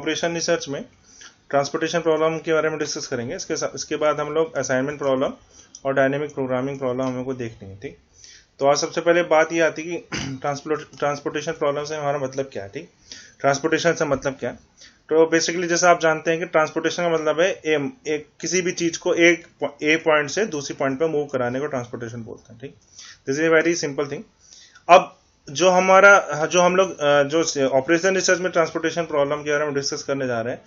Operation research में transportation problem के बारे में डिस्कस करेंगे। इसके बाद हम लोग असाइनमेंट प्रॉब्लम और डायनेमिक प्रोग्रामिंग प्रॉब्लम हम लोग को देखनी है। ठीक, तो आज सबसे पहले बात ये आती है कि ट्रांसपोर्टेशन प्रॉब्लम से हमारा मतलब क्या है। ठीक, ट्रांसपोर्टेशन से मतलब क्या है, तो बेसिकली जैसा आप जानते हैं कि ट्रांसपोर्टेशन का मतलब है किसी भी चीज को एक पॉइंट से दूसरी पॉइंट पर मूव कराने को ट्रांसपोर्टेशन बोलते हैं। ठीक, this is a very simple thing. अब जो हम लोग जो ऑपरेशन रिसर्च में ट्रांसपोर्टेशन प्रॉब्लम के बारे में डिस्कस करने जा रहे हैं,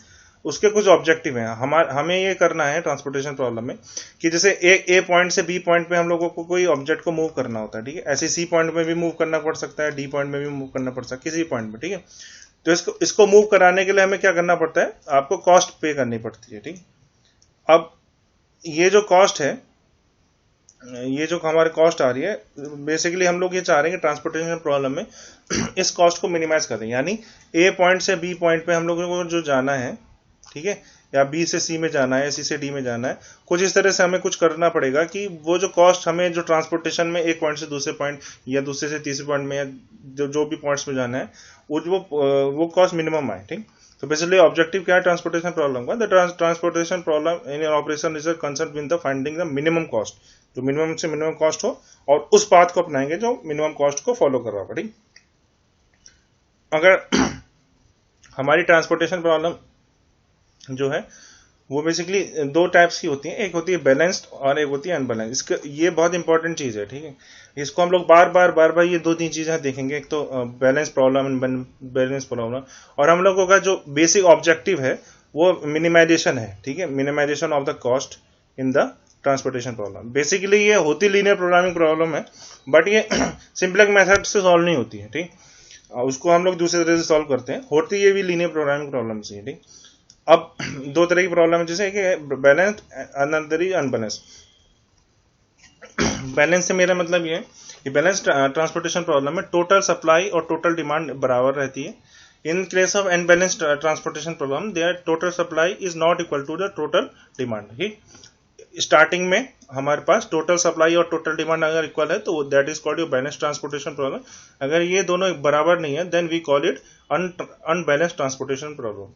उसके कुछ ऑब्जेक्टिव हैं। हमें ये करना है ट्रांसपोर्टेशन प्रॉब्लम में कि जैसे ए पॉइंट से बी पॉइंट पे हम लोगों को कोई ऑब्जेक्ट को मूव करना होता है। ठीक है, ऐसे सी पॉइंट में भी मूव करना पड़ सकता है, डी पॉइंट में भी मूव करना पड़ सकता है, किसी पॉइंट में। ठीक है, तो इसको मूव कराने के लिए हमें क्या करना पड़ता है, आपको कॉस्ट पे करनी पड़ती है। ठीक, अब ये जो कॉस्ट है, ये जो हमारे कॉस्ट आ रही है, बेसिकली हम लोग ये चाह रहे हैं कि ट्रांसपोर्टेशन प्रॉब्लम में इस कॉस्ट को मिनिमाइज करें, यानी ए पॉइंट से बी पॉइंट पे हम लोगों को जो जाना है, ठीक है, या बी से सी में जाना है, सी से डी में जाना है, कुछ इस तरह से हमें कुछ करना पड़ेगा कि वो जो कॉस्ट हमें जो ट्रांसपोर्टेशन में एक पॉइंट से दूसरे पॉइंट या दूसरे से तीसरे पॉइंट में या जो भी पॉइंट्स में जाना है, वो कॉस्ट मिनिमम आए। ठीक, तो बेसिकली ऑब्जेक्टिव क्या है ट्रांसपोर्टेशन प्रॉब्लम का, the transportation problem in operation is concern with the finding the minimum cost, जो मिनिमम से मिनिमम कॉस्ट हो और उस पाथ को अपनाएंगे जो मिनिमम कॉस्ट को फॉलो कर रहा होगा। ठीक, अगर हमारी ट्रांसपोर्टेशन प्रॉब्लम जो है वो बेसिकली दो टाइप्स की होती है, एक होती है बैलेंस्ड और एक होती है अनबैलेंस्ड। इसका ये बहुत इंपॉर्टेंट चीज है। ठीक है, इसको हम लोग बार बार ये दो तीन चीजें देखेंगे, एक तो बैलेंस प्रॉब्लम, बैलेंस प्रॉब्लम, और हम लोगों का जो बेसिक ऑब्जेक्टिव है वो मिनिमाइजेशन है। ठीक है, minimization of the cost in the transportation problem. Basically ये होती लीनियर प्रोग्रामिंग प्रॉब्लम है, बट ये सिंपलेक्स मेथड से सॉल्व नहीं होती है। ठीक, उसको हम लोग दूसरे तरह से सॉल्व करते हैं, होती ये भी लीनियर प्रोग्रामिंग प्रॉब्लम से। ठीक, अब दो तरह की प्रॉब्लम है, जैसे कि balanced, another is unbalanced. Balance से मेरा मतलब ये है कि बैलेंस ट्रांसपोर्टेशन प्रॉब्लम में टोटल सप्लाई और टोटल डिमांड बराबर रहती है। In case of unbalanced transportation problem there total supply is not equal to the total demand. ठीक, स्टार्टिंग में हमारे पास टोटल सप्लाई और टोटल डिमांड अगर इक्वल है तो that is called your balance transportation problem. अगर ये दोनों बराबर नहीं है then we call it unbalanced transportation problem.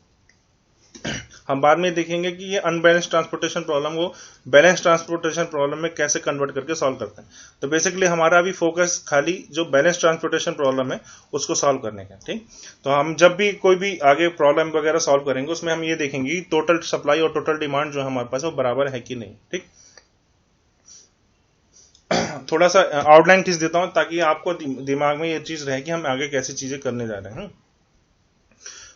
हम बाद में देखेंगे कि ये अनबैलेंस ट्रांसपोर्टेशन प्रॉब्लम को बैलेंस ट्रांसपोर्टेशन प्रॉब्लम में कैसे कन्वर्ट करके सॉल्व करते हैं। तो बेसिकली हमारा अभी फोकस खाली जो बैलेंस ट्रांसपोर्टेशन प्रॉब्लम है उसको सॉल्व करने का। ठीक, तो हम जब भी कोई भी आगे प्रॉब्लम वगैरह सॉल्व करेंगे उसमें हम ये देखेंगे कि टोटल सप्लाई और टोटल डिमांड जो हमारे पास है वो बराबर है कि नहीं। ठीक, थोड़ा सा आउटलाइन चीज देता हूं ताकि आपको दिमाग में ये चीज रहे कि हम आगे कैसी चीजें करने जा रहे हैं।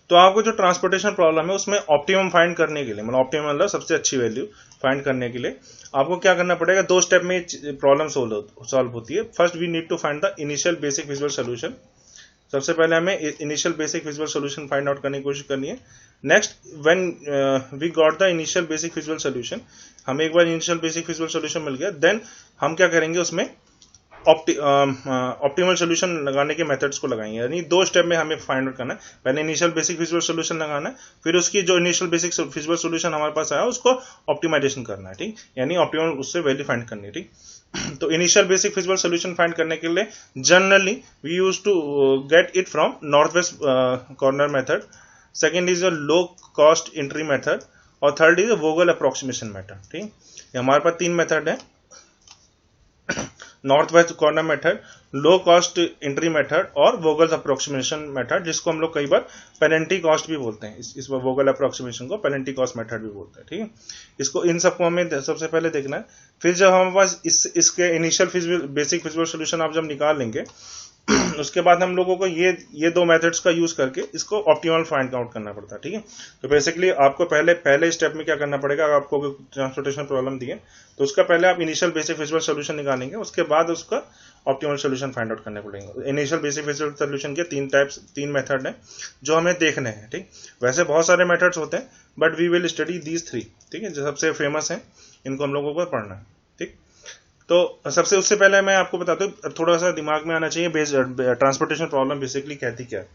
तो आपको जो ट्रांसपोर्टेशन प्रॉब्लम है उसमें ऑप्टिमम फाइंड करने के लिए, मतलब ऑप्टिमम मतलब सबसे अच्छी वैल्यू फाइंड करने के लिए आपको क्या करना पड़ेगा, दो स्टेप में प्रॉब्लम सॉल्व होती है। First we need to find the initial basic visual solution. सबसे पहले हमें initial basic visual solution find out करने की कोशिश करनी है। Next when we got the initial basic visual solution, हमें एक बार इनिशियल बेसिक विजुअल सोल्यूशन मिल गया, देन हम क्या करेंगे उसमें ऑप्टिमल सोल्यूशन लगाने के मेथड्स को लगाएंगे। यानी दो स्टेप में हमें फाइंड आउट करना है, पहले इनिशियल बेसिक विजुअल सोल्यूशन लगाना है, फिर उसकी जो इनिशियल बेसिक विजुअल सोल्यूशन हमारे पास आया उसको ऑप्टिमाइजेशन करना है। ठीक, यानी ऑप्टिमल उससे वैल्यू फाइंड करनी है। ठीक, तो initial basic visual solution find करने के लिए generally we use to get it from north west corner method, second is a low cost entry method, और third is a Vogel approximation method. ठीक, हमारे पास तीन मेथड है, north west corner method, low cost entry method और Vogel's approximation method, जिसको हम लोग कई बार पेनल्टी कॉस्ट भी बोलते हैं। इस वोगल अप्रोक्सीमेशन को पेनल्टी कॉस्ट मेथड भी बोलते हैं। ठीक है, इसको इन सबको हमें सबसे पहले देखना है। फिर जब हमारे पास इसके इनिशियल बेसिक विजुअल सोल्यूशन आप जब निकाल लेंगे उसके बाद हम लोगों को ये दो मेथड्स का यूज करके इसको ऑप्टिमल फाइंड आउट करना पड़ता है। ठीक है, तो बेसिकली आपको पहले स्टेप में क्या करना पड़ेगा, अगर आपको ट्रांसपोर्टेशन प्रॉब्लम दी है तो उसका पहले आप इनिशियल बेसिक विजुअल सोल्यूशन निकालेंगे, उसके बाद उसका ऑप्टिमल सोल्यूशन फाइंड आउट करने पड़ेंगे। इनिशियल बेसिक विजुअल सोल्यूशन के तीन मेथड हैं जो हमें देखने हैं। ठीक, वैसे बहुत सारे मेथड्स होते हैं but we will study these three. ठीक है, जो सबसे फेमस है इनको हम लोगों को पढ़ना है। ठीक, तो सबसे उससे पहले मैं आपको बताता हूँ, थोड़ा सा दिमाग में आना चाहिए ट्रांसपोर्टेशन प्रॉब्लम बेसिकली कहती क्या है।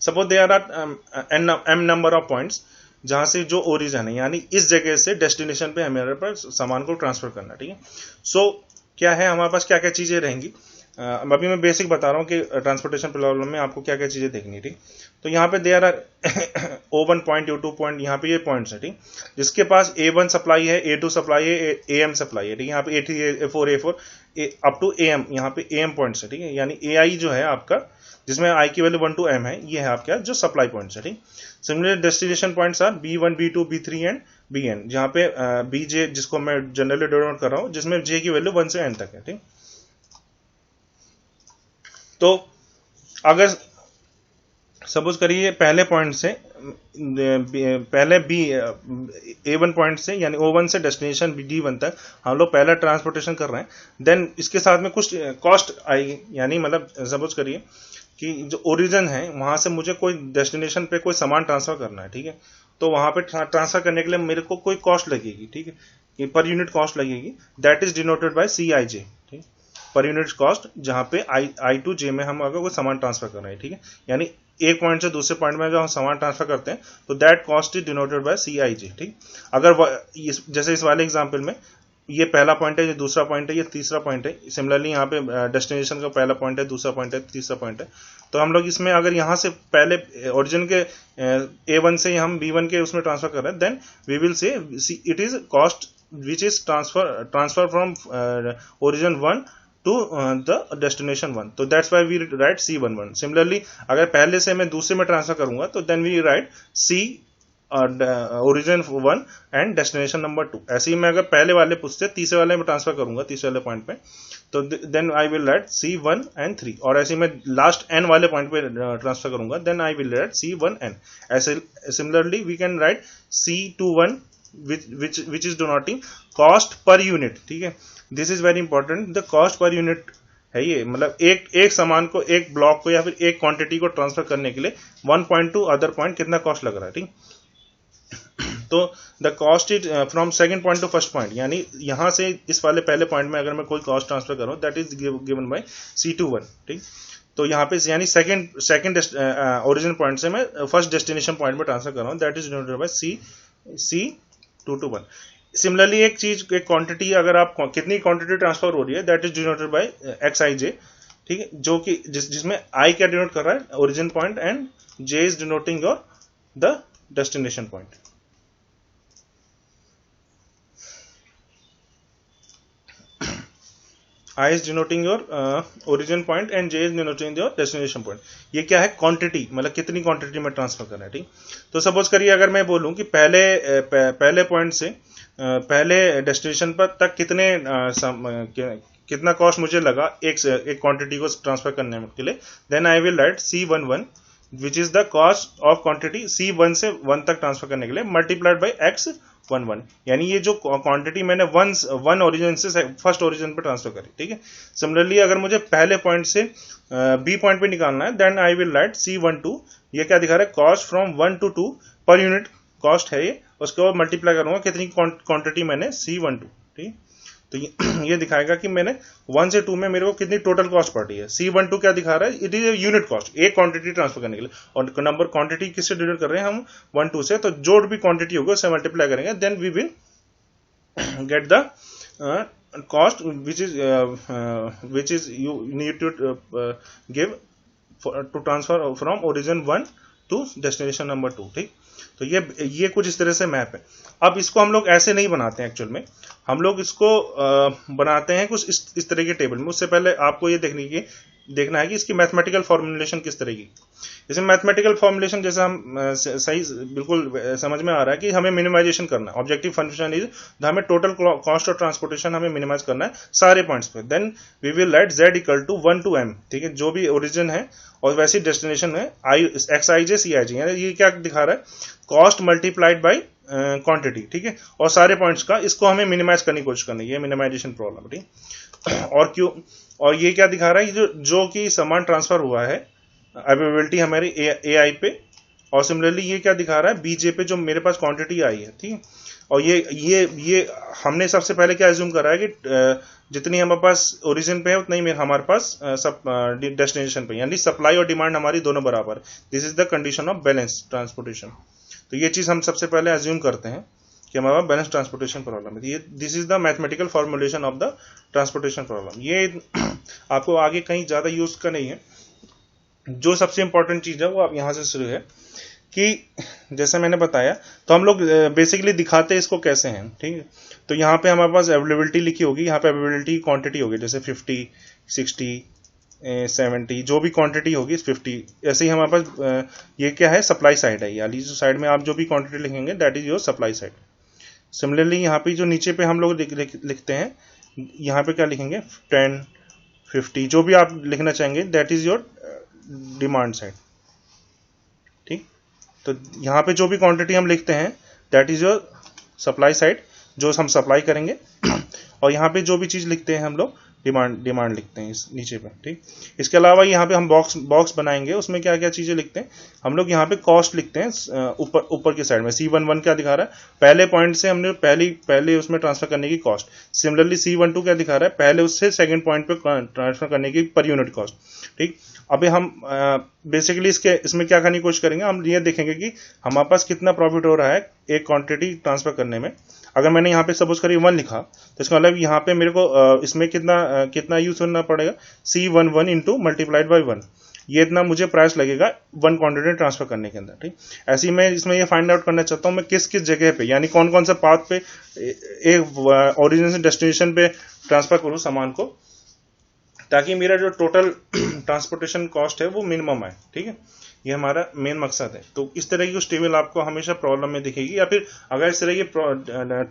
Suppose there are M number of points जहां से जो ओरिजिन है, यानी इस जगह से डेस्टिनेशन पे हमारे पास सामान को ट्रांसफर करना। ठीक है, सो क्या है हमारे पास क्या क्या चीजें रहेंगी, अभी मैं बेसिक बता रहा हूँ कि ट्रांसपोर्टेशन प्रॉब्लम में आपको क्या क्या चीज़ें देखनी है, ठीक। तो यहाँ पे there are O1 point, O2 point, यहाँ पे ये पॉइंट्स है, ठीक। जिसके पास A1 सप्लाई है, A2 सप्लाई है, AM सप्लाई है, ठीक। यहाँ पे A3 A4 up to AM, यहाँ पे AM पॉइंट्स है, ठीक है। यानी AI जो है आपका, जिसमें I की वैल्यू 1 to M है, ये है आपका जो सप्लाई पॉइंट्स है, ठीक। Similar destination points are B1 B2 B3 and Bn, जहाँ पे BJ जिसको मैं जनरली डिनोट कर रहा हूँ, जिसमें J की वैल्यू 1 से N तक है, ठीक। तो अगर सपोज करिए पहले पॉइंट से पहले A1 पॉइंट से यानी O1 से डेस्टिनेशन D1 तक हम लोग पहला ट्रांसपोर्टेशन कर रहे हैं, देन इसके साथ में कुछ कॉस्ट आएगी। यानी मतलब सपोज करिए कि जो ओरिजिन है वहां से मुझे कोई डेस्टिनेशन पे कोई सामान ट्रांसफर करना है, ठीक है। तो वहां पे ट्रांसफर करने के लिए मेरे को कोई कॉस्ट लगेगी, ठीक है, पर यूनिट कॉस्ट लगेगी, that is denoted by CIJ, ठीक। पर यूनिट कॉस्ट, जहां पे I to J में हम अगर कोई सामान ट्रांसफर कर रहे हैं, ठीक है। यानी एक पॉइंट से दूसरे पॉइंट में जब हम सामान ट्रांसफर करते हैं तो that cost is denoted by CIJ, ठीक। अगर जैसे इस वाले एग्जांपल में ये पहला पॉइंट है, ये दूसरा पॉइंट है, ये तीसरा पॉइंट है। सिमिलरली यहाँ पे डेस्टिनेशन का पहला पॉइंट है, दूसरा पॉइंट है, तीसरा पॉइंट है। तो हम लोग इसमें अगर यहाँ से पहले ओरिजिन के A1 से हम B1 के उसमें ट्रांसफर कर रहे हैं, then we will say it is cost which is transfer from origin 1 to the destination 1, तो that's why we write C11. Similarly अगर पहले से मैं दूसरे में ट्रांसफर करूंगा तो then we write C origin 1 and destination number 2. ऐसे ही मैं अगर पहले वाले पूछते तीसरे वाले में ट्रांसफर करूंगा, तीसरे वाले पॉइंट पे, तो then I will write C1 and 3, और ऐसे ही मैं लास्ट n वाले पॉइंट पे ट्रांसफर करूंगा, then I will write C1n. ऐसे similarly we can write C21 which is denoting cost per unit, ठीक है। This is very important, the cost per unit है ये, मतलब एक सामान को, एक ब्लॉक को या फिर एक क्वांटिटी को ट्रांसफर करने के लिए 1 पॉइंट टू अदर पॉइंट कितना कॉस्ट लग रहा है, ठीक। तो the cost is from second point two first point, यानी यहां से इस वाले पहले पॉइंट में अगर मैं कोई कॉस्ट ट्रांसफर करूं, that is given by C21, ठीक। तो यहाँ पे यानी सेकंड ओरिजिन पॉइंट से मैं फर्स्ट डेस्टिनेशन पॉइंट में ट्रांसफर कर रहा हूँ, that is denoted by C221। Similarly एक चीज, एक क्वांटिटी, अगर आप कितनी क्वांटिटी ट्रांसफर हो रही है, that is denoted by XIJ, ठीक है, जो कि जिसमें I क्या डिनोट कर रहा है, origin point, and J is denoting your the destination point. I is denoting your origin point and J is denoting your destination point. ये क्या है, क्वांटिटी, मतलब कितनी क्वांटिटी में ट्रांसफर करना है, ठीक। तो सपोज करिए अगर मैं बोलूं कि पहले पॉइंट से पहले डेस्टिनेशन पर तक कितना कॉस्ट मुझे लगा एक क्वांटिटी को ट्रांसफर करने के लिए, then I will write C11 which is the cost of quantity C1 से 1 तक ट्रांसफर करने के लिए, मल्टीप्लाइड बाई X11, यानी ये जो क्वांटिटी मैंने वन ओरिजिन से फर्स्ट ओरिजिन पे ट्रांसफर करी, ठीक है। सिमिलरली अगर मुझे पहले पॉइंट से B पॉइंट पे निकालना है, then I will right C12, ये क्या दिखा रहा है, cost from 1 to 2 per unit cost है ये, उसके बाद मल्टीप्लाई करूंगा कितनी क्वांटिटी मैंने C12, ठीक। तो ये दिखाएगा कि मैंने 1 से 2 में मेरे को कितनी टोटल कॉस्ट पड़ रही है। C12 क्या दिखा रहा है, इट इज यूनिट कॉस्ट, एक क्वांटिटी ट्रांसफर करने के लिए, और नंबर क्वांटिटी किससे डिनोट कर रहे हैं हम, 1 2 से, तो जो भी क्वांटिटी होगी उससे मल्टीप्लाई करेंगे, then we will get the cost which is you need to give to transfer from origin 1 to destination number 2, ठीक। तो ये कुछ इस तरह से मैप है। अब इसको हम लोग ऐसे नहीं बनाते हैं, एक्चुअल में हम लोग इसको बनाते हैं कुछ इस तरह के टेबल में। उससे पहले आपको ये देखना है कि इसकी मैथमेटिकल फॉर्मुलेशन किस तरह की। जैसे मैथमेटिकल फॉर्मुलेशन जैसे हम सही बिल्कुल समझ में आ रहा है कि हमें मिनिमाइजेशन करना है। ऑब्जेक्टिव फंक्शन इज हमें टोटल कॉस्ट ऑफ ट्रांसपोर्टेशन हमें मिनिमाइज करना है सारे पॉइंट्स पे। Then we will write z equal to 1 to m, ठीक है, जो भी ओरिजिन है और वैसी डेस्टिनेशन है XIJ CIJ, यानी ये क्या दिखा रहा है, कॉस्ट मल्टीप्लाइड बाई क्वांटिटी, ठीक है, और सारे पॉइंट्स का इसको हमें मिनिमाइज करने की कोशिश करनी है, मिनिमाइजेशन प्रॉब्लम, ठीक। और क्यों, और ये क्या दिखा रहा है, जो कि सामान ट्रांसफर हुआ है अवेलेबिलिटी हमारी AI पे, और सिमिलरली ये क्या दिखा रहा है, BJ पे जो मेरे पास क्वांटिटी आई है, ठीक है। और ये हमने सबसे पहले क्या एज्यूम करा है कि जितनी हमारे पास ओरिजिन पे है उतना ही हमारे पास सब डेस्टिनेशन पे, यानी सप्लाई और डिमांड हमारी दोनों बराबर। This is the condition of balance transportation. तो ये चीज हम सबसे पहले एज्यूम करते हैं कि हमारा बैलेंस ट्रांसपोर्टेशन प्रॉब्लम है। ये this is the mathematical formulation of the transportation problem. ये आपको आगे कहीं ज़्यादा यूज का नहीं है। जो सबसे इंपॉर्टेंट चीज़ है वो आप यहाँ से शुरू है कि जैसे मैंने बताया, तो हम लोग बेसिकली दिखाते इसको कैसे हैं, ठीक है। तो यहाँ पे हमारे पास अवेलेबिलिटी लिखी होगी, यहाँ पे अवेलेबिलिटी क्वांटिटी होगी, जैसे 50, 60, 70, जो भी क्वांटिटी होगी 50, ऐसे ही हमारे पास ये क्या है, सप्लाई साइड है, यानी जो साइड में आप जो भी क्वांटिटी लिखेंगे that is your supply side. Similarly यहाँ पे जो नीचे पे हम लोग लिखते हैं, यहाँ पे क्या लिखेंगे, 10, 50, जो भी आप लिखना चाहेंगे that is your demand side, ठीक। तो यहाँ पे जो भी क्वांटिटी हम लिखते हैं that is your supply side, जो हम सप्लाई करेंगे, और यहाँ पे जो भी चीज़ लिखते हैं हम लोग डिमांड लिखते हैं इस नीचे पे, ठीक। इसके अलावा यहाँ पे हम बॉक्स बनाएंगे, उसमें क्या क्या चीज़ें लिखते हैं हम लोग, यहाँ पे कॉस्ट लिखते हैं ऊपर की साइड में। C11 क्या दिखा रहा है, पहले पॉइंट से हमने पहले उसमें ट्रांसफर करने की कॉस्ट। सिमिलरली C12 क्या दिखा रहा है, पहले उससे सेकंड पॉइंट पे ट्रांसफर करने की पर यूनिट कॉस्ट, ठीक। अभी हम बेसिकली इसमें क्या करने की कोशिश करेंगे, हम ये देखेंगे कि हमारे पास कितना प्रॉफिट हो रहा है एक क्वांटिटी ट्रांसफर करने में। अगर मैंने यहाँ पे सपोज करिए 1 लिखा, तो इसका मतलब यहाँ पे मेरे को इसमें कितना यूज करना पड़ेगा, C11 इंटू मल्टीप्लाइड बाई 1, ये इतना मुझे प्राइस लगेगा 1 क्वांटिटी ट्रांसफर करने के अंदर, ठीक। ऐसे ही मैं इसमें ये फाइंड आउट करना चाहता हूँ मैं किस किस जगह पे, यानी कौन कौन सा पाथ पे एक ओरिजिन से डेस्टिनेशन पे ट्रांसफर करूँ सामान को, ताकि मेरा जो टोटल ट्रांसपोर्टेशन कॉस्ट है वो मिनिमम आए, ठीक है। ये हमारा मेन मकसद है। तो इस तरह की कुछ टेबल आपको हमेशा प्रॉब्लम में दिखेगी, या फिर अगर इस तरह की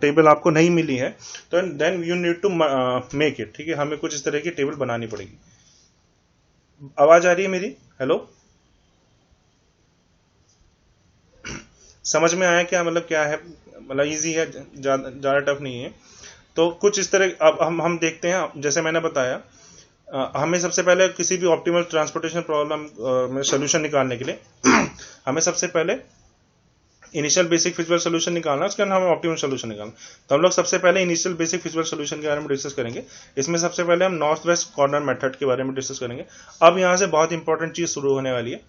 टेबल आपको नहीं मिली है तो then you need to make it, ठीक है। हमें कुछ इस तरह की टेबल बनानी पड़ेगी। आवाज आ रही है मेरी, हेलो, समझ में आया क्या, मतलब क्या है, मतलब इजी है, ज़्यादा टफ नहीं है। तो कुछ इस तरह अब हम देखते हैं, जैसे मैंने बताया हमें सबसे पहले किसी भी ऑप्टिमल ट्रांसपोर्टेशन प्रॉब्लम में सोल्यूशन निकालने के लिए हमें सबसे पहले इनिशियल बेसिक फिजिबल सोल्यूशन निकालना, उसके अंदर हमें ऑप्टिमल सोल्यूशन निकालना। तो हम लोग सबसे पहले इनिशियल बेसिक फिजिबल सोल्यूशन के बारे में डिस्कस करेंगे। इसमें सबसे पहले हम नॉर्थ वेस्ट कॉर्नर मेथड के बारे में डिस्कस करेंगे। अब यहाँ से बहुत इंपॉर्टेंट चीज शुरू होने वाली है,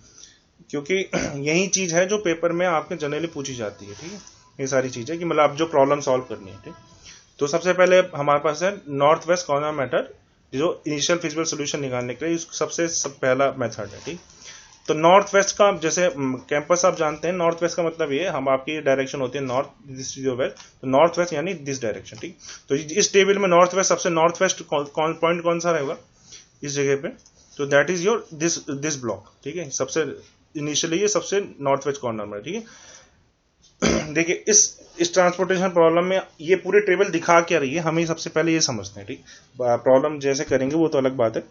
क्योंकि यही चीज है जो पेपर में आपके जनरली पूछी जाती है, ठीक है। ये सारी चीजें कि मतलब आप जो प्रॉब्लम सॉल्व करनी है, ठीक। तो सबसे पहले हमारे पास है नॉर्थ वेस्ट कॉर्नर मेथड, जो इनिशियल फिजिबल सोल्यूशन निकालने के लिए सबसे पहला मेथड है, ठीक। तो नॉर्थ वेस्ट का, जैसे कैंपस आप जानते हैं, नॉर्थ वेस्ट का मतलब ये हम आपकी डायरेक्शन होती है north, this is your west, तो नॉर्थ वेस्ट यानी दिस डायरेक्शन, ठीक। तो इस टेबल में नॉर्थ वेस्ट सबसे नॉर्थ वेस्ट पॉइंट कौन सा रहेगा इस जगह पे, तो that is your this block, ठीक है। सबसे इनिशियली ये सबसे नॉर्थ वेस्ट कॉर्नर में, ठीक है। देखिए इस ट्रांसपोर्टेशन प्रॉब्लम में ये पूरी टेबल दिखा क्या रही है, हमें सबसे पहले ये समझते हैं, ठीक। प्रॉब्लम जैसे करेंगे वो तो अलग बात है।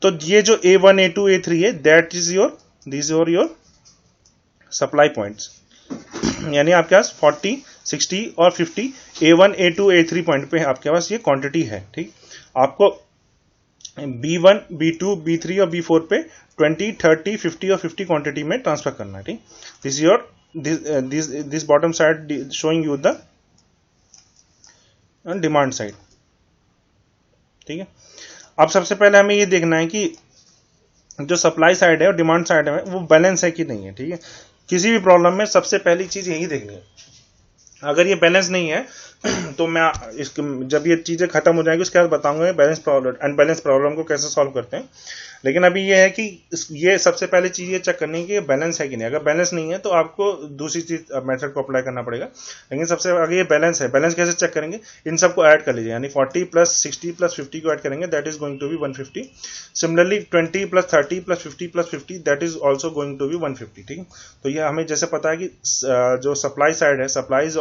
तो ये जो A1, A2, A3 है, that is your supply points, यानी आपके पास 40, 60 और 50 A1, A2, A3 पॉइंट पे आपके पास ये क्वांटिटी है, ठीक। आपको B1, B2, B3 और B4 पे 20, 30, 50 और 50 क्वांटिटी में ट्रांसफर करना है, ठीक। This your this bottom side showing you the demand side, ठीक है। अब सबसे पहले हमें ये देखना है कि जो सप्लाई साइड है और डिमांड साइड है वो बैलेंस है कि नहीं है, ठीक है। किसी भी प्रॉब्लम में सबसे पहली चीज यही देखनी है। अगर ये बैलेंस नहीं है तो मैं जब ये चीजें खत्म हो जाएंगी उसके बाद बताऊंगा बैलेंस प्रॉब्लम, अनबैलेंस प्रॉब्लम को कैसे सॉल्व करते हैं। लेकिन अभी ये है कि ये सबसे पहले चीज ये चेक करनी है कि ये बैलेंस है कि नहीं। अगर बैलेंस नहीं है तो आपको दूसरी चीज मेथड को अप्लाई करना पड़ेगा। लेकिन सबसे आगे ये बैलेंस है, बैलेंस कैसे चेक करेंगे, इन सबको ऐड कर लीजिए, यानी 40 प्लस 60 प्लस 50 को ऐड करेंगे, that is going to be 150। Similarly 20 plus 30 plus 50 plus 50 that is also going to be 150, ठीक है। तो ये हमें जैसे पता है कि जो सप्लाई साइड है, supply is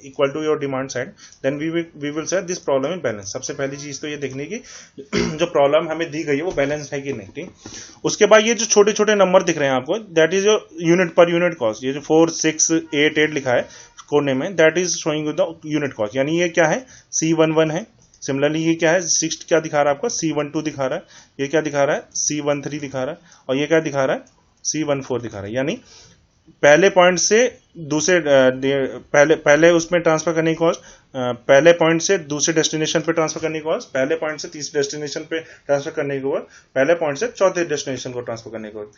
equal to your demand side, then we will say this problem in balance. सबसे पहली चीज तो ये देखने की जो प्रॉब्लम हमें दी गई है वो बैलेंस है कि नहीं, ठीक। उसके बाद ये जो छोटे छोटे नंबर दिख रहे हैं आपको, that is your unit per unit cost. ये जो 4, 6, 8 लिखा है कोने में, that is showing the unit cost, यानी ये क्या है, C11 है। सिमिलरली ये क्या है, 6 क्या दिखा रहा है आपका, C12 दिखा रहा है। ये क्या दिखा रहा है, C13 दिखा रहा है। और ये क्या दिखा रहा है, C14 दिखा रहा है। यानी पहले पॉइंट से दूसरे पहले उसमें ट्रांसफर करने की कॉस्ट, पहले पॉइंट से दूसरे डेस्टिनेशन पे ट्रांसफर करने की कॉस्ट, पहले पॉइंट से तीसरे डेस्टिनेशन पे ट्रांसफर करने की कॉस्ट, पहले पॉइंट से चौथे डेस्टिनेशन को ट्रांसफर करने की कॉस्ट।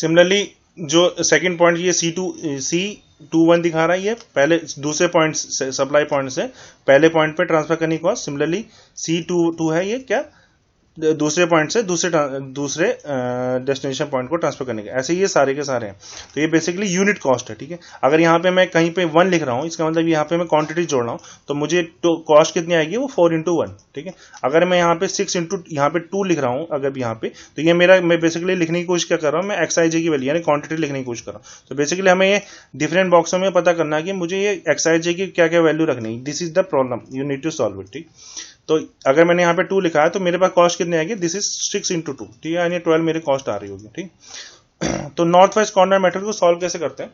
सिमिलरली जो सेकंड पॉइंट ये C21 दिखा रहा है, ये पहले दूसरे पॉइंट से, सप्लाई पॉइंट से पहले पॉइंट पे ट्रांसफर करने की कॉस्ट। सिमिलरली C22 है ये क्या, दूसरे पॉइंट से दूसरे डेस्टिनेशन पॉइंट को ट्रांसफर करने के। ऐसे ये सारे के सारे हैं। तो ये बेसिकली यूनिट कॉस्ट है, ठीक है। अगर यहाँ पे मैं कहीं पे 1 लिख रहा हूँ, इसका मतलब यहाँ पे मैं क्वांटिटी जोड़ रहा हूँ, तो मुझे तो कॉस्ट कितनी आएगी, वो 4 × 1, ठीक है। अगर मैं यहाँ पे 6 × यहाँ पे 2 लिख रहा हूँ अगर यहाँ पे, तो ये मैं बेसिकली लिखने की कोशिश क्या कर रहा हूँ, मैं XIJ की वैल्यू यानी क्वांटिटी लिखने की कोशिश कर रहा हूँ। तो बेसिकली हमें ये डिफरेंट बॉक्सों में पता करना है कि मुझे ये XIJ की क्या क्या वैल्यू रखनी है। This is the problem, you need to solve it, ठीक। तो अगर मैंने यहाँ पे 2 लिखा है तो मेरे पास कॉस्ट कितनी आएगी, दिस इज 6 × 2, ठीक है, यानी 12 मेरी कॉस्ट आ रही होगी, ठीक। तो नॉर्थ वेस्ट कॉर्नर मेथड को सॉल्व कैसे करते हैं,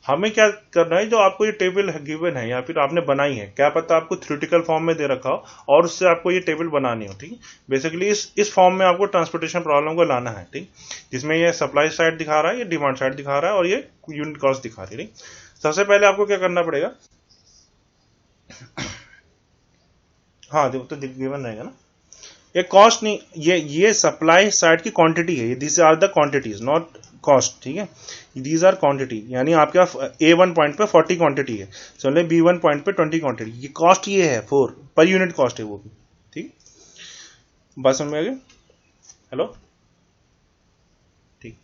हमें क्या करना है, जो आपको ये टेबल गिवन है या फिर आपने बनाई है, क्या पता आपको थ्योरेटिकल फॉर्म में दे रखा हो और उससे आपको ये टेबल बनानी हो, ठीक। बेसिकली इस फॉर्म में आपको ट्रांसपोर्टेशन प्रॉब्लम को लाना है, ठीक, जिसमें ये सप्लाई साइड दिखा रहा है, ये डिमांड साइड दिखा रहा है और ये यूनिट कॉस्ट दिखा रही है, ठीक। सबसे पहले आपको क्या करना पड़ेगा, हाँ देखो तो गिवन रहेगा ना, ये कॉस्ट नहीं, ये सप्लाई साइड की क्वांटिटी है, this are the quantities not cost, ठीक है। दीज आर क्वांटिटी, यानी आपके A1 पॉइंट पे 40 क्वांटिटी है, चलो B1 पॉइंट पे 20 क्वांटिटी, ये कॉस्ट ये है 4 पर यूनिट कॉस्ट है वो भी, ठीक। बात समझ में आ गई, हेलो, ठीक।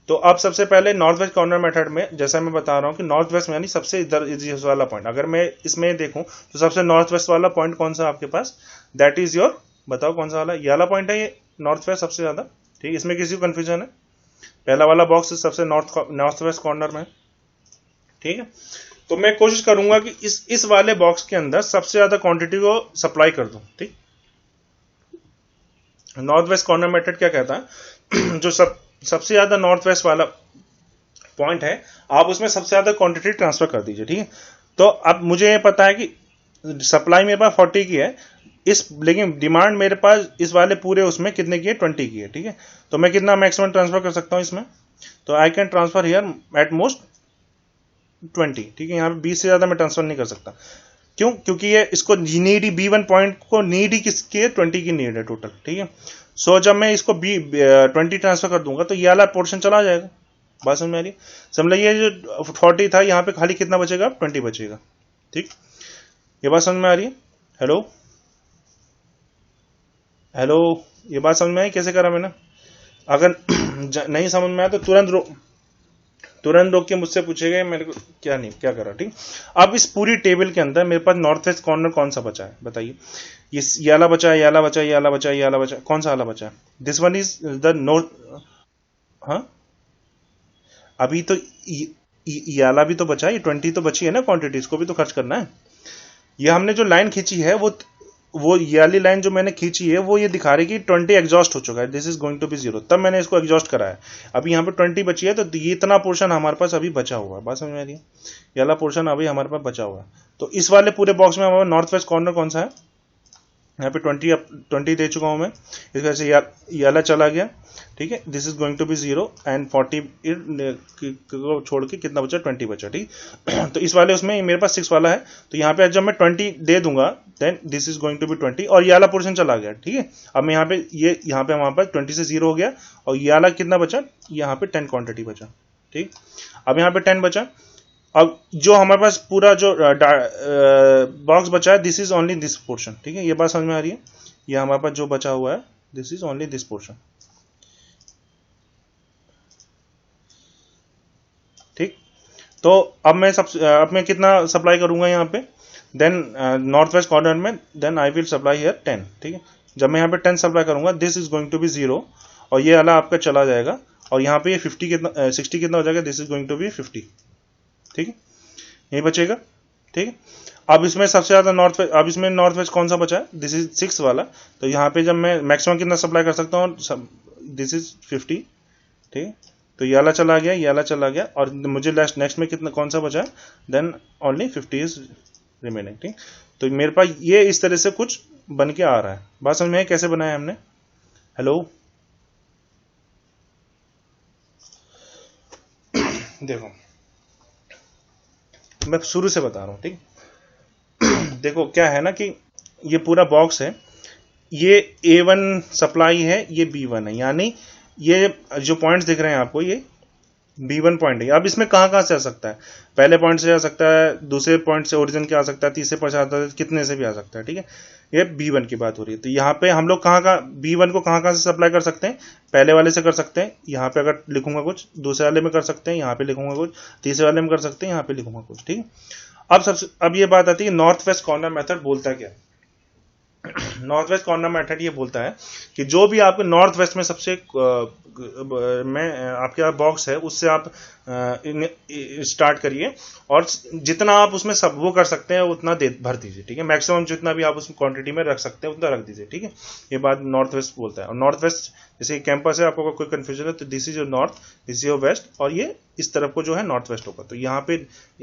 तो अब सबसे पहले नॉर्थ वेस्ट कॉर्नर मेथड में जैसा मैं बता रहा हूं कि नॉर्थ वेस्ट में यानी सबसे इधर इस वाला पॉइंट, अगर मैं इसमें देखूं तो सबसे नॉर्थ वेस्ट वाला पॉइंट कौन सा आपके पास, दैट इज योर, बताओ कौन सा वाला, ये वाला पॉइंट है, ये नॉर्थ वेस्ट सबसे ज्यादा, ठीक। इसमें किसी को कंफ्यूजन है, पहला वाला बॉक्स सबसे नॉर्थ वेस्ट कॉर्नर में, ठीक है। तो मैं कोशिश करूंगा कि इस वाले बॉक्स के अंदर सबसे ज्यादा क्वांटिटी को सप्लाई कर दूं, ठीक। नॉर्थ वेस्ट कॉर्नर मेथड क्या कहता है जो सबसे ज्यादा नॉर्थ वेस्ट वाला पॉइंट है, आप उसमें सबसे ज्यादा क्वांटिटी ट्रांसफर कर दीजिए, ठीक है। तो अब मुझे ये पता है कि सप्लाई मेरे पास 40 की है, लेकिन डिमांड मेरे पास इस वाले पूरे उसमें कितने की है, 20 की है, ठीक है। तो मैं कितना मैक्सिमम ट्रांसफर कर सकता हूं इसमें, तो I can transfer here at most 20, ठीक है। यहाँ पे 20 से ज्यादा मैं ट्रांसफर नहीं कर सकता, क्यों, क्योंकि ये इसको नीड ही B1 पॉइंट को नीड ही किसकी है, 20 की नीड है टोटल, ठीक है। सो जब मैं इसको 20 ट्रांसफर कर दूंगा तो ये वाला पोर्शन चला जाएगा, बात समझ में आ रही है। समझ ये जो 40 था यहाँ पे खाली कितना बचेगा, 20 बचेगा, ठीक। ये बात समझ में आ रही है, हेलो हेलो, ये बात समझ में आई कैसे करा मैंने, अगर नहीं समझ में आया तो तुरंत रोक के मुझसे पूछेगा मेरे को क्या करा, ठीक। अब इस पूरी टेबल के अंदर मेरे पास नॉर्थ वेस्ट कॉर्नर कौन सा बचा है, बताइए, ये वाला बचा है, ये वाला बचा है, ये वाला बचा है, ये वाला बचा है, कौन सा वाला बचा है, this one is the north, हाँ अभी तो ये वाला भी तो बचा है, ये 20 तो बची है ना क्वांटिटी, इसको भी तो खर्च करना है। ये हमने जो लाइन खींची है वो ये वाली लाइन जो मैंने खींची है वो ये दिखा रही है कि 20 एग्जॉस्ट हो चुका है, this is going to be 0, तब मैंने इसको एग्जॉस्ट करा है। अभी यहाँ पे 20 बची है, तो ये इतना पोर्शन हमारे पास अभी बचा हुआ है, बात समझ में आ रही है, ये वाला पोर्शन अभी हमारे पास बचा हुआ है। तो इस वाले पूरे बॉक्स में हमारा नॉर्थ वेस्ट कॉर्नर कौन सा है, यहाँ पे 20 दे चुका हूं मैं, इस वजह से ये वाला चला गया, ठीक है। This is going to be 0 and 40 को छोड़ के कितना बचा, 20 बचा, ठीक। तो इस वाले उसमें मेरे पास 6 वाला है, तो यहाँ पे जब मैं 20 दे दूंगा then this is going to be 20 और ये वाला पोर्शन चला गया, ठीक है। अब मैं यहाँ पे हमारे पास 20 से 0 हो गया और ये वाला कितना बचा, यहाँ पे 10 क्वांटिटी बचा, ठीक। अब यहाँ पे 10 बचा, अब जो हमारे पास पूरा जो बॉक्स बचा है, this is only this portion, ठीक है। ये बात समझ में आ रही है, ये हमारे पास जो बचा हुआ है, this is only this portion, ठीक। तो अब मैं कितना सप्लाई करूंगा यहाँ पे, देन नॉर्थ वेस्ट कॉर्नर में, then I will supply here 10, ठीक है। जब मैं यहाँ पे 10 सप्लाई करूंगा, this is going to be 0 और ये वाला आपका चला जाएगा और यहाँ पे 60 कितना हो जाएगा, this is going to be 50, ठीक है, यही बचेगा, ठीक है। अब इसमें सबसे ज्यादा नॉर्थ वेस्ट कौन सा बचा है, दिस इज 6 वाला, तो यहाँ पे जब मैं मैक्सिमम कितना सप्लाई कर सकता हूँ, दिस इज 50, ठीक है। तो ये वाला चला गया, ये वाला चला गया और मुझे नेक्स्ट में कितना कौन सा बचा है, देन ओनली 50 इज रिमेनिंग, ठीक। तो मेरे पास ये इस तरह से कुछ बन के आ रहा है, बात समझ में कैसे बनाया हमने, हेलो देखो मैं शुरू से बता रहा हूं, ठीक। देखो क्या है ना कि ये पूरा बॉक्स है, ये A1 सप्लाई है, ये B1 है, यानी ये जो पॉइंट्स दिख रहे हैं आपको, ये B1 पॉइंट है। अब इसमें कहाँ कहाँ से आ सकता है, पहले पॉइंट से आ सकता है, दूसरे पॉइंट से ओरिजिन के आ सकता है, तीसरे पॉइंट से आता है, कितने से भी आ सकता है, ठीक है। ये B1 की बात हो रही है। तो यहाँ पे हम लोग कहाँ कहाँ B1 को कहाँ कहाँ से सप्लाई कर सकते हैं, पहले वाले से कर सकते हैं, यहाँ पे अगर लिखूंगा कुछ, दूसरे वाले में कर सकते हैं, यहाँ पे लिखूंगा कुछ, तीसरे वाले में कर सकते हैं, यहाँ पे लिखूंगा कुछ, ठीक है। अब ये बात आती है नॉर्थ वेस्ट कॉर्नर मेथड बोलता है क्या। नॉर्थ वेस्ट कॉर्नर मेथड ये बोलता है कि जो भी आपके नॉर्थ वेस्ट में सबसे में आपके बॉक्स है, उससे आप स्टार्ट करिए और जितना आप उसमें सब वो कर सकते हैं उतना भर दीजिए, ठीक है। मैक्सिमम जितना भी आप उस क्वांटिटी में रख सकते हैं उतना रख दीजिए, ठीक है। ये बात नॉर्थ वेस्ट बोलता है। और नॉर्थ वेस्ट जैसे कैंपस है, आपको कोई कंफ्यूजन है तो this is your north, this is your west, और ये इस तरफ को जो है नॉर्थ वेस्ट होगा। तो यहाँ पे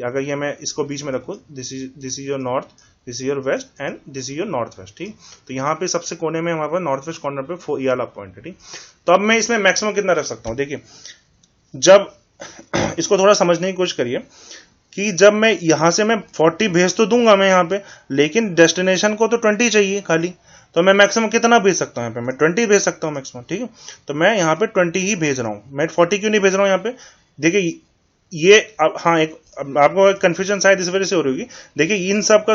अगर ये मैं इसको बीच में रखूँ, this is your north, this is your west and this is your north west, ठीक। तो यहाँ पे सबसे कोने में हमारे पास नॉर्थ वेस्ट कॉर्नर पे ये वाला पॉइंट है, ठीक। तो अब मैं इसमें मैक्सिमम कितना रख सकता हूँ, देखिए जब इसको थोड़ा समझने की कोशिश करिए कि जब मैं यहां से मैं 40 भेज तो दूंगा मैं यहाँ पे, लेकिन डेस्टिनेशन को तो 20 चाहिए खाली। तो मैं मैक्सिमम कितना भेज सकता हूँ यहाँ पे, मैं 20 भेज सकता हूँ मैक्सिमम, ठीक है। तो मैं यहाँ पे 20 ही भेज रहा हूँ, मैं 40 क्यों नहीं भेज रहा हूँ यहाँ पे। देखिए ये हाँ, एक आपको एक कंफ्यूजन शायद इस वजह से हो रही होगी। देखिए इन सब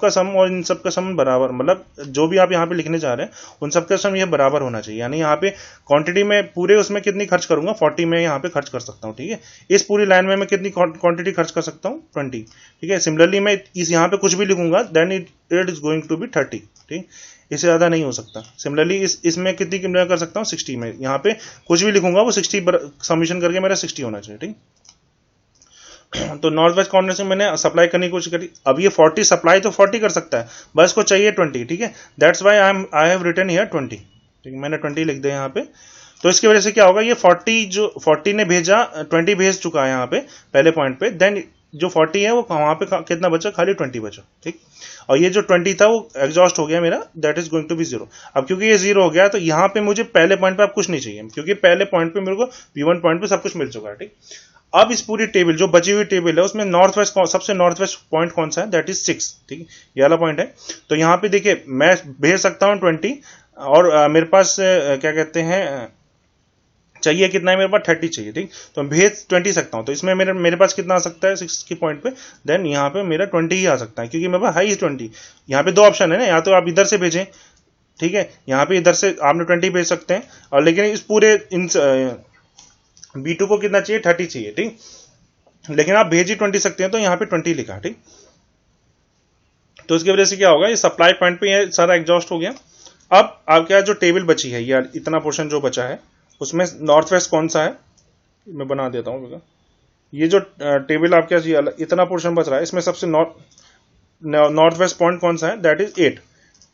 का सम और इन सब का सम बराबर, मतलब जो भी आप यहाँ पे लिखने जा रहे हैं उन सब का सम ये बराबर होना चाहिए। यानी यहाँ पे क्वांटिटी में पूरे उसमें कितनी खर्च करूंगा, 40 में यहाँ पे खर्च कर सकता हूँ, ठीक है। इस पूरी लाइन में मैं कितनी क्वांटिटी खर्च कर सकता हूँ, 20, ठीक है। सिमिलरली मैं इस यहाँ पे कुछ भी लिखूंगा then it is going to be 30, ठीक, इससे ज्यादा नहीं हो सकता। सिमिलरली इसमें कितनी कितना कर सकता हूँ, 60 में यहाँ पे कुछ भी लिखूंगा वो 60 समीशन करके मेरा 60 होना चाहिए, ठीक। तो नॉर्थ वेस्ट कॉर्नर से मैंने सप्लाई करने की कोशिश करी। अब ये 40 सप्लाई तो 40 कर सकता है, बस को चाहिए 20, ठीक है। That's why I have written here 20, ठीक है। मैंने 20 लिख दिया यहाँ पे। तो इसकी वजह से क्या होगा, ये 40 ने भेजा, 20 भेज चुका है यहाँ पे पहले पॉइंट पे, देन जो 40 है वो वहां पे कितना बचा, खाली 20 बचा, ठीक। और ये जो 20 था वो एग्जॉस्ट हो गया मेरा, that is going to be 0। अब क्योंकि ये 0 हो गया तो यहाँ पे मुझे पहले पॉइंट पे अब कुछ नहीं चाहिए, क्योंकि पहले पॉइंट पे मेरे को B1 पॉइंट पे सब कुछ मिल चुका है, ठीक। अब इस पूरी टेबल जो बची हुई टेबल है उसमें नॉर्थ वेस्ट सबसे नॉर्थ वेस्ट पॉइंट कौन सा है, दैट इज 6, ठीक है। ये वाला पॉइंट है। तो यहाँ पे देखिए मैं भेज सकता हूँ 20 और मेरे पास क्या कहते हैं चाहिए कितना है, मेरे पास 30 चाहिए, ठीक। तो मैं भेज 20 सकता हूँ। तो इसमें मेरे पास कितना आ सकता है 6 की पॉइंट पे, देन यहाँ पे मेरा 20 ही आ सकता है, क्योंकि मेरे पास हाई 20। यहाँ पे दो ऑप्शन है ना, या तो आप इधर से भेजें, ठीक है, यहाँ पे इधर से आपने 20 भेज सकते हैं, और लेकिन इस पूरे B2 को कितना चाहिए, 30 चाहिए, ठीक। लेकिन आप भेज ही 20 सकते हैं, तो यहाँ पे 20 लिखा, ठीक। तो इसकी वजह से क्या होगा, ये सप्लाई पॉइंट पे ये सारा एग्जॉस्ट हो गया। अब आपके जो टेबल बची है, यार इतना पोर्शन जो बचा है उसमें नॉर्थ वेस्ट कौन सा है, मैं बना देता हूँ। ये जो टेबल आपके इतना पोर्शन बच रहा है, इसमें सबसे नॉर्थ वेस्ट पॉइंट कौन सा है, दैट इज 8,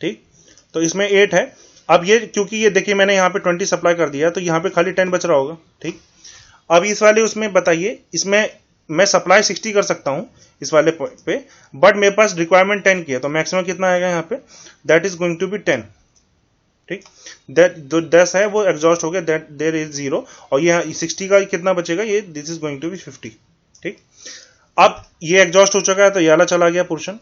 ठीक। तो इसमें 8 है। अब ये क्योंकि ये देखिए मैंने यहाँ पे 20 सप्लाई कर दिया, तो यहाँ पे खाली 10 बच रहा होगा, ठीक। अब इस वाले उसमें बताइए, इसमें मैं सप्लाई 60 कर सकता हूं इस वाले पॉइंट पे, बट मेरे पास रिक्वायरमेंट 10 की है, तो मैक्सिमम कितना आएगा यहाँ पे, that is going to be 10, ठीक। दैट जो 10 है वो एग्जॉस्ट हो गया, दैट देयर इज 0, और ये 60 का कितना बचेगा, ये this is going to be 50, ठीक। अब ये एग्जॉस्ट हो चुका है, तो ये वाला चला गया पोर्शन।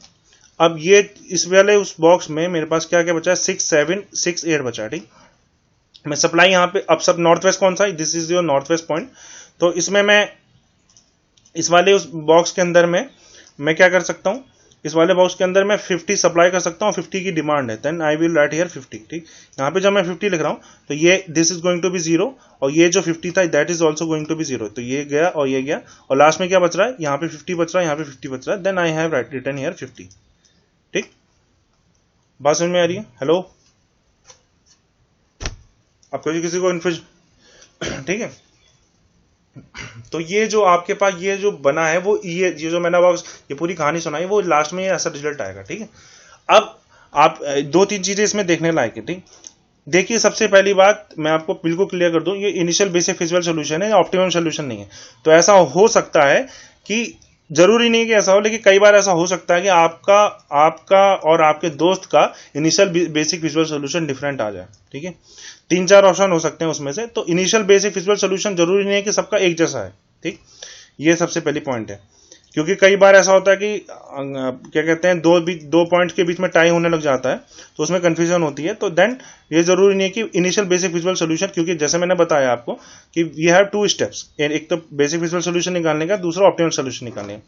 अब ये इस वाले उस बॉक्स में मेरे पास क्या क्या बचा है, 6, 7, 6, 8 बचा है, ठीक। मैं सप्लाई यहाँ पे अब सब नॉर्थ वेस्ट कौन सा है, this is your north west point. तो इसमें मैं इस वाले उस बॉक्स के अंदर में मैं क्या कर सकता हूँ, इस वाले बॉक्स के अंदर मैं 50 सप्लाई कर सकता हूँ, 50 की डिमांड है, then I will write here 50, ठीक। यहाँ पे जब मैं 50 लिख रहा हूँ तो ये this is going to be 0, और ये जो 50 था that is also going to be 0, तो ये गया और ये गया, और लास्ट में क्या बच रहा है, यहाँ पे 50 बच रहा है, यहाँ पे 50 बच रहा है, then I have written here 50, ठीक। बात समझ में आ रही है, हेलो, आपको किसी को इन्फ्यूजन, ठीक है। तो ये जो आपके पास ये जो बना है वो ये जो मैंने ये पूरी कहानी सुनाई, वो लास्ट में ऐसा रिजल्ट आएगा, ठीक है। अब आप 2-3 चीजें इसमें देखने लायक है, ठीक। देखिए सबसे पहली बात मैं आपको बिल्कुल क्लियर कर दूं, ये इनिशियल बेसिक फिजिबल सोल्यूशन है, ऑप्टिमम सोल्यूशन नहीं है। तो ऐसा हो सकता है कि जरूरी नहीं कि ऐसा हो, लेकिन कई बार ऐसा हो सकता है कि आपका और आपके दोस्त का initial basic feasible solution different आ जाए, ठीक है। 3-4 ऑप्शन हो सकते हैं उसमें से, तो इनिशियल बेसिक फिजिबल सोल्यूशन जरूरी नहीं है कि सबका एक जैसा है, ठीक। ये सबसे पहली पॉइंट है। क्योंकि कई बार ऐसा होता है कि क्या कहते हैं, दो पॉइंट्स के बीच में टाई होने लग जाता है, तो उसमें कंफ्यूजन होती है। तो देन ये जरूरी नहीं है कि इनिशियल बेसिक विजुअल सॉल्यूशन, क्योंकि जैसे मैंने बताया आपको कि वी हैव 2 स्टेप्स, एक तो बेसिक विजुअल सॉल्यूशन निकालने का, दूसरा ऑप्टिमल सॉल्यूशन निकालने का।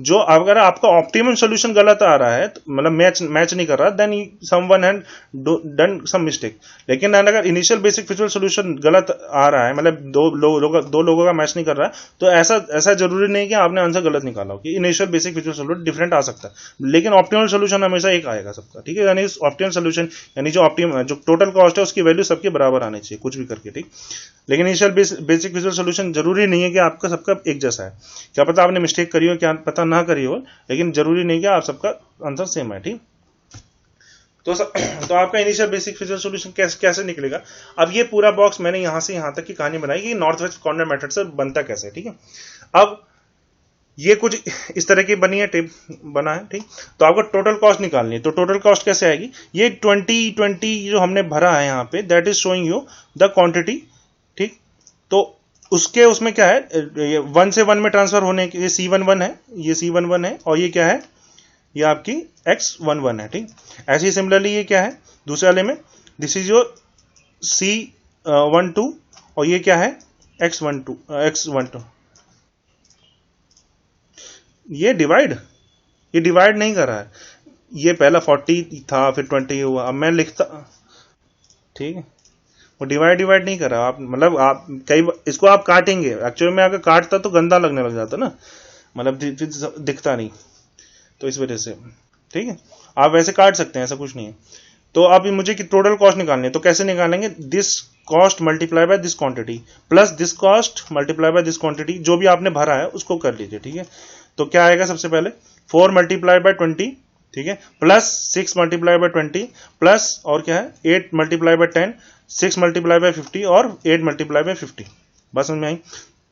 जो अगर आपका ऑप्टिमल सॉल्यूशन गलत आ रहा है, मतलब मैच नहीं कर रहा, then someone had done some mistake. लेकिन अगर इनिशियल बेसिक विजुअल सॉल्यूशन गलत आ रहा है, मतलब दो लोगों का मैच नहीं कर रहा है, तो ऐसा जरूरी नहीं कि आपने आंसर गलत निकाला हो, कि initial basic visual solution different आ सकता है, लेकिन ऑप्टिमल सॉल्यूशन हमेशा एक आएगा सबका, ठीक है। यानी ऑप्टिमल सॉल्यूशन यानी जो टोटल कॉस्ट है उसकी वैल्यू सबके बराबर आनी चाहिए, कुछ भी करके, ठीक। लेकिन इनिशियल बेसिक विजुअल सॉल्यूशन जरूरी नहीं है कि आपका सबका एक जैसा है। क्या पता आपने मिस्टेक करी हो, क्या पता ना करी हो, लेकिन जरूरी नहीं कि आप सबका आंसर सेम है, ठीक। तो आपका इनिशियल बेसिक विजुअल सॉल्यूशन कैसे निकलेगा। अब ये पूरा बॉक्स मैंने यहां से यहां तक की कहानी बनाई कि नॉर्थ वेस्ट कॉर्नर मेथड से बनता कैसे, ठीक है। अब ये कुछ इस तरह की बनी है, टेप बना है, ठीक। तो आपको टोटल कॉस्ट निकालनी है, तो टोटल कॉस्ट कैसे आएगी, ये 20 जो हमने भरा है यहाँ पे, that is showing you the quantity, ठीक। तो उसमें क्या है, ये 1 से 1 में ट्रांसफर होने के, ये C11 है, ये C11 है, और ये क्या है, ये आपकी X11 है, ठीक। ऐसे ही सिमिलरली ये क्या है दूसरे वाले में, दिस इज योर C12, और ये क्या है X12। ये डिवाइड नहीं कर रहा है, ये पहला 40 था, फिर 20 हुआ, अब मैं लिखता, ठीक है। वो डिवाइड नहीं कर रहा, आप मतलब आप इसको आप काटेंगे, एक्चुअली में अगर काटता तो गंदा लगने लग जाता ना, मतलब दिखता नहीं, तो इस वजह से, ठीक है। आप वैसे काट सकते हैं, ऐसा कुछ नहीं है। तो अब मुझे कि टोटल कॉस्ट निकालनी है, तो कैसे निकालेंगे, this cost multiply by this quantity plus this cost multiply by this quantity, जो भी आपने भरा है उसको कर लीजिए, ठीक है। तो क्या आएगा, सबसे पहले 4 मल्टीप्लाई बाय 20, ठीक है, प्लस 6 मल्टीप्लाई बाय 20, प्लस और क्या है 8 मल्टीप्लाई बाय 10, 6 मल्टीप्लाई बाय 50 और 8 मल्टीप्लाई बाय 50। बस समझ में आई।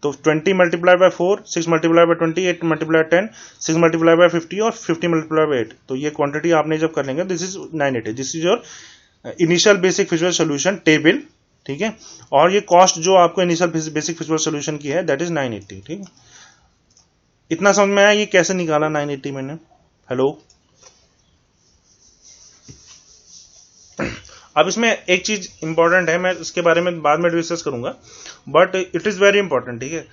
तो 20 multiply by 4, 6 multiply by 20, 8 multiply 10, 6 multiply by 50 और 50 मल्टीप्लाई बाय 8। तो ये क्वांटिटी आपने जब कर लेंगे, this is 980, this is your initial basic visual solution table, ठीक है। और ये कॉस्ट जो आपको इनिशियल बेसिक विजुअल सॉल्यूशन की है, दैट इज 980, ठीक है। इतना समझ में आया ये कैसे निकाला 980 मैंने, हेलो। अब इसमें एक चीज इंपॉर्टेंट है, मैं इसके बारे में बाद में डिस्कस करूंगा, but it is very important, ठीक है,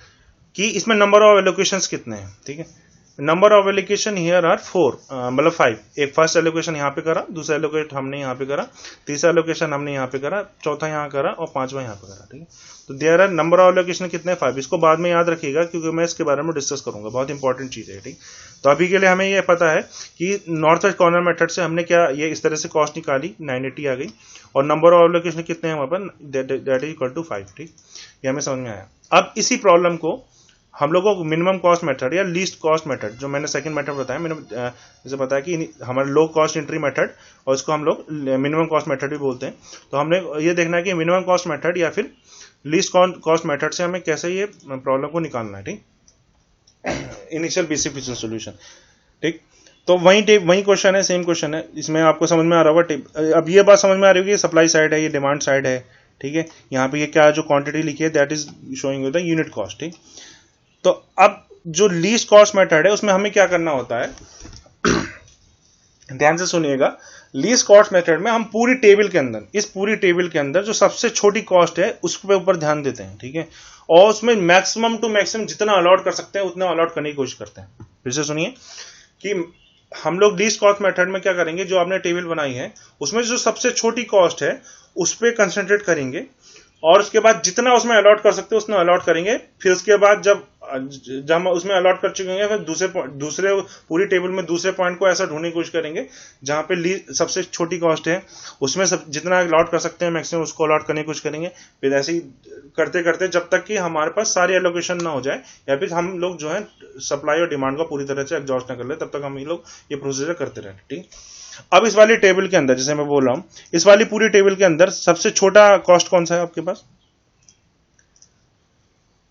कि इसमें नंबर ऑफ एलोकेशंस कितने हैं, ठीक है। Number of allocation here are 4, मतलब 5। एक फर्स्ट एलोकेशन यहाँ पे करा, दूसरा एलोकेशन हमने यहाँ पे करा, तीसरा एलोकेशन हमने यहाँ पे करा, चौथा यहाँ करा और पांचवा यहाँ पे करा, ठीक है। तो there are number of allocation कितने, 5। इसको बाद में याद रखिएगा, क्योंकि मैं इसके बारे में डिस्कस करूंगा, बहुत इंपॉर्टेंट चीज है, ठीक। तो अभी के लिए हमें ये पता है कि नॉर्थ वेस्ट कॉर्नर मेथड से हमने क्या, ये इस तरह से कॉस्ट निकाली, 980 आ गई, और नंबर ऑफ एलोकेशन कितने हैं वहां पर, दैट इज इक्वल टू 5, ठीक। ये हमें समझ में आया। अब इसी प्रॉब्लम को हम लोगों को मिनिमम कॉस्ट मेथड या लीस्ट कॉस्ट मेथड, जो मैंने सेकंड मेथड बताया, मैंने जैसे बताया कि हमारा लो कॉस्ट एंट्री मेथड, और इसको हम लोग मिनिमम कॉस्ट मेथड भी बोलते हैं। तो हमने ये देखना है कि मिनिमम कॉस्ट मेथड या फिर लीस्ट कॉस्ट मेथड से हमें कैसे ये प्रॉब्लम को निकालना है, ठीक। इनिशियल बेसिक विजुअल सॉल्यूशन, ठीक। तो वही क्वेश्चन है, सेम क्वेश्चन है, इसमें आपको समझ में आ रहा होगा। अब ये बात समझ में आ रही होगी, सप्लाई साइड है, ये डिमांड साइड है, ठीक है। यहाँ पे ये क्या जो क्वांटिटी लिखी है, that is showing you the unit cost, ठीक। तो अब जो लीस्ट कॉस्ट मेथड है, उसमें हमें क्या करना होता है, ध्यान से सुनिएगा। लीस्ट कॉस्ट मेथड में हम पूरी टेबल के अंदर, इस पूरी टेबल के अंदर जो सबसे छोटी कॉस्ट है उसके ऊपर ध्यान देते हैं, ठीक है। और उसमें मैक्सिमम टू मैक्सिमम जितना अलॉट कर सकते हैं उतना अलॉट करने की कोशिश करते हैं। फिर से सुनिए कि हम लोग लीस्ट कॉस्ट मेथड में क्या करेंगे, जो आपने टेबल बनाई है उसमें जो सबसे छोटी कॉस्ट है उस पर कंसंट्रेट करेंगे, और उसके बाद जितना उसमें अलॉट कर सकते हैं उतना अलॉट करेंगे। फिर उसके बाद जब हम उसमें अलॉट कर चुके हैं, फिर दूसरे पूरी टेबल में दूसरे पॉइंट को ऐसा ढूंढने की कोशिश करेंगे जहां पे सबसे छोटी कॉस्ट है, उसमें जितना अलॉट कर सकते हैं मैक्सिमम उसको अलॉट करने की कोशिश करेंगे। फिर ऐसे ही करते करते जब तक कि हमारे पास सारी एलोकेशन ना हो जाए, या फिर हम लोग जो है सप्लाई और डिमांड को पूरी तरह से एग्जॉस्ट ना कर ले, तब तक हम लोग ये प्रोसीजर करते रहे, ठीक। अब इस वाली टेबल के अंदर, जैसे मैं बोल रहा हूं, इस वाली पूरी टेबल के अंदर सबसे छोटा कॉस्ट कौन सा है आपके पास,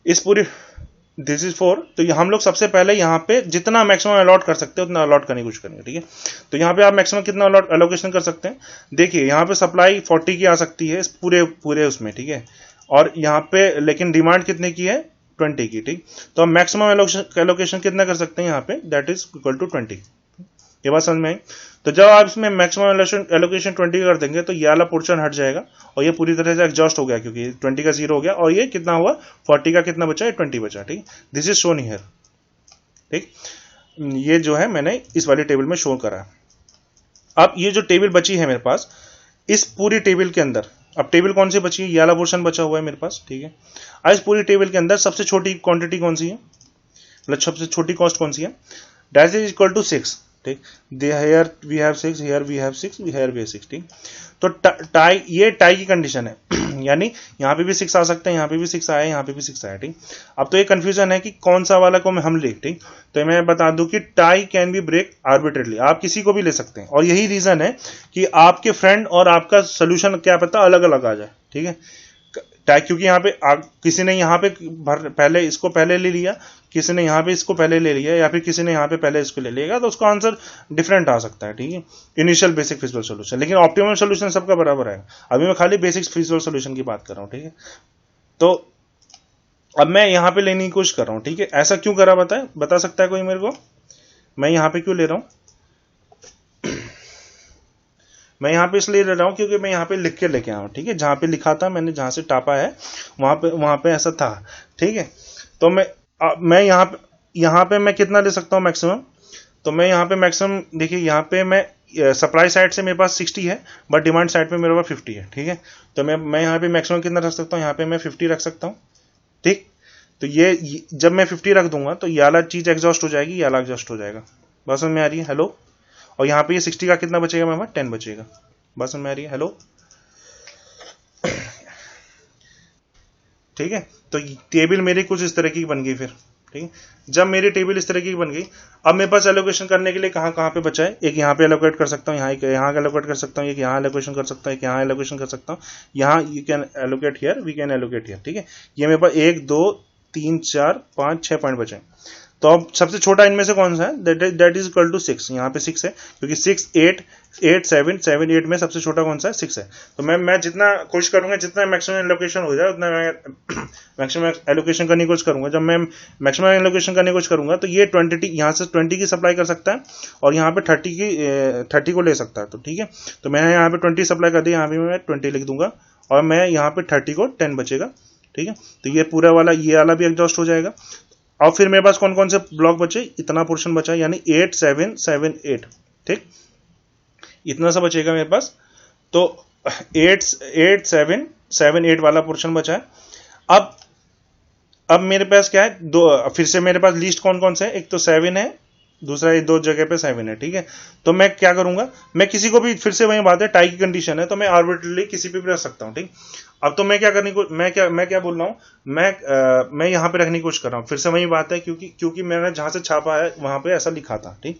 इस पूरी, दिस इज 4। तो हम लोग सबसे पहले यहाँ पे जितना मैक्सिमम अलॉट कर सकते हैं उतना अलॉट करने की कोशिश करेंगे, ठीक है। तो यहाँ पे आप मैक्सिमम कितना एलोकेशन कर सकते हैं, देखिए यहाँ पे सप्लाई 40 की आ सकती है इस पूरे उसमें, ठीक है। और यहाँ पे लेकिन डिमांड कितने की है, 20 की, ठीक। तो हम मैक्सिमम एलोकेशन कितना कर सकते हैं यहाँ पे, दैट इज इक्वल टू 20। ये बात समझ में आई। तो जब आप इसमें मैक्सिमम एलोकेशन 20 कर देंगे तो ये वाला पोर्शन हट जाएगा और ये पूरी तरह से एग्जॉस्ट हो गया, क्योंकि 20 का 0 हो गया और ये कितना हुआ, 40 का कितना बचा है, 20 बचा, ठीक। दिस इज शोन हियर, ठीक। ये जो है मैंने इस वाली टेबल में शो करा। अब ये जो टेबल बची है मेरे पास, इस पूरी टेबल के अंदर, अब टेबल कौन सी बची है, ये वाला पोर्शन बचा हुआ है मेरे पास, ठीक है। अब इस पूरी टेबल के अंदर सबसे छोटी क्वांटिटी कौन सी है, मतलब सबसे छोटी कॉस्ट कौन सी है, दैट इज इक्वल टू 6, ठीक। Here we have 6, here we have 6, here we have 6, ठीक। तो टाई, ये टाई की कंडीशन है यानी यहाँ पे भी 6 आ सकते हैं, यहाँ पे भी 6 आया, यहाँ पे भी 6 आया, ठीक। अब तो ये कंफ्यूजन है कि कौन सा वाला को हम ले, ठीक। तो मैं बता दूं कि टाई कैन बी ब्रेक आर्बिट्रेटली, आप किसी को भी ले सकते हैं, और यही रीजन है कि आपके फ्रेंड और आपका सोल्यूशन क्या पता अलग अलग आ जाए, ठीक है। टाई, क्योंकि यहाँ पे किसी ने यहाँ पे पहले इसको पहले ले लिया, किसी ने यहाँ पे इसको पहले ले लिया, या फिर किसी ने यहाँ पे पहले इसको ले लिया, तो उसका आंसर डिफरेंट आ सकता है, ठीक है, इनिशियल बेसिक फिजिकल सॉल्यूशन। लेकिन ऑप्टिमल सॉल्यूशन सबका बराबर है। अभी मैं खाली बेसिक फिजिकल सॉल्यूशन की बात कर रहा हूँ, ठीक है। तो अब मैं यहाँ पे लेने की कोशिश कर रहा हूँ, ठीक है। ऐसा क्यों करा बता सकता है कोई मेरे को, मैं यहाँ पे क्यों ले रहा हूँ? मैं यहाँ पे इसलिए ले रहा हूँ क्योंकि मैं यहाँ पे लिख के लेके आया हूँ, ठीक है। जहाँ पे लिखा था, मैंने जहाँ से टापा है वहां पे ऐसा था, ठीक है। तो मैं यहाँ पे मैं कितना ले सकता हूँ मैक्सिमम, तो मैं यहाँ पे मैक्सिमम, देखिए यहाँ पे मैं सप्लाई साइड से मेरे पास 60 है, बट डिमांड साइड पे मेरे पास 50 है, ठीक है। तो मैं यहाँ पे मैक्सिमम कितना रख सकता हूँ, यहाँ पे मैं 50 रख सकता हूँ, ठीक। तो ये जब मैं 50 रख दूंगा तो ये वाला चीज एग्जॉस्ट हो जाएगी, ये वाला एग्जॉस्ट हो जाएगा। बात समझ में आ रही है? हेलो। और यहाँ पे ये 60 का कितना बचेगा मेरे पास, 10 बचेगा। बात समझ में आ रही है? हेलो, ठीक है। तो टेबल मेरी कुछ इस तरह की बन गई फिर, ठीक है। जब मेरी टेबल इस तरह की बन गई, अब मेरे पास एलोकेशन करने के लिए कहाँ कहाँ पे बचा है, एक यहाँ पे एलोकेट कर सकता हूँ, यहाँ एलोकेट कर सकता हूँ, एक यहाँ एलोकेशन कर सकता हूँ, एक यहाँ एलोकेशन कर सकता हूँ, यहाँ you can allocate here, we can allocate here, ठीक है। ये मेरे पास 1 2 3 4 5 6 पॉइंट बचे। तो अब सबसे छोटा इनमें से कौन सा है, दैट इज इक्वल टू 6। यहाँ पे 6 है, क्योंकि 6 8 8 7 7 8 में सबसे छोटा कौन सा है, 6 है। तो मैं जितना कोशिश करूंगा, जितना मैक्सिमम एलोकेशन हो जाए उतना मैं मैक्सिमम एलोकेशन करने की कोशिश करूंगा। जब मैं मैक्सिमम एलोकेशन करने की कोशिश करूंगा तो ये 20 यहाँ से 20 की सप्लाई कर सकता है और यहाँ पे 30 को ले सकता है, तो ठीक है। तो मैंने यहाँ पे 20 सप्लाई कर दी, यहाँ पे मैं 20 लिख दूंगा और मैं यहाँ पे 30 को 10 बचेगा, ठीक है। तो ये पूरा वाला, ये वाला भी एग्जॉस्ट हो जाएगा। अब फिर मेरे पास कौन कौन से ब्लॉक बचे, इतना पोर्शन बचा, यानी 8 7 7 8, ठीक, इतना सा बचेगा मेरे पास। तो 8 7 7 8 वाला पोर्शन बचा है। अब मेरे पास क्या है, दो, फिर से मेरे पास लिस्ट कौन कौन से है, एक तो 7 है, दूसरा ये 2 जगह पे 7 है, ठीक है। तो मैं क्या करूंगा, मैं किसी को भी, फिर से वही बात है, टाई की कंडीशन है, तो मैं आर्बिट्रली किसी पे भी रख सकता हूँ, ठीक। अब तो मैं क्या करने को, मैं क्या बोल रहा हूँ, मैं यहाँ पे रखने की कोशिश कर रहा हूँ। फिर से वही बात है, क्योंकि मैंने जहां से छापा है वहां पे ऐसा लिखा था, ठीक।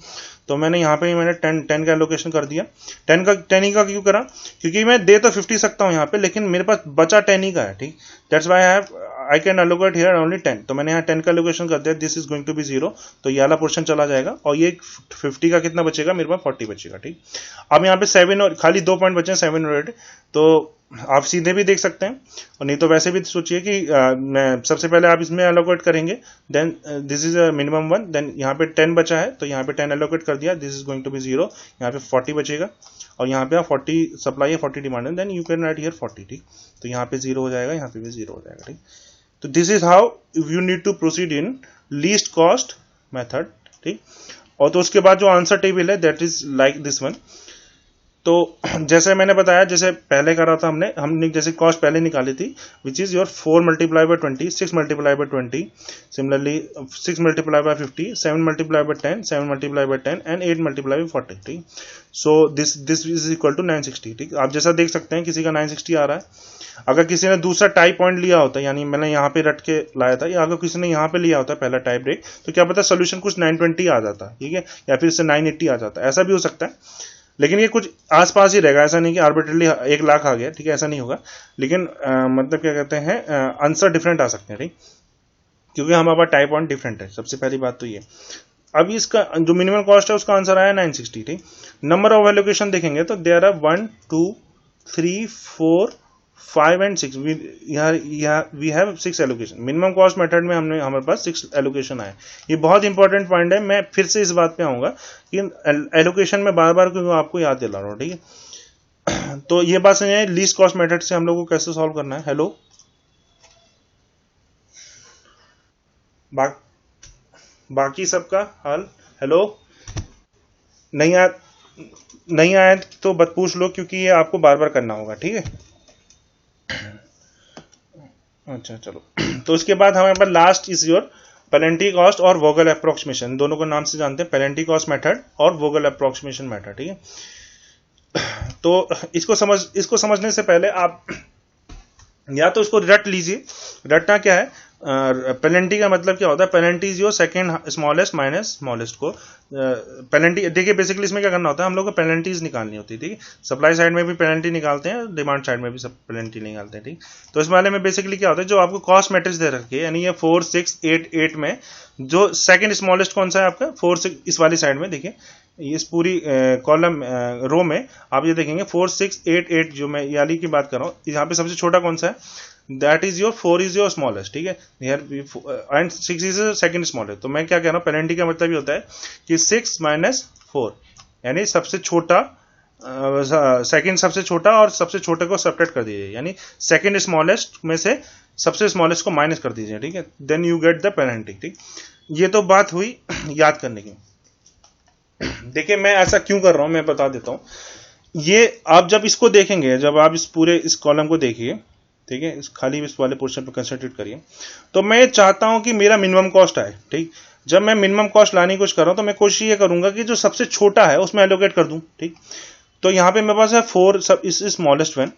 तो मैंने यहाँ पे मैंने 10 का एलोकेशन कर दिया। 10 ही का क्यों करा, क्योंकि मैं दे तो 50 सकता हूँ यहाँ पे, लेकिन मेरे पास बचा 10 ही का है, ठीक। That's why I can allocate here only 10। तो मैंने यहाँ 10 का एलोकेशन कर दिया, this is going to be 0, तो ये वाला पोर्शन चला जाएगा और ये 50 का कितना बचेगा, मेरे पास 40 बचेगा, ठीक। अब यहाँ पे 7 और खाली 2 पॉइंट बचे हैं, 7 और 8, तो आप सीधे भी देख सकते हैं, और नहीं तो वैसे भी सोचिए कि सबसे पहले आप इसमें एलोकेट करेंगे, then this is minimum 1, then यहाँ पे 10 बचा है तो यहाँ पे 10 एलोकेट कर दिया, this is going to be 0, यहाँ पे 40 बचेगा और यहाँ पे 40 सप्लाई है, 40 डिमांड है, then you can write here 40, ठीक। तो यहाँ पे 0 हो जाएगा, यहाँ पे भी 0 हो जाएगा, ठीक। तो this is how you need to proceed in least cost method, ठीक। और तो उसके बाद जो आंसर टेबल है, that is like this one. तो जैसे मैंने बताया, जैसे पहले करा था हमने जैसे कॉस्ट पहले निकाली थी, which is your 4 multiply by 20, 6 multiply by 20, similarly 6 multiply by 50, 7 multiply by 10, 7 multiply by 10 and 8 multiply by 40, ठीक। So this is equal to 960, ठीक। आप जैसा देख सकते हैं किसी का 960 आ रहा है। अगर किसी ने दूसरा टाई पॉइंट लिया होता, यानी मैंने यहाँ पे रट के लाया था, या अगर किसी ने यहाँ पे लिया होता पहला टाई ब्रेक, तो क्या पता सोल्यूशन कुछ 920 आ जाता, ठीक है, या फिर इससे 980 आ जाता, ऐसा भी हो सकता है। लेकिन ये कुछ आसपास ही रहेगा, ऐसा नहीं कि आर्बिट्रली 1 लाख आ गया, ठीक है, ऐसा नहीं होगा। लेकिन मतलब क्या कहते हैं, आंसर डिफरेंट आ सकते हैं, ठीक, क्योंकि हमारा टाइप पॉइंट डिफरेंट है। सबसे पहली बात तो ये। अब इसका जो मिनिमम कॉस्ट है उसका आंसर आया 960, ठीक। नंबर ऑफ एलोकेशन देखेंगे तो there are 1 2 3 4 5 and 6 we have 6 allocation. Minimum cost method में हमारे पास 6 एलोकेशन आए। ये बहुत इंपॉर्टेंट पॉइंट है, मैं फिर से इस बात पे आऊंगा कि एलोकेशन में बार बार क्योंकि आपको याद दिला रहा हूँ, ठीक है। तो ये बात समझिए, लीस्ट कॉस्ट मेथड से हम लोग को कैसे सॉल्व करना है। हेलो, बाकी सबका हाल, हेलो, नहीं आया तो बत पूछ लो, क्योंकि ये आपको बार बार करना होगा, ठीक है। अच्छा चलो, तो उसके बाद हमारे पास last is your penalty cost और वोगल अप्रोक्सीमेशन। दोनों को नाम से जानते हैं, पेनल्टी कॉस्ट मेथड और वोगल अप्रोक्सीमेशन मेथड, ठीक है। तो इसको समझने से पहले आप या तो इसको रट लीजिए। रटना क्या है, पेनल्टी का मतलब क्या होता है, penalty is your second smallest minus smallest को। पेनल्टी देखिए, बेसिकली इसमें क्या करना होता है, हम लोग को पेनल्टीज निकालनी होती है, ठीक है। सप्लाई साइड में भी पेनल्टी निकालते हैं, डिमांड साइड में भी सब पेनल्टी निकालते हैं, ठीक। तो इस वाले में बेसिकली क्या होता है, जो आपको कॉस्ट मैट्रिक्स दे रखी है, यानी ये 4 6 8 8 में जो सेकंड स्मॉलेस्ट कौन सा है आपका 4 6, इस वाली साइड में देखिए, इस पूरी कॉलम रो में आप ये देखेंगे 4 6 8 8, जो मैं याली की बात कर रहा हूँ, यहाँ पे सबसे छोटा कौन सा है, that is your 4 is your smallest, ठीक है। And 6 is second smallest. तो मैं क्या कह रहा हूँ, पेनल्टी का मतलब ये होता है कि 6 माइनस 4, यानी सबसे छोटा सेकंड सबसे छोटा और सबसे छोटे को सब्ट्रैक्ट कर दीजिए, यानी सेकंड स्मॉलेस्ट में से सबसे स्मॉलेस्ट को माइनस कर दीजिए, ठीक है। Then you get the penalty, ठीक। ये तो बात हुई याद करने की। देखिए मैं ऐसा क्यों कर रहा हूं, मैं बता देता हूं। ये आप जब इसको देखेंगे, जब आप इस कॉलम को देखिए, ठीक है, खाली इस वाले पोर्शन पर कंसंट्रेट करिए, तो मैं चाहता हूं कि मेरा मिनिमम कॉस्ट आए, ठीक। जब मैं मिनिमम कॉस्ट लाने की कोशिश कर रहा हूं तो मैं कोशिश ये करूंगा कि जो सबसे छोटा है उसमें एलोकेट कर दूं, ठीक। तो यहां पे मेरे पास है 4 सब इस स्मॉलेस्ट वन।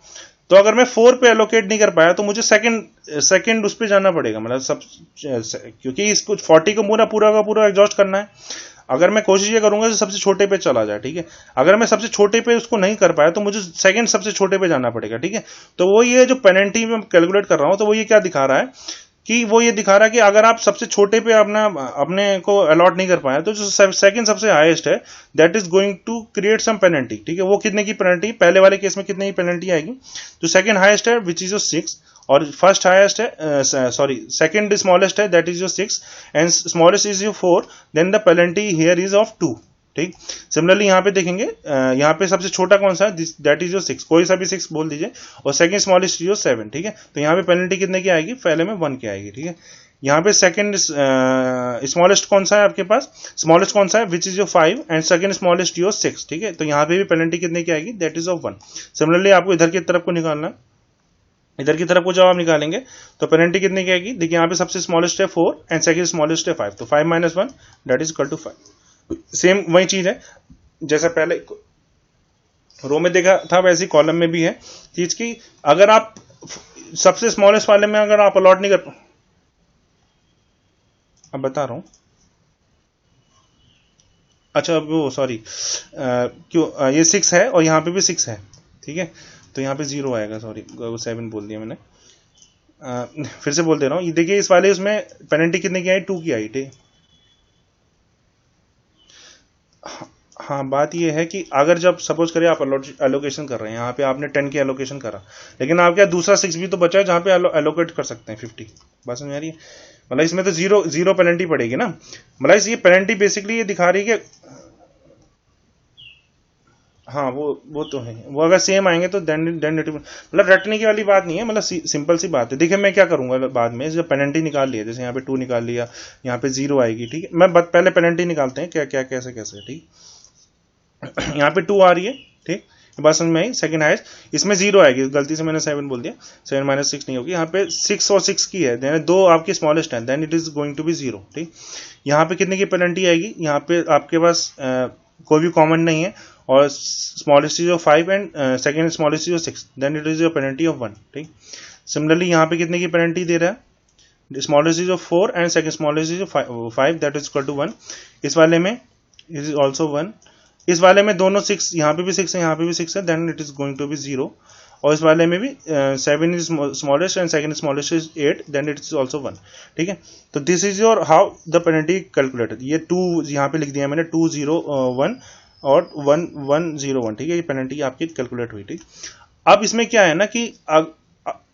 तो अगर मैं 4 पे एलोकेट नहीं कर पाया तो मुझे सेकंड उस पे जाना पड़ेगा, मतलब सब, क्योंकि इसको 40 को पूरा का पूरा एग्जॉस्ट करना है। अगर मैं कोशिश ये करूंगा तो सबसे छोटे पे चला जाए, ठीक है। अगर मैं सबसे छोटे पे उसको नहीं कर पाया तो मुझे सेकंड सबसे छोटे पे जाना पड़ेगा, ठीक है। तो वो ये जो पेनल्टी में कैलकुलेट कर रहा हूं, तो वो ये क्या दिखा रहा है कि वो ये दिखा रहा है कि अगर आप सबसे छोटे पे अपने को अलॉट नहीं कर पाए तो जो सेकंड सबसे हाईएस्ट है that is going to create some penalty, ठीक है। वो कितने की पेनल्टी, पहले वाले केस में कितने की पेनल्टी आएगी, जो सेकंड हाईएस्ट है विच इज योर 6 और फर्स्ट हाईएस्ट है, सॉरी सेकंड स्मॉलेस्ट है that is your 6 and smallest is your 4, then the penalty here is of 2, ठीक। सिमिलरली यहाँ पे देखेंगे, यहाँ पे सबसे छोटा कौन सा है, दैट इज योर 6, कोई सा भी 6 बोल दीजिए, और सेकंड स्मॉलेस्ट योर 7, ठीक है। तो यहाँ पे पेनल्टी कितने की आएगी, पहले में 1 की आएगी, ठीक है। यहाँ पे सेकंड स्मॉलेस्ट कौन सा है आपके पास, स्मॉलेस्ट कौन सा है विच is your 5 and second smallest your 6, ठीक है। तो यहाँ पे भी पेनल्टी कितने की आएगी, दैट इज ऑफ 1। सिमिलरली आपको इधर की तरफ को निकालना है, इधर की तरफ को जब आप निकालेंगे तो पेनल्टी कितने की आएगी, देखिए यहाँ पे सबसे स्मॉलेस्ट है 4 एंड सेकंड स्मॉलेस्ट है 5, तो 5 minus 1 that is equal to 5। Same वही चीज है जैसा पहले रो में देखा था, वैसे कॉलम में भी है चीज की। अगर आप सबसे स्मॉलेस्ट वाले में अगर आप अलॉट नहीं कर, अब बता रहा हूं, अच्छा वो सॉरी क्यों, ये 6 है और यहाँ पे भी 6 है, ठीक है। तो यहाँ पे 0 आएगा, सॉरी 7 बोल दिया मैंने, फिर से बोल दे रहा हूँ। ये देखिए इस वाले उसमें पेनल्टी कितने की आई, 2 की आई, ठीक। हाँ बात ये है कि अगर जब सपोज करिए आप एलोकेशन कर रहे हैं, यहाँ पे आपने 10 की एलोकेशन करा, लेकिन आप क्या दूसरा 6 भी तो बचा है जहाँ पे एलोकेट कर सकते हैं 50, बात समझ आ रही है। मतलब इसमें तो जीरो पेनल्टी पड़ेगी ना, मतलब ये पेनल्टी बेसिकली ये दिखा रही है कि हाँ वो तो है, वो अगर सेम आएंगे तो देन इट, मतलब रटने की वाली बात नहीं है, मतलब सिंपल सी बात है। देखिए मैं क्या करूंगा बाद में, जब पेनल्टी निकाल लिया, जैसे यहाँ पे 2 निकाल लिया, यहाँ पे 0 आएगी, ठीक है। मैं पहले पेनल्टी निकालते हैं क्या क्या कैसे कैसे, ठीक। यहाँ पे 2 आ रही है, ठीक, बात समझ में आई। सेकंड हाईएस्ट, इसमें 0 आएगी, गलती से मैंने 7 बोल दिया, 7 माइनस 6 नहीं होगी। यहाँ पे 6 और 6 की है, देन 2 आपकी स्मॉलेस्ट है, then it is going to be 0, ठीक। यहाँ पे कितने की पेनल्टी आएगी, यहाँ पे आपके पास कोई भी कॉमन नहीं है, और smallest is of 5 and second smallest is of 6, then it is your penalty of 1, ठीक। सिमिलरली यहाँ पे कितने की पेनल्टी दे रहा है, smallest is of 4 and second smallest is of 5 that is equal to 1। इस वाले में इज ऑल्सो 1, इस वाले में दोनों 6, यहाँ पे भी 6 है, यहाँ पे भी 6 है, then it is going to be 0, और इस वाले में भी 7 is smallest and second smallest is 8, then it is also 1, ठीक है। तो this is your how the penalty calculated. ये 2 यहाँ पे लिख दिया मैंने, 2 0 1 और 1 1 0 1, ठीक है। ये पेनल्टी आपकी कैलकुलेट हुई, ठीक। अब इसमें क्या है ना कि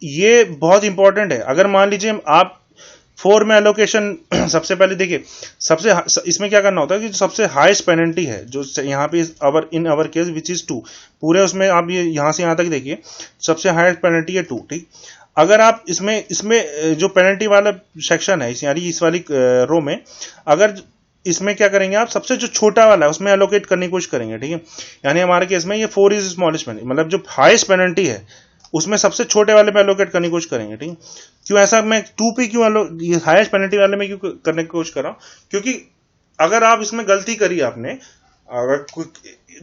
ये बहुत इंपॉर्टेंट है। अगर मान लीजिए आप 4 में एलोकेशन सबसे पहले देखिए, सबसे इसमें क्या करना होता है कि जो सबसे हाईएस्ट पेनल्टी है जो यहाँ पे इन अवर केस विच इज 2, पूरे उसमें आप ये यहाँ से यहाँ तक देखिए सबसे हाईएस्ट पेनल्टी है 2, ठीक। अगर आप इसमें इसमें जो पेनल्टी वाला सेक्शन है यानी इस वाली रो में, अगर इसमें क्या करेंगे आप, सबसे जो छोटा वाला है उसमें एलोकेट करने की कोशिश करेंगे, ठीक है। यानी हमारे केस में ये 4 इज स्मॉलेस्ट पेनल्टी, मतलब जो हाईएस्ट पेनल्टी है उसमें सबसे छोटे वाले पे एलोकेट करने की कोशिश करेंगे, ठीक। क्यों ऐसा मैं 2 पे क्यों ये हाईएस्ट पेनल्टी वाले में क्यों करने की कोशिश कर रहा हूं, क्योंकि अगर आप इसमें गलती करी आपने, अगर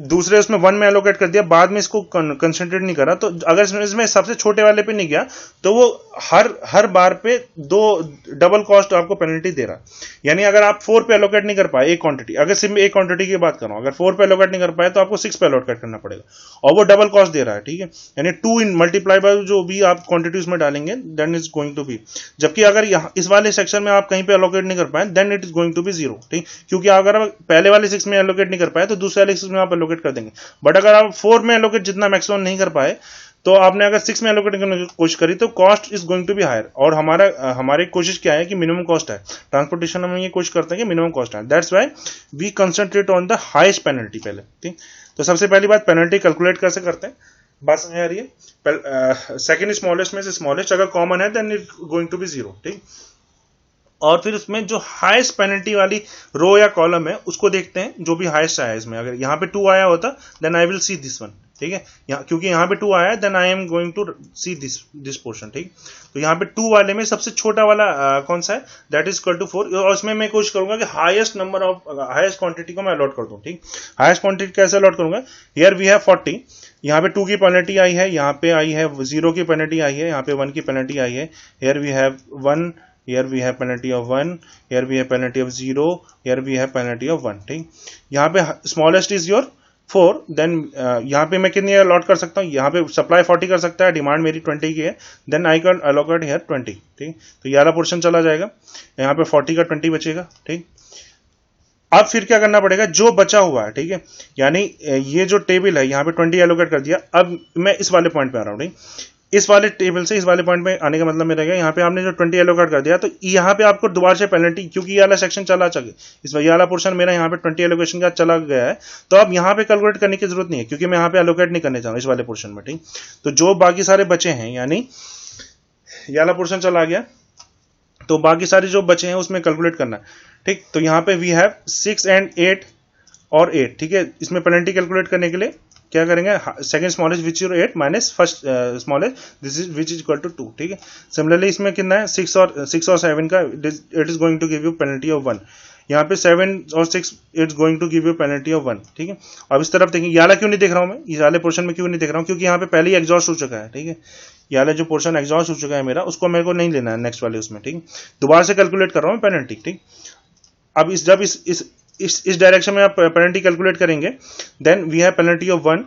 दूसरे उसमें 1 में एलोकेट कर दिया, बाद में इसको कंसंट्रेट नहीं करा, तो अगर इसमें सबसे छोटे वाले पे नहीं गया तो वो हर बार पे 2 डबल कॉस्ट आपको पेनल्टी दे रहा। यानी अगर आप 4 पे एलोकेट नहीं कर पाए एक क्वांटिटी, अगर सिर्फ एक क्वांटिटी की बात कर रहा हूं, अगर 4 पे एलोकेट नहीं कर पाए तो आपको 6 पे एलोकेट करना पड़ेगा, और वो डबल कॉस्ट दे रहा है, ठीक है। यानी 2 इन मल्टीप्लाई बाय जो भी आप क्वांटिटी उसमें डालेंगे then is going to be, जबकि अगर इस वाले सेक्शन में आप कहीं पे एलोकेट नहीं कर पाए then it is going to be 0, ठीक। क्योंकि अगर आप पहले वाले 6 में एलोकेट नहीं कर पाए तो दूसरे वाले 6 में आप एलोकेट कर देंगे, बट अगर आप 4 में एलोकेट जितना मैक्सिमम नहीं कर पाए तो आपने अगर 6 में एलोकेट करने की कोशिश करी तो cost is going to be higher. और हमारी कोशिश क्या है कि मिनिमम कॉस्ट है, ट्रांसपोर्टेशन में ये कोशिश करते हैं कि मिनिमम कॉस्ट है, that's why we concentrate on the highest penalty पहले, ठीक। तो सबसे पहली बात पेनल्टी कैलकुलेट कैसे करते हैं, बात समझ आ रही है। सेकंड स्मॉलेस्ट में से स्मॉलेस्ट अगर कॉमन है then it going to be 0, ठीक। और फिर उसमें जो हाईएस्ट पेनल्टी वाली रो या कॉलम है उसको देखते हैं, जो भी हाईएस्ट आया इसमें, अगर यहाँ पे 2 आया होता then I will see this one, ठीक है। क्योंकि यहाँ पे 2 आया then I am going to see this portion, ठीक। तो यहाँ पे 2 वाले में सबसे छोटा वाला कौन सा है, दैट इज इक्वल टू 4, और उसमें मैं कोशिश करूंगा कि highest number of highest quantity को मैं अलॉट कर दूं, ठीक। हाईएस्ट क्वांटिटी कैसे अलॉट करूंगा, हियर वी हैव 40, यहाँ पे 2 की पेनल्टी आई है, यहाँ पे आई है 0 की पेनल्टी आई है, यहाँ पे 1 की पेनल्टी आई है, here we have 1, here we have penalty of 1, here we have penalty of 0, here we have penalty of 1, ठीक। यहाँ पे smallest is your 4, then यहाँ पे मैं कितनी अलॉट कर सकता हूँ, यहाँ पे सप्लाई 40 कर सकता है, डिमांड मेरी 20 की है, then I can allocate here 20, ठीक। तो ये वाला पोर्शन चला जाएगा, यहाँ पे 40 का 20 बचेगा, ठीक। अब फिर क्या करना पड़ेगा, जो बचा हुआ है, ठीक है, यानी ये जो टेबल है यहाँ पे 20 एलोकेट कर दिया, अब मैं इस वाले पॉइंट पे आ रहा हूँ, ठीक। इस वाले टेबल से इस वाले पॉइंट पे आने का मतलब मेरा क्या, यहाँ पे आपने जो 20 एलोकेट कर दिया तो यहाँ पे आपको दोबारा से पेनल्टी, क्योंकि ये वाला सेक्शन चला चुके, इस ये वाला पोर्शन मेरा यहाँ पे 20 एलोकेशन का चला गया है, तो अब यहाँ पे कैलकुलेट करने की जरूरत नहीं है, क्योंकि मैं यहाँ पे एलोकेट नहीं करने जा रहा हूँ इस वाले पोर्शन में, ठीक। तो जो बाकी सारे बचे हैं, यानी ये वाला पोर्शन चला गया, तो बाकी सारे जो बचे हैं उसमें कैलकुलेट करना है, ठीक। तो यहाँ पे वी हैव 6 एंड 8 और 8, ठीक है। इसमें पेनल्टी कैलकुलेट करने के लिए क्या करेंगे, second smallest which is 8 minus first smallest this is which is equal to 2, ठीक है। सिमिलरली इसमें कितना है, 6 और 7 का, it is going to give you penalty of 1, यहाँ पे 7 और 6 it's going to give you penalty of 1, ठीक है। अब इस तरफ देखिए, ये वाला क्यों नहीं देख रहा हूं मैं, ये वाले पोर्शन में क्यों नहीं देख रहा हूं, क्योंकि यहाँ पे पहले ही एग्जॉस्ट हो चुका है, ठीक है। ये वाला जो पोर्शन एग्जॉस्ट हो चुका है मेरा, उसको मेरे को नहीं लेना है नेक्स्ट वाले उसमें, ठीक। दोबारा से कैलकुलेट कर रहा हूँ पेनल्टी, ठीक। अब जब इस डायरेक्शन में आप पेनल्टी कैलकुलेट करेंगे then we have penalty of 1,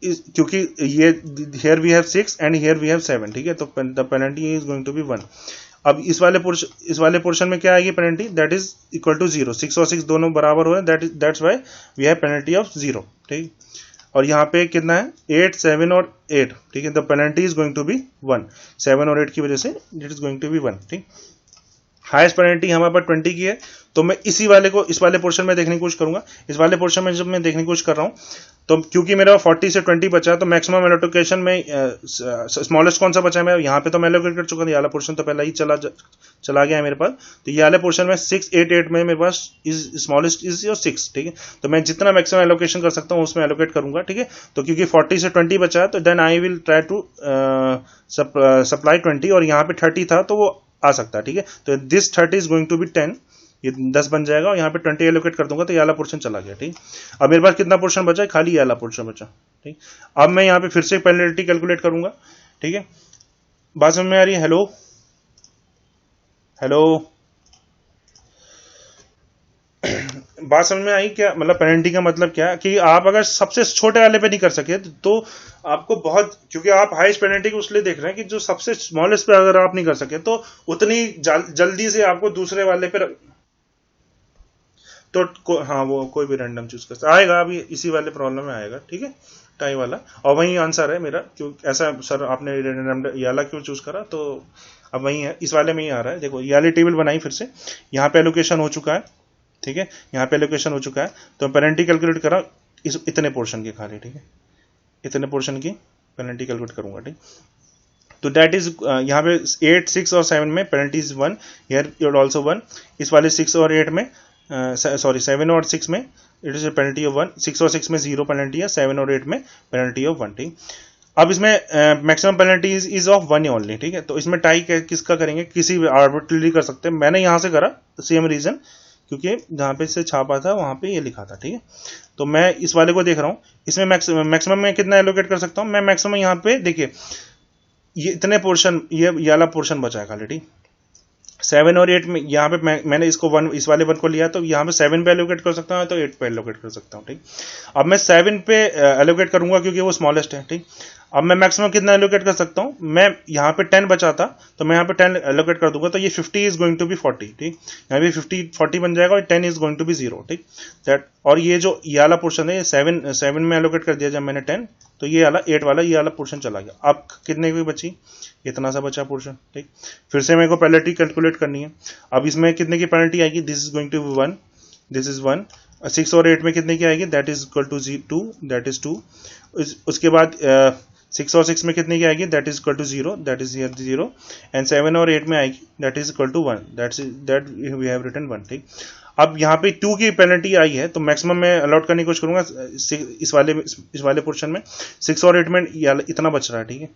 क्योंकि ये here we have 6 and here we have 7, ठीक है। तो the penalty is going to be 1। अब इस वाले पोर्शन में क्या आएगी penalty, that is equal to 0, 6 और 6 दोनों बराबर हो रहे हैं, that's why we have penalty of 0, ठीक। और यहाँ पे कितना है, 8, 7 और 8, ठीक है। The penalty is going to be 1, 7 और 8 की वजह से it is going to be 1, ठीक। हाईएस्ट पेनल्टी हमारे पास 20 की है, तो मैं इस वाले पोर्शन में देखने की कोशिश करूंगा। इस वाले पोर्शन में जब मैं देखने की कोशिश कर रहा हूं, तो क्योंकि मेरा 40 से 20 बचा है, तो मैक्सिमम एलोकेशन में स्मॉलेस्ट कौन सा बचा है, मैं यहाँ पे तो मैं एलोकेट कर चुका हूँ, ये वाला पोर्शन तो पहले ही चला गया है मेरे पास। तो ये वाले पोर्शन में 6, 8, 8 में मेरे पास स्मॉलेस्ट इज योर 6, ठीक है। तो मैं जितना मैक्सिमम एलोकेशन कर सकता हूँ उसमें एलोकेट करूंगा, ठीक है। तो क्योंकि 40 से 20 बचा है, तो then I will try to supply 20, और यहाँ पे 30 था तो वो आ सकता है, ठीक है। तो this 30 is going to be 10, ये 10 बन जाएगा, और यहाँ पे 20 एलोकेट कर दूंगा, तो ये वाला पोर्शन चला गया, ठीक। अब मेरे पास कितना पोर्शन बचा है, खाली ये वाला पोर्शन बचा, ठीक। अब मैं यहाँ पे फिर से पेनल्टी कैलकुलेट करूंगा, ठीक है। बात समझ में आ रही है, हेलो हेलो बात समझ में आई क्या, मतलब पेनल्टी का मतलब क्या, कि आप अगर सबसे छोटे वाले पे नहीं कर सके तो आपको बहुत, क्योंकि आप हाईएस्ट पेनल्टी को इसलिए देख रहे हैं कि जो सबसे स्मॉलेस्ट पे अगर आप नहीं कर सके तो उतनी जल्दी से आपको दूसरे वाले पे तो हाँ वो कोई भी रैंडम चूज कर आएगा, अभी इसी वाले प्रॉब्लम में आएगा, ठीक है। टाई वाला, और वही आंसर है मेरा। क्यों ऐसा सर आपने ये वाला क्यों चूज करा, तो अब वही है, इस वाले में ही आ रहा है। देखो ये वाली टेबल बनाई फिर से, यहाँ पे एलोकेशन हो चुका है, ठीक है, यहाँ पे एलोकेशन हो चुका है, तो पेनल्टी कैलकुलेट करा इस इतने पोर्शन की खाली, ठीक है, इतने पोर्शन की पेनल्टी कैलकुलेट करूंगा, ठीक। तो दैट इज यहाँ पे 8, 6 और 7 में पेनल्टी इज 1, हियर ऑल्सो 1। इस वाले 6 और 8 में सॉरी 7 और 6 में इट इज पेनल्टी ऑफ 1। 6 और 6 में 0 पेनल्टी है, 7 और 8 में पेनल्टी ऑफ 1, ठीक। अब इसमें maximum penalty is of 1 only, ठीक है। तो इसमें टाई किसका करेंगे, किसी भी आर्बिट्ररी कर सकते हैं। मैंने यहाँ से करा, सेम रीजन, क्योंकि जहाँ पे से छापा था वहाँ पे ये लिखा था, ठीक है। तो मैं इस वाले को देख रहा हूँ, इसमें मैक्सिमम में कितना एलोकेट कर सकता हूँ मैं। मैक्सिमम यहाँ पे देखिए ये इतने पोर्शन, ये वाला पोर्शन बचा है खाली, ठीक। 7 और 8 में यहाँ पे मैंने इसको 1, इस वाले 1 को लिया, तो यहाँ पे 7 पे एलोकेट कर सकता हूँ, तो 8 पे एलोकेट कर सकता हूँ, ठीक। अब मैं 7 पे एलोकेट करूंगा क्योंकि वो स्मॉलेस्ट है, ठीक। अब मैं मैक्सिमम कितना एलोकेट कर सकता हूँ, मैं यहाँ पे 10 बचा था तो मैं यहाँ पे 10 एलोकेट कर दूंगा, तो ये 50 इज गोइंग टू बी 40, ठीक। यहाँ पे 40 बन जाएगा और 10 इज गोइंग टू बी 0, ठीक। दैट, और ये जो ये वाला पोर्शन है, ये 7 में एलोकेट कर दिया जब मैंने 10, तो ये वाला 8 वाला ये वाला पोर्शन चला गया। अब कितने की बची, इतना सा बचा पोर्शन, ठीक। फिर से मेरे को पेनल्टी कैलकुलेट करनी है। अब इसमें कितने की पेनल्टी आएगी, this is going to be 1, this is 1। 6 और 8 में कितने की आएगी, that is equal to 2, that is 2। उसके बाद 6 और 6 में कितने की आएगी, that is equal to 0, that is 0। And 7 और 8 में आएगी, that is equal to 1, that we have written 1, ठीक। अब यहाँ पे 2 की पेनल्टी आई है, तो मैक्सिमम में अलॉट करने की कोशिश करूंगा इस वाले पोर्शन में। 6 और 8 में इतना बच रहा है, ठीक है।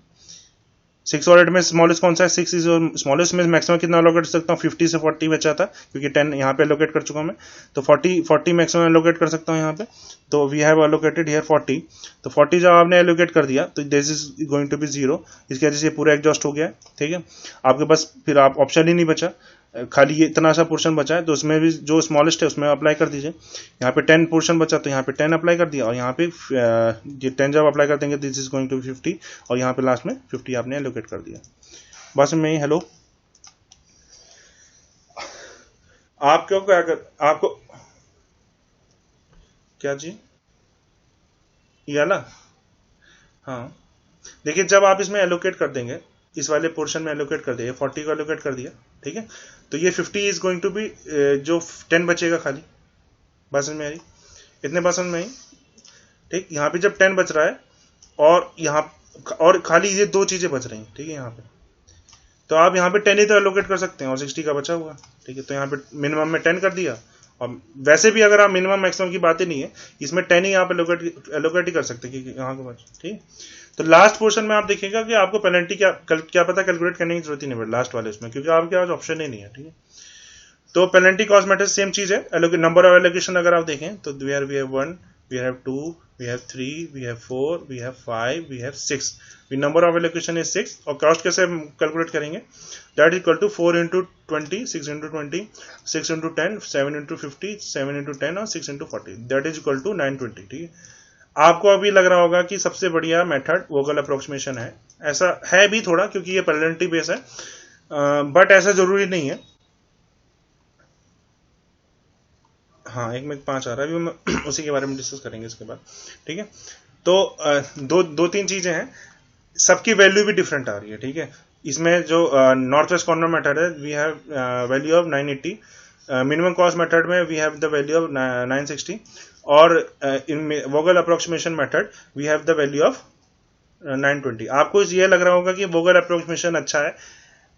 6 और 8 में स्मॉलेस्ट कौन सा है, 6 इज स्मॉलेस्ट में मैक्सिमम कितना एलोकेट कर सकता हूँ, 50 से 40 बचा था क्योंकि 10 यहाँ पे एलोकेट कर चुका हूँ मैं, तो 40 मैक्सिमम एलोकेट कर सकता हूँ यहाँ पे। तो वी हैव एलोकेटेड हियर 40, तो 40 जब आपने एलोकेट कर दिया तो this is going to be 0। इसकी वजह से पूरा एग्जॉस्ट हो गया है, ठीक है। आपके पास फिर आप ऑप्शन ही नहीं बचा, खाली ये इतना सा पोर्शन बचा है, तो उसमें भी जो स्मॉलेस्ट है उसमें अप्लाई कर दीजिए। यहाँ पे 10 पोर्शन बचा, तो यहाँ पे 10 अप्लाई कर दिया, और यहाँ पे ये 10 जब अप्लाई कर देंगे this is going to be 50, और यहाँ पे लास्ट में 50 आपने एलोकेट कर दिया। बस में हेलो, आप क्यों क्या कर, आपको क्या जी ये ना, हाँ देखिए जब आप इसमें एलोकेट कर देंगे, इस वाले पोर्शन में एलोकेट कर दिया, 40 को एलोकेट कर दिया, ठीक है, तो ये 50 इज गोइंग टू बी जो 10 बचेगा खाली, बस में आई इतने परसेंट में ही, ठीक। यहाँ पे जब 10 बच रहा है और यहाँ और खाली ये 2 चीजें बच रही हैं, ठीक है, यहाँ पे तो आप यहाँ पे 10 ही तो एलोकेट कर सकते हैं और 60 का बचा हुआ, ठीक है। तो यहाँ पे मिनिमम में 10 कर दिया, और वैसे भी अगर आप मिनिमम मैक्सिमम की बात ही नहीं है, इसमें 10 ही आप एलोकेट ही कर सकते हैं क्योंकि यहाँ के बाद, ठीक। तो लास्ट पोर्शन में आप देखिएगा कि आपको पेनल्टी क्या पता कैलकुलेट करने की जरूरत ही नहीं पड़े लास्ट वाले उसमें, क्योंकि आपके पास ऑप्शन ही नहीं है, ठीक है। तो पेनल्टी कॉस्ट मैटर सेम चीज है। नंबर ऑफ एलोकेशन अगर आप देखें तो we have 1, we have 2, we have 3, we have 4, we have 5, we have 6. The number of allocation is 6 और cost कैसे कैलकुलेट करेंगे, that is equal to 4 into 20, 6 into 20, 6 into 10, 7 into 50, 7 into 10 और 6 into 40, that is equal to 920, ठीक है। आपको अभी लग रहा होगा कि सबसे बढ़िया मेथड वोगल अप्रोक्सीमेशन है, ऐसा है भी थोड़ा क्योंकि ये पेनल्टी बेस है, बट ऐसा जरूरी नहीं है। हाँ 1 में 5 आ रहा है, अभी उसी के बारे में डिस्कस करेंगे इसके बाद, ठीक है। तो दो तीन चीजें हैं, सबकी वैल्यू भी डिफरेंट आ रही है, ठीक है। इसमें जो नॉर्थ वेस्ट कॉर्नर मेथड है we have value of 980, minimum cost method में we have the value of 960, और in Vogel approximation method we have the value of 920। आपको ये लग रहा होगा कि वोगल अप्रोक्सीमेशन अच्छा है,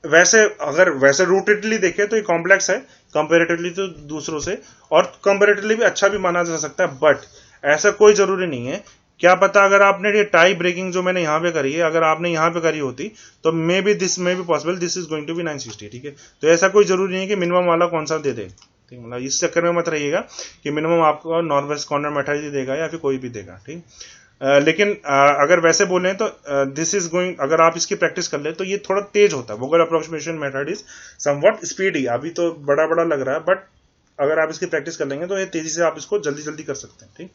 वैसे रूटेडली देखें तो ये कॉम्प्लेक्स है कंपैरेटिवली तो दूसरों से, और कंपैरेटिवली भी अच्छा भी माना जा सकता है, बट ऐसा कोई जरूरी नहीं है। क्या पता अगर आपने ये टाई ब्रेकिंग जो मैंने यहाँ पे करी है, अगर आपने यहाँ पे करी होती तो may be possible this is going to be 960, ठीक है। तो ऐसा कोई जरूरी नहीं है कि मिनिमम वाला कौन सा दे दे, ठीक, मतलब इस चक्कर में मत रहिएगा कि मिनिमम आपको नॉर्थ वेस्ट कॉर्नर मेथड ही देगा या फिर कोई भी देगा, ठीक। लेकिन अगर वैसे बोले तो दिस इज गोइंग, अगर आप इसकी प्रैक्टिस कर ले तो ये थोड़ा तेज होता है। Vogel approximation method is somewhat speedy, अभी तो बड़ा बड़ा लग रहा है, बट अगर आप इसकी प्रैक्टिस कर लेंगे तो ये तेजी से आप इसको जल्दी जल्दी कर सकते हैं, ठीक।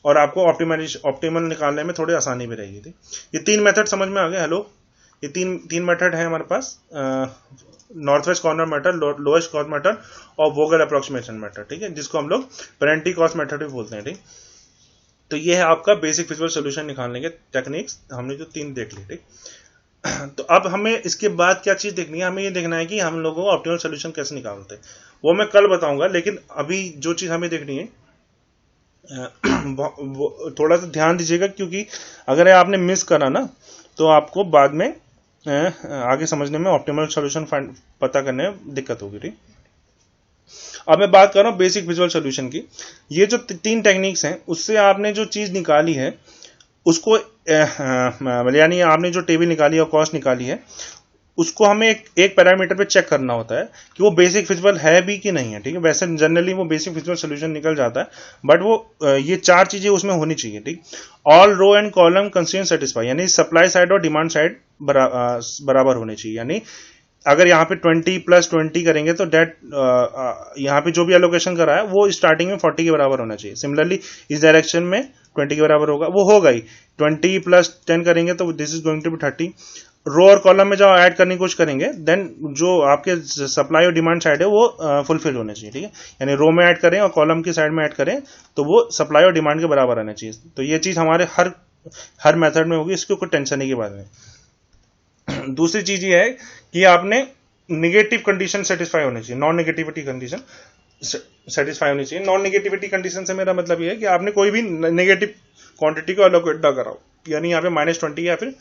और आपको ऑप्टिमल निकालने में थोड़ी आसानी भी रहेगी, ठीक। ये 3 मेथड समझ में आ गए, हेलो, ये तीन मेथड है हमारे पास, north west corner method, lowest cost method और वोगल अप्रोक्सीमेशन मेथड, ठीक है, जिसको हम लोग पेनल्टी कॉस्ट मेथड भी बोलते हैं, ठीक। तो ये है आपका बेसिक फिजिबल सोल्यूशन निकालने के टेक्निक्स, हमने जो 3 देख ली, ठीक। तो अब हमें इसके बाद क्या चीज देखनी है, हमें ये देखना है कि हम लोगों को ऑप्टिमल सोल्यूशन कैसे निकालते हैं, वो मैं कल बताऊंगा। लेकिन अभी जो चीज हमें देखनी है वो थोड़ा सा ध्यान दीजिएगा, क्योंकि अगर आपने मिस करा ना तो आपको बाद में आगे समझने में, ऑप्टिमल सोल्यूशन पता करने में दिक्कत होगी, ठीक। अब मैं बात कर रहा हूं बेसिक विजुअल सोल्यूशन की। ये जो 3 टेक्निक्स हैं उससे आपने जो चीज निकाली है उसको यानी आपने जो टेबल निकाली है, कॉस्ट निकाली है, उसको हमें एक पैरामीटर पे चेक करना होता है कि वो बेसिक फिजिबल है भी कि नहीं है, ठीक है। वैसे जनरली वो बेसिक फिजिबल सोल्यूशन निकल जाता है, बट वो ये 4 चीजें उसमें होनी चाहिए, ठीक। All row and column constraint satisfy, यानी सप्लाई साइड और डिमांड साइड बराबर होने चाहिए। यानी अगर यहाँ पे 20 + 20 करेंगे तो डेट यहाँ पे जो भी एलोकेशन करा है वो स्टार्टिंग में 40 के बराबर होना चाहिए। सिमिलरली इस डायरेक्शन में 20 के बराबर होगा, वो होगा ही। 20 + 10 करेंगे तो this is going to be 30। Row और कॉलम में जब ऐड करने की कोशिश करेंगे, देन जो आपके सप्लाई और डिमांड साइड है वो फुलफिल होने चाहिए, ठीक है। यानी रो में ऐड करें और कॉलम की साइड में ऐड करें तो वो सप्लाई और डिमांड के बराबर आना चाहिए। तो ये चीज हमारे हर मेथड में होगी, इसकी कोई टेंशन नहीं के बारे में। दूसरी चीज ये है कि आपने निगेटिव कंडीशन सेटिस्फाई होनी चाहिए, नॉन नेगेटिविटी कंडीशन सेटिस्फाई होनी चाहिए। नॉन नेगेटिविटी कंडीशन से मेरा मतलब ये है कि आपने कोई भी नेगेटिव क्वांटिटी को एलोकेट ना कराओ, यानी यहाँ पे -20 या फिर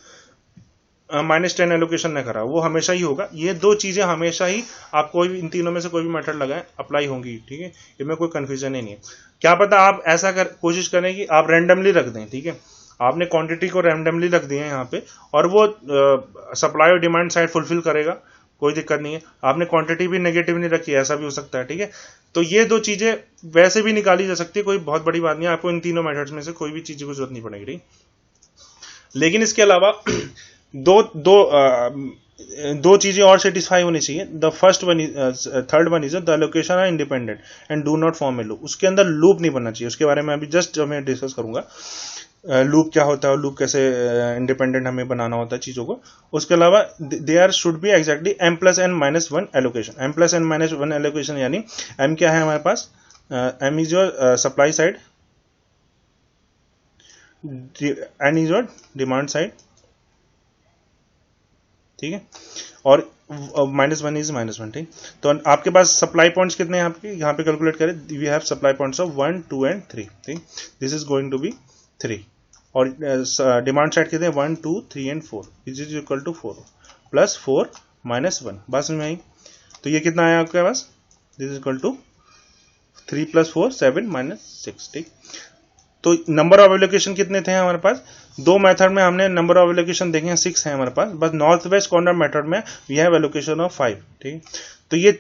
-10 एलोकेशन न करा, वो हमेशा ही होगा। ये 2 चीजें हमेशा ही आप कोई भी इन तीनों में से कोई भी मेथड लगाएं अप्लाई होंगी, ठीक है। इनमें कोई कंफ्यूजन ही नहीं है। क्या पता आप ऐसा कोशिश करें कि आप रैंडमली रख दें, ठीक है। आपने क्वांटिटी को रैंडमली रख दिए यहाँ पे और वो सप्लाई और डिमांड साइड फुलफिल करेगा, कोई दिक्कत नहीं है। आपने क्वांटिटी भी नेगेटिव नहीं रखी, ऐसा भी हो सकता है, ठीक है। तो ये 2 चीजें वैसे भी निकाली जा सकती है, कोई बहुत बड़ी बात नहीं है। आपको इन तीनों मेथड्स में से कोई भी चीज की जरूरत नहीं पड़ेगी, ठीक। लेकिन इसके अलावा दो चीजें और सेटिस्फाई होनी चाहिए। The third one is the allocation are independent and do not form a loop. उसके अंदर लूप नहीं बनना चाहिए, उसके बारे में अभी जस्ट मैं डिस्कस करूंगा। लूप क्या होता है और लूप कैसे इंडिपेंडेंट हमें बनाना होता है चीजों को। उसके अलावा there should be exactly m+n-1 allocation. m+n-1 allocation यानी m क्या है हमारे पास, m is your supply side, n is your demand side, ठीक है, और -1 इज -1, ठीक। तो आपके पास सप्लाई पॉइंट्स कितने हैं आपके, यहाँ पे कैलकुलेट करें। We have supply points of 1, 2 and 3, ठीक। This is going to be 3। और डिमांड साइड कितने, 1, 2, 3 एंड 4, इज इक्वल टू 4 + 4 - 1। बस में आई, तो ये कितना आया आपके पास, दिस इज इक्वल टू 3 + 4 7 - 6, ठीक। तो नंबर ऑफ एलोकेशन कितने थे हमारे पास, 2 मेथड में हमने नंबर ऑफ एलोकेशन देखे हैं, 6 है हमारे पास। बस नॉर्थ वेस्ट कॉर्नर मेथड में वी हैव एलोकेशन ऑफ 5, ठीक। तो ये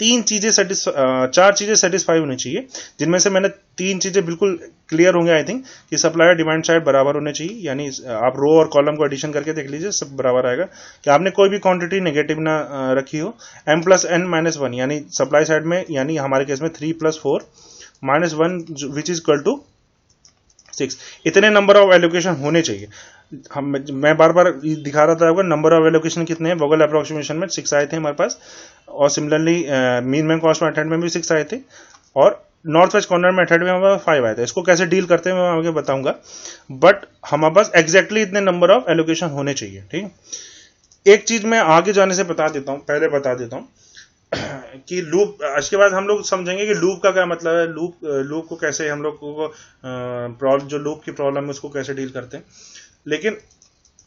तीन चीजें 4 चीजें सेटिस्फाई होनी चाहिए, जिनमें से मैंने 3 चीजें बिल्कुल क्लियर होंगे आई थिंक, कि सप्लाई और डिमांड साइड बराबर होने चाहिए। यानी आप रो और कॉलम को एडिशन करके देख लीजिए, सब बराबर आएगा। कि आपने कोई भी क्वांटिटी नेगेटिव ना रखी हो। m+n-1 यानी सप्लाई साइड में, यानी हमारे केस में 3 + 4 -1 विच इज इक्वल टू 6। इतने नंबर ऑफ एलोकेशन होने चाहिए। मैं बार बार दिखा रहा था आपको नंबर ऑफ एलोकेशन कितने हैं। वोगल अप्रोक्सीमेशन में 6 आए थे हमारे पास, और similarly mean man cost method में भी 6 आए थे, और नॉर्थ वेस्ट कॉर्नर मेथड में हमारे 5 आए थे। इसको कैसे डील करते हैं मैं आगे बताऊंगा, बट हमारे पास एग्जैक्टली इतने नंबर ऑफ एलोकेशन होने चाहिए, ठीक। एक चीज मैं आगे जाने से बता देता हूं, पहले बता देता हूं कि लूप, इसके बाद हम लोग समझेंगे कि लूप का क्या मतलब है, लूप को कैसे हम लोग को जो लूप की प्रॉब्लम है उसको कैसे डील करते हैं। लेकिन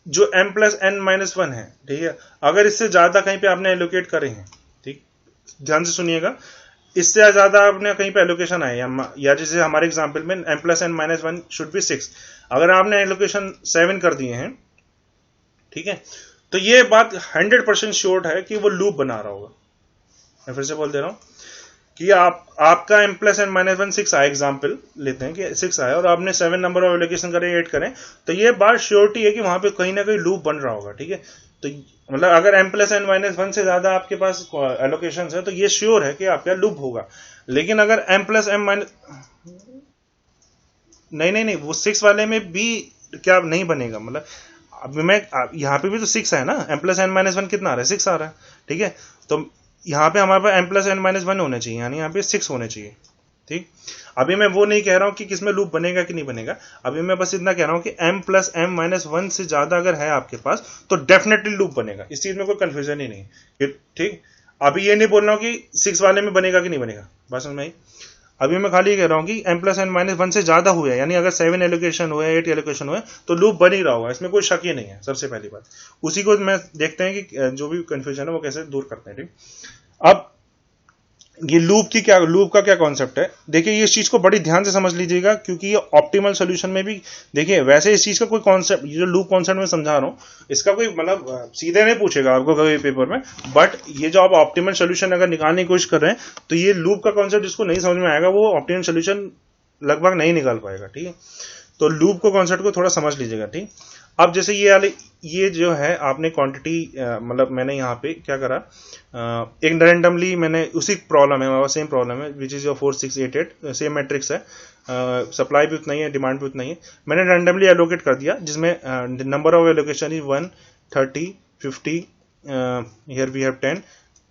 जो m+n-1 है, ठीक है, अगर इससे ज्यादा कहीं पे आपने एलोकेट करे हैं, ठीक, ध्यान से सुनिएगा, इससे ज्यादा आपने कहीं पे एलोकेशन आए या जैसे हमारे एग्जांपल में m+n-1 शुड बी 6, अगर आपने एलोकेशन 7 कर दिए हैं, ठीक है, तो ये बात 100% श्योर है कि वो लूप बना रहा होगा। मैं फिर से बोल दे रहा हूं कि आपका m+n-1 6 आया, एग्जांपल लेते हैं कि 6 आया और आपने 7 नंबर ऑफ एलोकेशन करें, 8 करें, तो ये बात श्योरिटी है कि वहां पे कहीं ना कहीं लूप बन रहा होगा, ठीक है। तो मतलब अगर m+n-1 से ज्यादा आपके पास एलोकेशन है तो ये श्योर है कि आपका लूप होगा। लेकिन अगर m+m- नहीं, वो 6 वाले में भी क्या नहीं बनेगा, मतलब अब मैं यहाँ पे भी तो 6 है ना, m+n-1 कितना आ रहा है, 6 आ रहा है, ठीक है। तो यहाँ पे हमारे पास m+n-1 होने चाहिए, यानी यहाँ पे 6 होने चाहिए, ठीक। अभी मैं वो नहीं कह रहा हूं कि किसमें लूप बनेगा कि नहीं बनेगा, अभी मैं बस इतना कह रहा हूं कि m प्लस m माइनस 1 से ज्यादा अगर है आपके पास तो डेफिनेटली लूप बनेगा, इस चीज में कोई कंफ्यूजन ही नहीं। ठीक, अभी ये नहीं बोल रहा हूं कि 6 वाले में बनेगा कि नहीं बनेगा, बात समझ में आई। अभी मैं खाली कह रहा हूं कि m प्लस n माइनस 1 से ज्यादा हुआ है, यानी अगर 7 एलोकेशन हुए 8 एलोकेशन हुए तो लूप बन ही रहा होगा, इसमें कोई शक ही नहीं है। सबसे पहली बात उसी को मैं देखते हैं कि जो भी कंफ्यूजन है वो कैसे दूर करते हैं। ठीक, अब ये लूप का क्या कॉन्सेप्ट है, देखिए ये इस चीज को बड़ी ध्यान से समझ लीजिएगा, क्योंकि ये ऑप्टिमल सॉल्यूशन में भी देखिए, वैसे इस चीज का कोई कॉन्सेप्ट, ये जो लूप कॉन्सेप्ट में समझा रहा हूं इसका कोई मतलब सीधे नहीं पूछेगा आपको कभी पेपर में, बट ये जो आप ऑप्टिमल सॉल्यूशन अगर निकालने की कोशिश कर रहे हैं तो ये लूप का कॉन्सेप्ट जिसको नहीं समझ में आएगा वो ऑप्टिमल सॉल्यूशन लगभग नहीं निकाल पाएगा। ठीक है, तो लूप को कॉन्सेप्ट को थोड़ा समझ लीजिएगा। ठीक, अब जैसे ये जो है आपने क्वांटिटी मतलब मैंने यहाँ पे क्या करा, एक रैंडमली मैंने उसी प्रॉब्लम है, सेम प्रॉब्लम है विच इज योर 4688, सेम मैट्रिक्स है, सप्लाई भी उतना ही है, डिमांड भी उतना ही है, मैंने रैंडमली एलोकेट कर दिया जिसमें number of allocation is 1 30 50, here we have 10,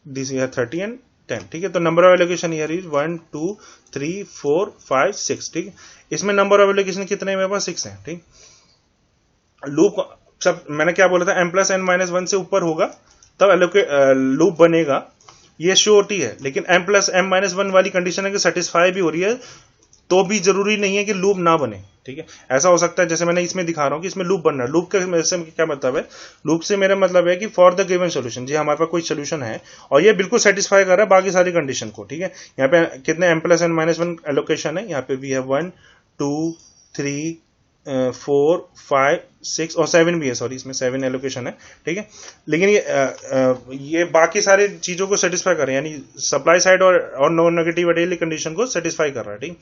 this here 30 and 10। ठीक है, तो number of allocation here is 1 2 3 4 5 6। ठीक, इसमें नंबर ऑफ एलोकेशन कितने मेरे पास 6 है। ठीक, लूप सब मैंने क्या बोला था, m प्लस n माइनस 1 से ऊपर होगा तब लूप बनेगा, ये श्योरिटी है। लेकिन m प्लस m माइनस 1 वाली कंडीशन है कि सेटिस्फाई भी हो रही है तो भी जरूरी नहीं है कि लूप ना बने। ठीक है, ऐसा हो सकता है जैसे मैंने इसमें दिखा रहा हूं कि इसमें लूप बन रहा है। लूप का से क्या मतलब है, लूप से मेरा मतलब है कि फॉर द गिवन सोल्यूशन, जी हमारे पास कोई सोल्यूशन है और ये बिल्कुल सेटिस्फाई कर रहा है बाकी सारी कंडीशन को। ठीक है, यहाँ पे कितने m plus n minus 1 allocation है, यहाँ पे वी हैव 1 2 3 4 5 6 और 7 भी है, सॉरी इसमें 7 एलोकेशन है। ठीक है, लेकिन ये बाकी सारी चीजों को सेटिस्फाई कर रहे हैं, यानी सप्लाई साइड और नॉन नेगेटिव वाली कंडीशन को सेटिस्फाई कर रहा है। ठीक,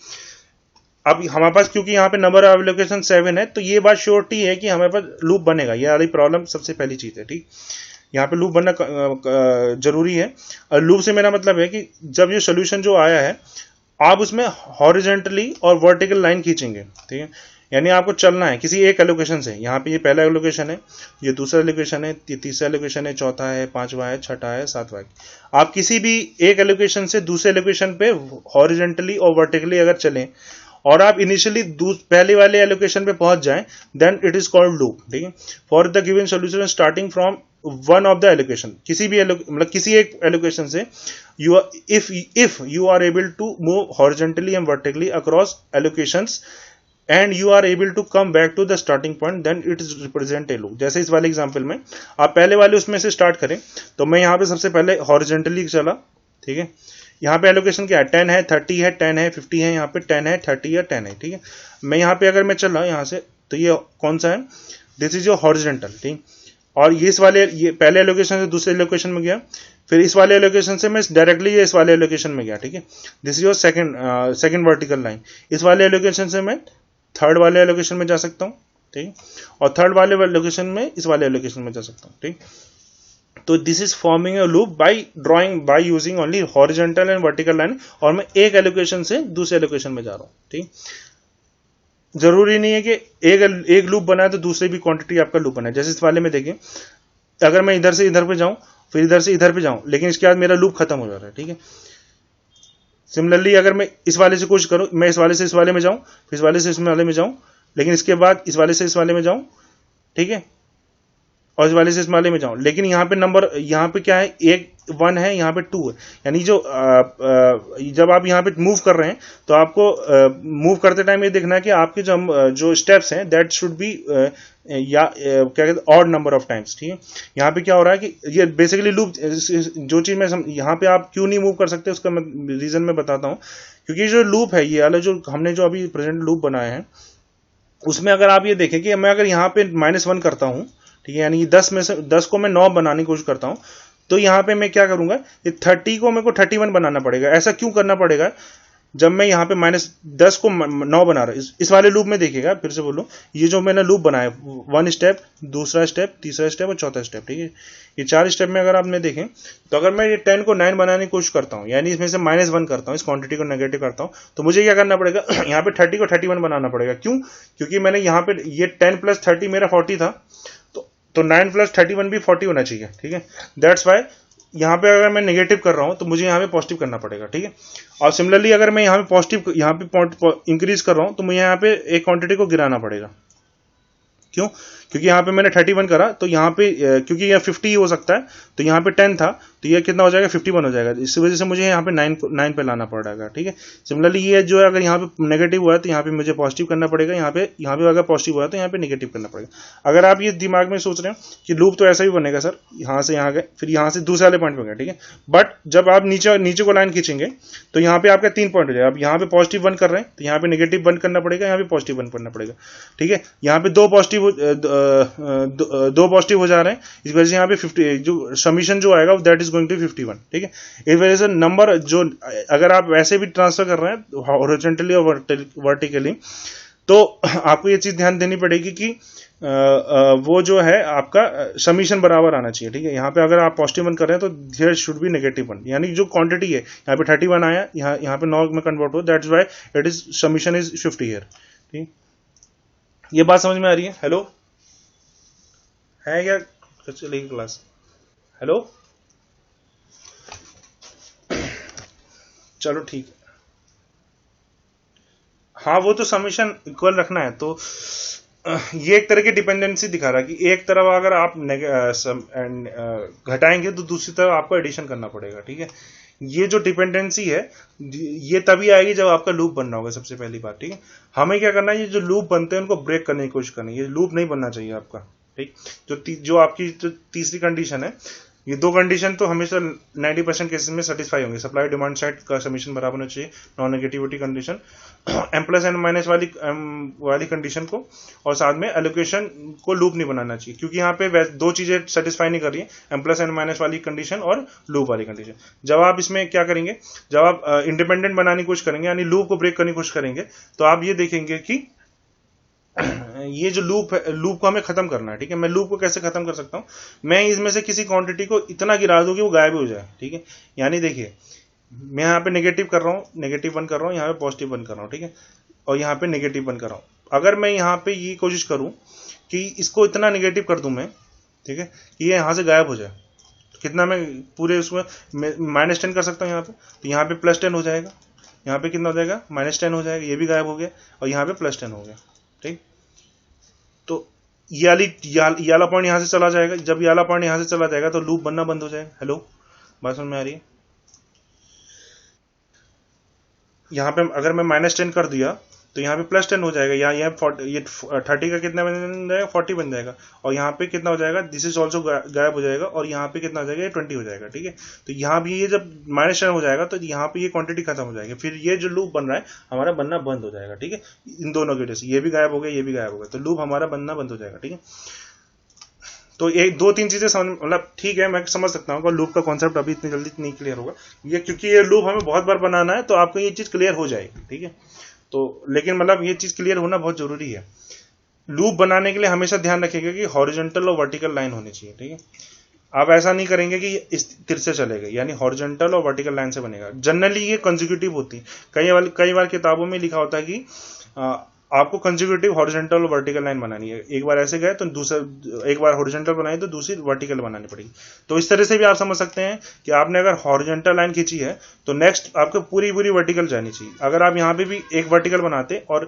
अब हमारे पास क्योंकि यहाँ पे नंबर ऑफ एलोकेशन 7 है तो ये बात श्योरिटी है कि हमारे पास लूप बनेगा, ये वाली प्रॉब्लम सबसे पहली चीज है। ठीक, यहाँ पे लूप बनना जरूरी है। और लूप से मेरा मतलब है कि जब ये सोल्यूशन जो आया है आप उसमें हॉरिजॉन्टली और वर्टिकल लाइन खींचेंगे। ठीक है, यानी आपको चलना है किसी एक एलोकेशन से, यहाँ पे ये पहला एलोकेशन है, ये दूसरा एलोकेशन है, ये तीसरा एलोकेशन है, चौथा है, पांचवा है, छठा है, सातवां है। आप किसी भी एक एलोकेशन से दूसरे एलोकेशन पे हॉरिजॉन्टली और वर्टिकली अगर चलें और आप इनिशियली पहले वाले एलोकेशन पे पहुंच जाएं then it is called loop. ठीक है, for the given solution starting from one of the allocation, किसी भी मतलब किसी एक एलोकेशन से if you are able to move horizontally and vertically across allocations and you are able to come back to the starting point then it is represent a loop। जैसे इस वाले example में आप पहले वाले उसमें से स्टार्ट करें तो मैं यहाँ पे सबसे पहले हॉरिजॉन्टली चला। ठीक है, यहाँ पे एलोकेशन क्या है, 10 है, 30 है, 10 है, 50 है, यहाँ पे 10 है, 30 है, 10 है। ठीक है, मैं यहाँ पे अगर मैं चल रहा हूँ यहाँ से तो ये कौन सा है, दिस इज योर हॉरिजॉन्टल। ठीक, और ये पहले एलोकेशन से दूसरे एलोकेशन में गया, फिर इस वाले एलोकेशन से मैं डायरेक्टली इस वाले एलोकेशन में गया। ठीक है, this is your second vertical line. इस वाले एलोकेशन से मैं थर्ड वाले एलोकेशन में जा सकता हूँ। ठीक, और थर्ड वाले एलोकेशन में इस वाले एलोकेशन में जा सकता हूँ। ठीक, तो this is forming a loop by using only horizontal and vertical line, और मैं एक एलोकेशन से दूसरे एलोकेशन में जा रहा हूँ। ठीक, जरूरी नहीं है कि एक लूप बनाए तो दूसरे भी क्वांटिटी आपका लूप बनाए। जैसे इस वाले में देखिए, अगर मैं इधर से इधर पे जाऊं फिर इधर से इधर पे जाऊं लेकिन इसके बाद मेरा लूप खत्म हो जा रहा है। ठीक है, सिमिलरली अगर मैं इस वाले से कोशिश करूं, मैं इस वाले से इस वाले में जाऊं, फिर इस वाले से इस वाले में जाऊं, लेकिन इसके बाद इस वाले से इस वाले में जाऊं, ठीक है, और इस वाले से इस वाले में जाऊं, लेकिन यहाँ पे नंबर, यहाँ पे क्या है, एक 1 है, यहाँ पे 2 है, यानी जो जब आप यहाँ पे मूव कर रहे हैं तो आपको मूव करते टाइम ये देखना है कि आपके जो स्टेप्स हैं दैट शुड बी या क्या कहते हैं ऑड नंबर ऑफ टाइम्स। ठीक है, यहाँ पे क्या हो रहा है कि ये बेसिकली लूप, जो चीज मैं यहाँ पे आप क्यों नहीं मूव कर सकते उसका मैं रीजन मैं बताता हूँ, क्योंकि जो लूप है ये वाला जो हमने जो अभी प्रेजेंट लूप बनाए हैं उसमें अगर आप ये देखें कि मैं अगर यहाँ पे -1 करता हूँ, ठीक है, यानी 10 में से 10 को मैं 9 बनाने की कोशिश करता हूं तो यहां पे मैं क्या करूंगा, ये 30 को मेरे को 31 बनाना पड़ेगा। ऐसा क्यों करना पड़ेगा, जब मैं यहाँ पे -10 को 9 बना रहा हूं। इस वाले लूप में देखिएगा, फिर से बोलूं, ये जो मैंने लूप बनाया 1 स्टेप, दूसरा स्टेप, तीसरा स्टेप और चौथा स्टेप। ठीक है, ये 4 स्टेप में अगर आपने देखें तो अगर मैं ये 10 को 9 बनाने की कोशिश करता हूं, यानी इसमें से -1 करता हूं, इस क्वांटिटी को नेगेटिव करता हूं, तो मुझे क्या करना पड़ेगा, यहाँ पे 30 को 31 बनाना पड़ेगा। क्यों, क्योंकि मैंने यहाँ पे ये 10 + 30 मेरा 40 था, तो 9 + 31 भी 40 होना चाहिए। ठीक है, दैट्स वाई यहाँ पे अगर मैं नेगेटिव कर रहा हूँ तो मुझे यहाँ पे पॉजिटिव करना पड़ेगा, ठीक है। और सिमिलरली अगर मैं यहाँ पे पॉजिटिव, यहाँ पे इंक्रीज कर रहा हूँ तो मुझे यहाँ पे एक क्वांटिटी को गिराना पड़ेगा। क्यों? क्योंकि यहाँ पे मैंने 31 करा तो यहाँ पे क्योंकि यह 50 हो सकता है, तो यहाँ पे 10 था तो ये कितना हो जाएगा 51 हो जाएगा। इसी वजह से मुझे यहाँ पे 9 पे लाना पड़ेगा, ठीक है। सिमिलरली ये जो है अगर यहाँ पे नेगेटिव हुआ है तो यहाँ पे मुझे पॉजिटिव करना पड़ेगा, यहाँ पे अगर पॉजिटिव हुआ है तो यहाँ पे नेगेटिव करना पड़ेगा। अगर आप ये दिमाग में सोच रहे हैं कि लूप तो ऐसा ही बनेगा सर, यहाँ से यहाँ गए फिर यहाँ से दूसरे वाले पॉइंट पे गए, ठीक है। बट जब आप नीचे को लाइन खींचेंगे तो यहाँ पे आपका 3 पॉइंट हो जाएगा। अब यहाँ पे पॉजिटिव 1 कर रहे हैं तो यहाँ पे नेगेटिव 1 करना पड़ेगा, यहाँ पे पॉजिटिव 1 करना पड़ेगा, ठीक है। यहाँ पे दो पॉजिटिव हो जा रहे हैं, इस वजह से यहाँ पे 50 जो समीशन जो आएगा दैट इज गोइंग टू 51, ठीक है। इस वजह से नंबर जो अगर आप वैसे भी ट्रांसफर कर रहे हैं हॉरिजॉन्टली और वर्टिकली तो आपको ये चीज ध्यान देनी पड़ेगी कि वो जो है आपका समीशन बराबर आना चाहिए, ठीक है। यहाँ पे अगर आप पॉजिटिव 1 कर रहे हैं तो देयर शुड बी नेगेटिव 1, यानी जो क्वांटिटी है यहाँ पे 31 आया, यहाँ पे 9 में कन्वर्ट हो, that's why it is summation is 50 here, ठीक। ये बात समझ में आ रही है? हेलो है क्या? चलेगी क्लास? हेलो, चलो ठीक है। हाँ वो तो समीशन इक्वल रखना है, तो ये एक तरह की डिपेंडेंसी दिखा रहा है कि एक तरफ अगर आप घटाएंगे तो दूसरी तरफ आपको एडिशन करना पड़ेगा, ठीक है। ये जो डिपेंडेंसी है ये तभी आएगी जब आपका लूप बनना होगा, सबसे पहली बात, ठीक है। हमें क्या करना है, ये जो लूप बनते हैं उनको ब्रेक करने की कोशिश करनी है। ये लूप नहीं बनना चाहिए आपका, ठीक। जो आपकी जो तीसरी कंडीशन है, ये दो कंडीशन तो हमेशा 90% केसेस में सेटिस्फाई होंगे। सप्लाई डिमांड साइड का समीशन बराबर होना चाहिए, non negativity condition, M plus N minus वाली कंडीशन को, और साथ में एलोकेशन को लूप नहीं बनाना चाहिए, क्योंकि यहाँ पे दो चीजें सेटिस्फाई नहीं कर रही है, एम प्लस एन माइनस वाली कंडीशन और लूप वाली कंडीशन। जब आप इसमें क्या करेंगे, जब आप इंडिपेंडेंट बनाने की कोशिश करेंगे, यानी लूप को ब्रेक करने की कोशिश करेंगे, तो आप ये देखेंगे कि ये जो लूप है, लूप को हमें खत्म करना है, ठीक है। मैं लूप को कैसे खत्म कर सकता हूं, मैं इसमें से किसी क्वांटिटी को इतना गिरा दूं कि वो गायब हो जाए, ठीक है। यानी देखिए मैं यहाँ पे नेगेटिव कर रहा हूँ, नेगेटिव 1 कर रहा हूँ, यहाँ पे पॉजिटिव 1 कर रहा हूँ, ठीक है, और यहाँ पे नेगेटिव 1 कर रहा हूँ। अगर मैं यहाँ पे ये कोशिश करूँ कि इसको इतना नेगेटिव कर दूं मैं, ठीक है, कि ये यहाँ से गायब हो जाए, तो कितना मैं पूरे उसमें -10 कर सकता हूँ यहाँ पे, तो यहाँ पे +10 हो जाएगा, यहाँ पे कितना हो जाएगा -10 हो जाएगा, ये भी गायब हो गया, और यहाँ पे +10 हो गया, ठीक। तो ये वाला पॉइंट यहां से चला जाएगा। जब ये वाला पॉइंट यहां से चला जाएगा तो लूप बनना बंद हो जाएगा। हेलो, बात समझ में आ रही है? यहाँ पे अगर मैं -10 कर दिया तो यहाँ पे +10 हो जाएगा, ये 30 का कितना बन जाएगा, 40 बन जाएगा, और यहाँ पे कितना हो जाएगा, दिस इज ऑल्सो गायब हो जाएगा, और यहाँ पे कितना हो जाएगा, 20 हो जाएगा, ठीक है। तो यहाँ भी ये जब -10 हो जाएगा तो यहाँ पे ये क्वांटिटी खत्म हो जाएगी, फिर ये जो लूप बन रहा है हमारा बनना बंद हो जाएगा, ठीक है। इन दोनों की वजह से ये भी गायब हो गया, ये भी गायब हो गया, तो लूप हमारा बनना बंद हो जाएगा, ठीक है। तो एक 2-3 चीजें समझ, मतलब ठीक है मैं समझ सकता हूँ, लूप का कॉन्सेप्ट अभी इतनी जल्दी नहीं क्लियर होगा, ये क्योंकि ये लूप हमें बहुत बार बनाना है, तो आपको ये चीज क्लियर हो जाएगी, ठीक है। तो लेकिन मतलब ये चीज क्लियर होना बहुत जरूरी है। लूप बनाने के लिए हमेशा ध्यान रखिएगा कि हॉरिजॉन्टल और वर्टिकल लाइन होनी चाहिए, ठीक है। आप ऐसा नहीं करेंगे कि इस तिरछे चलेगा, यानी हॉरिजॉन्टल और वर्टिकल लाइन से बनेगा। जनरली ये कंसेक्यूटिव होती है, कई बार किताबों में लिखा होता है कि आपको कंसेक्यूटिव हॉरिजॉन्टल और वर्टिकल लाइन बनानी है। एक बार ऐसे गए तो दूसरा, एक बार हॉरिजॉन्टल बनाई तो दूसरी वर्टिकल बनानी पड़ेगी। तो इस तरह से भी आप समझ सकते हैं कि आपने अगर हॉरिजॉन्टल लाइन खींची है तो नेक्स्ट आपको पूरी वर्टिकल जानी चाहिए। अगर आप यहाँ पे भी एक वर्टिकल बनाते और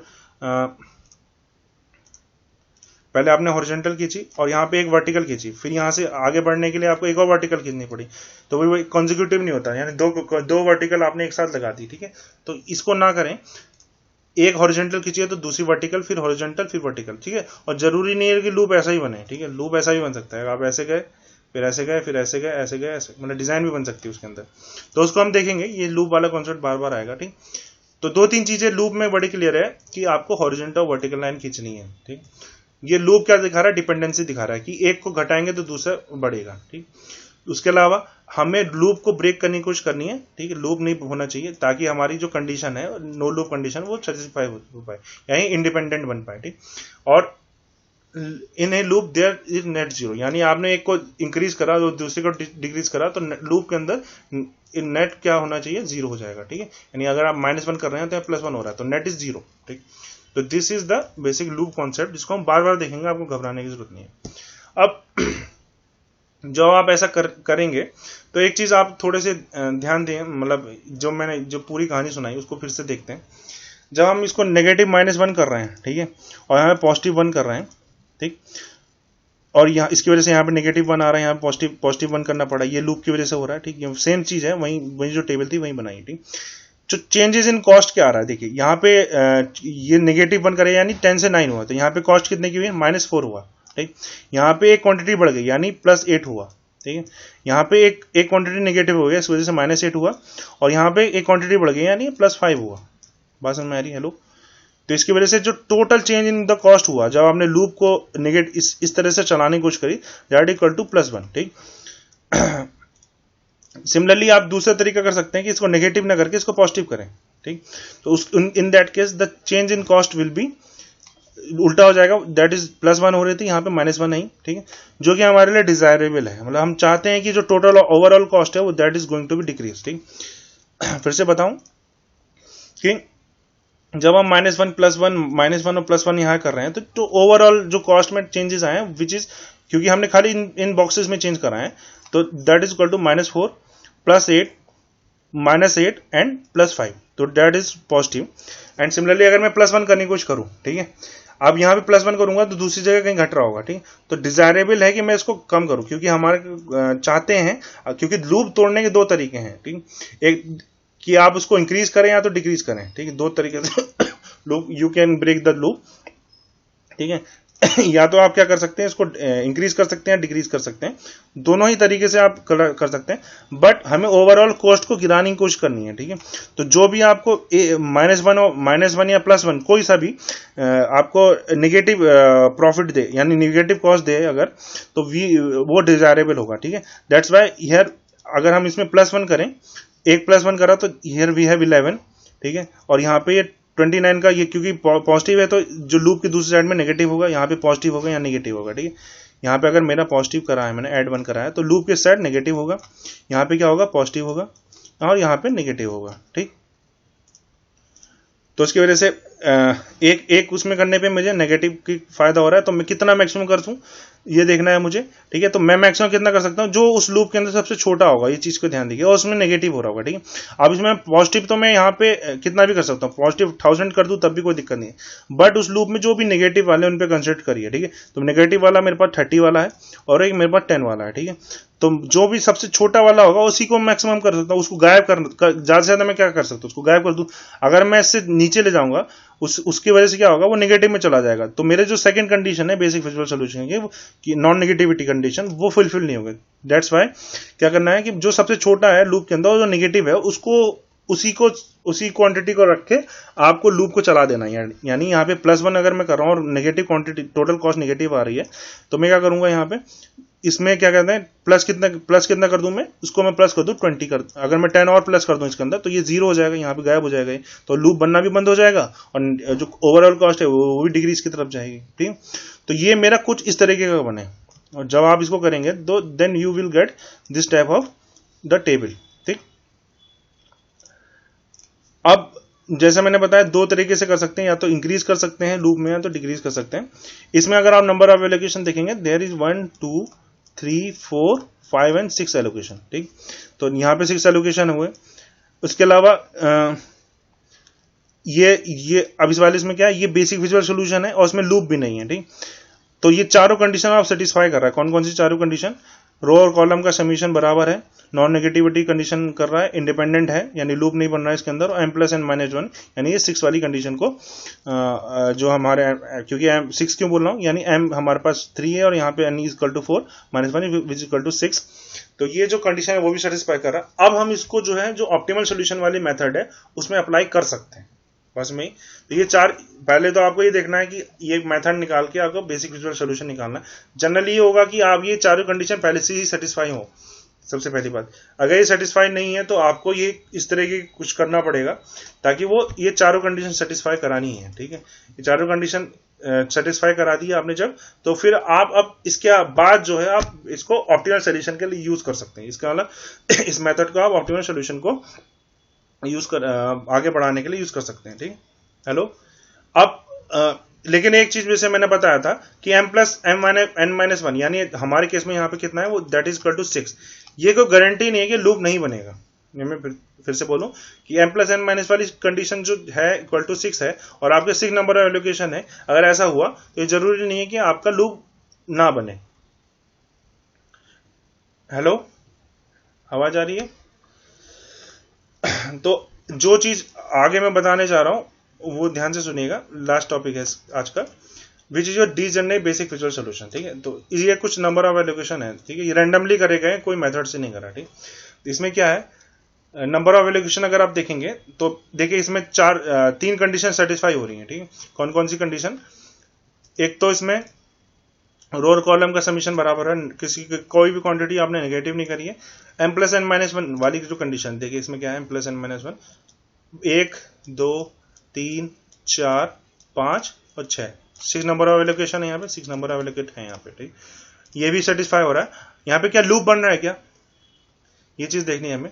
पहले आपने हॉरिजॉन्टल खींची और यहाँ पे एक वर्टिकल खींची, फिर यहाँ से आगे बढ़ने के लिए आपको एक और वर्टिकल खींचनी पड़ी, तो वो कंसेक्यूटिव नहीं होता, यानी दो वर्टिकल आपने एक साथ लगा दी, ठीक है। तो इसको ना करें, एक हॉरिजॉन्टल खींचिए तो दूसरी वर्टिकल, फिर हॉरिजॉन्टल, फिर वर्टिकल, ठीक है। और जरूरी नहीं है कि लूप ऐसा ही बने, ठीक है। लूप ऐसा भी बन सकता है, आप ऐसे गए फिर ऐसे गए फिर ऐसे गए ऐसे गए ऐसे, मतलब डिजाइन भी बन सकती है उसके अंदर। तो उसको हम देखेंगे, ये लूप वाला कॉन्सेप्ट बार बार आएगा, ठीक। तो 2-3 चीजें लूप में बड़ी क्लियर है कि आपको हॉरिजॉन्टल और वर्टिकल लाइन खींचनी है, ठीक। ये लूप क्या दिखा रहा है, डिपेंडेंसी दिखा रहा है कि एक को घटाएंगे तो दूसरा बढ़ेगा, ठीक। उसके अलावा हमें लूप को ब्रेक करने की कोशिश करनी है, ठीक है। लूप नहीं होना चाहिए ताकि हमारी जो कंडीशन है, नो लूप कंडीशन, वो सेटिस्फाई हो पाए, यानी इंडिपेंडेंट बन पाए, ठीक। और in a loop there is net zero, यानी आपने एक को इंक्रीज करा और दूसरे को डिक्रीज करा तो लूप के अंदर नेट क्या होना चाहिए, 0 हो जाएगा, ठीक है। यानी अगर आप -1 कर रहे हैं तो +1 हो रहा है, तो नेट इज 0, ठीक। तो this is the basic loop concept, जिसको हम बार बार देखेंगे, आपको घबराने की जरूरत नहीं है। अब जब आप ऐसा करेंगे तो एक चीज आप थोड़े से ध्यान दें, मतलब जो मैंने जो पूरी कहानी सुनाई उसको फिर से देखते हैं। जब हम इसको नेगेटिव -1 कर रहे हैं, ठीक है, और यहाँ पे +1 कर रहे हैं, ठीक, और यहाँ इसकी वजह से यहाँ पे -1 आ रहा है, यहाँ पे +1 करना पड़ा, ये लूप की वजह से हो रहा है, ठीक है, सेम चीज है, वही जो टेबल थी वही बनाई, ठीक। जो चेंजेस इन कॉस्ट क्या आ रहा है, देखिए यहाँ पे ये -1 करे यानी 10 से 9 हुआ, तो यहाँ पे कॉस्ट कितने की हुई, -4 हुआ, ठीक। यहाँ पे एक क्वांटिटी बढ़ गई यानी +8 हुआ, ठीक है। यहाँ पे एक क्वांटिटी नेगेटिव हो गया, इस वजह से -8 हुआ, और यहाँ पे एक क्वांटिटी बढ़ गई यानी +5 हुआ। बात समझ में आ रही है? हेलो। तो इसकी वजह से जो total change in the cost हुआ जब आपने लूप को इस तरह से चलाने की कोशिश करी, दैट इक्वल टू +1, ठीक। सिमिलरली आप दूसरा तरीका कर सकते हैं कि इसको नेगेटिव ना करके इसको पॉजिटिव करें, ठीक। तो in that case the change in cost will be उल्टा हो जाएगा, दैट इज +1 हो रही थी, यहाँ पे -1 नहीं, ठीक है, जो कि हमारे लिए डिजायरेबल है, मतलब हम चाहते हैं कि जो टोटल ओवरऑल कॉस्ट है वो that is going to be decrease, ठीक। फिर से बताऊं कि जब हम -1 +1 -1 और +1 यहाँ कर रहे हैं तो ओवरऑल जो कॉस्ट में चेंजेस आए हैं, विच इज क्योंकि हमने खाली इन बॉक्सेस में चेंज करा है, तो that is equal to -4 +8 -8 and +5, तो that is positive. And similarly अगर मैं +1 करने की कोशिश करूं, ठीक है, अब यहाँ पे +1 करूंगा तो दूसरी जगह कहीं घट रहा होगा, ठीक। तो डिजायरेबल है कि मैं इसको कम करूं, क्योंकि हमारे चाहते हैं, क्योंकि लूप तोड़ने के दो तरीके हैं, ठीक। एक कि आप उसको इंक्रीज करें या तो डिक्रीज करें, ठीक है, दो तरीके से loop you can break the loop, ठीक है। या तो आप क्या कर सकते हैं, इसको इंक्रीज कर सकते हैं, डिक्रीज कर सकते हैं, दोनों ही तरीके से आप कर सकते हैं, बट हमें ओवरऑल कॉस्ट को गिराने की कोशिश करनी है, ठीक है। तो जो भी आपको -1 या +1 कोई सा भी आपको नेगेटिव प्रॉफिट दे यानी नेगेटिव कॉस्ट दे अगर, तो वो डिजायरेबल होगा, ठीक है। दैट्स वाई हियर अगर हम इसमें +1 करें, एक +1 करा तो हियर वी हैव 11, ठीक है, और यहाँ पे ये 29 का, ये क्योंकि पॉजिटिव है तो जो लूप की दूसरी साइड में नेगेटिव होगा, यहाँ पे पॉजिटिव होगा या नेगेटिव होगा, ठीक है। यहाँ पे अगर मेरा पॉजिटिव करा है, मैंने ऐड 1 करा है, तो लूप के साइड नेगेटिव होगा, यहाँ पे क्या होगा, पॉजिटिव होगा, और यहाँ पे नेगेटिव होगा, ठीक। तो इसकी वजह से एक उसमें करने पे मुझे नेगेटिव की फायदा हो रहा है, तो मैं कितना मैक्सिमम कर दूं ये देखना है मुझे, ठीक है। तो मैं मैक्सिमम कितना कर सकता हूं, जो उस लूप के अंदर सबसे छोटा होगा, ये चीज को ध्यान दीजिए, और उसमें नेगेटिव हो रहा होगा, ठीक है। अब इसमें पॉजिटिव तो मैं यहाँ पे कितना भी कर सकता हूँ, पॉजिटिव 1000 कर दूं तब भी कोई दिक्कत नहीं है, बट उस लूप में जो भी नेगेटिव वाले उन पे कंसिडर करिए, ठीक है। तो नेगेटिव वाला मेरे पास 30 वाला है और एक मेरे पास 10 वाला है, ठीक है। तो जो भी सबसे छोटा वाला होगा उसी को मैक्सिमम कर सकता हूँ, उसको गायब ज्यादा से ज्यादा मैं क्या कर सकता हूँ, उसको गायब कर दूं। अगर मैं इससे नीचे ले जाऊंगा उसकी वजह से क्या होगा, वो नेगेटिव में चला जाएगा, तो मेरे जो सेकंड कंडीशन है बेसिक फिजिकल सोल्यूशन की नॉन नेगेटिविटी कंडीशन, वो फुलफिल नहीं होगी। दैट्स वाई क्या करना है कि जो सबसे छोटा है लूप के अंदर, जो नेगेटिव है, उसको उसी क्वांटिटी को रख के आपको लूप को चला देना है। यानी यहाँ पे +1 अगर मैं कर रहा हूँ और negative quantity total cost negative आ रही है, तो मैं क्या करूंगा, यहाँ पे इसमें क्या कहते हैं, प्लस कितना कर दूं मैं, उसको मैं प्लस कर दूं 20 कर, अगर मैं 10 और प्लस कर दूं इसके अंदर, तो ये 0 हो जाएगा, यहाँ पे गायब हो जाएगा, तो लूप बनना भी बंद हो जाएगा और जो ओवरऑल कॉस्ट है वो भी डिक्रीज की तरफ जाएगी, ठीक। तो ये मेरा कुछ इस तरीके का बने, और जब आप इसको करेंगे तो then you will get this type of the table, ठीक। अब जैसे मैंने बताया दो तरीके से कर सकते हैं, या तो इंक्रीज कर सकते हैं लूप में, या तो डिक्रीज कर सकते हैं। इसमें अगर आप नंबर ऑफ एलोकेशन देखेंगे, देयर इज 1 2 3 4 5 एंड 6 एलोकेशन, ठीक। तो यहाँ पे 6 एलोकेशन हुए। उसके अलावा ये अब इस वाले इसमें क्या है, ये बेसिक विजुअल सोल्यूशन है और उसमें लूप भी नहीं है, ठीक। तो ये चारों कंडीशन आप सेटिस्फाई कर रहा है। कौन कौन सी चारों कंडीशन, रो और कॉलम का समीशन बराबर है, नॉन नेगेटिविटी कंडीशन कर रहा है, इंडिपेंडेंट है यानी लूप नहीं बन रहा है इसके अंदर, और m+n-1 यानी ये 6 वाली कंडीशन को जो हमारे, क्योंकि m 6 क्यों बोल रहा हूँ, यानी m हमारे पास 3 है और यहाँ पे n = 4 -1 विच इक्वल टू 6, तो ये जो कंडीशन है वो भी सेटिस्फाई कर रहा है। अब हम इसको जो है जो ऑप्टिमल सोल्यूशन वाली मेथड है उसमें अप्लाई कर सकते हैं बस में ही। तो ये चार, पहले तो आपको ये देखना है कि ये मेथड निकाल के आपको बेसिक विजुअल सोल्यूशन निकालना है। जनरली ये होगा कि आप ये चारों कंडीशन पहले से ही सेटिस्फाई हो, सबसे पहली बात। अगर ये सेटिस्फाई नहीं है तो आपको ये इस तरह की कुछ करना पड़ेगा ताकि वो ये चारों कंडीशन सेटिस्फाई करानी है, ठीक है। ये चारों कंडीशन सेटिस्फाई करा दी आपने जब, तो फिर आप अब इसके बाद जो है आप इसको ऑप्टिमल सोल्यूशन के लिए यूज कर सकते हैं। इसका मतलब इस मेथड को आप ऑप्टिमल सोल्यूशन को यूज कर आगे बढ़ाने के लिए यूज कर सकते हैं, ठीक। हेलो, अब लेकिन एक चीज जैसे मैंने बताया था कि m plus n minus one, यानी हमारे केस में यहाँ पे कितना है वो दैट इज इक्वल टू 6। ये कोई गारंटी नहीं है कि लूप नहीं बनेगा। मैं फिर से बोलूं कि m प्लस n माइनस वाली कंडीशन जो है इक्वल टू 6 है और आपके 6 नंबर ऑफ एलोकेशन है, अगर ऐसा हुआ तो ये जरूरी नहीं है कि आपका लूप ना बने। हेलो, आवाज आ रही है? तो जो चीज आगे मैं बताने जा रहा हूं वो ध्यान से सुनिएगा, लास्ट टॉपिक है आज का, विच is your degenerate basic visual solution. ठीक है, तो ये कुछ नंबर ऑफ एलोकेशन है। ठीक है, ये रैंडमली करे गए, कोई मेथड से नहीं करा। ठीक, इसमें क्या है, नंबर ऑफ एलोकेशन अगर आप देखेंगे तो देखिए इसमें तीन कंडीशन सेटिस्फाई हो रही है। ठीक है, कौन कौन सी कंडीशन? एक तो इसमें रो और कॉलम का समीशन बराबर है, किसी कोई भी क्वांटिटी आपने नेगेटिव नहीं करी है। m plus n minus one वाली जो कंडीशन देखिए इसमें क्या है, m plus n minus one, 1 2 3 4 5 और 6 नंबर ऑफ एलोकेशन है यहाँ पे, 6 नंबर ऑफ एलोकेट है यहाँ पे। ठीक, ये भी सेटिस्फाई हो रहा है। यहाँ पे क्या लूप बन रहा है क्या, ये चीज देखनी है हमें।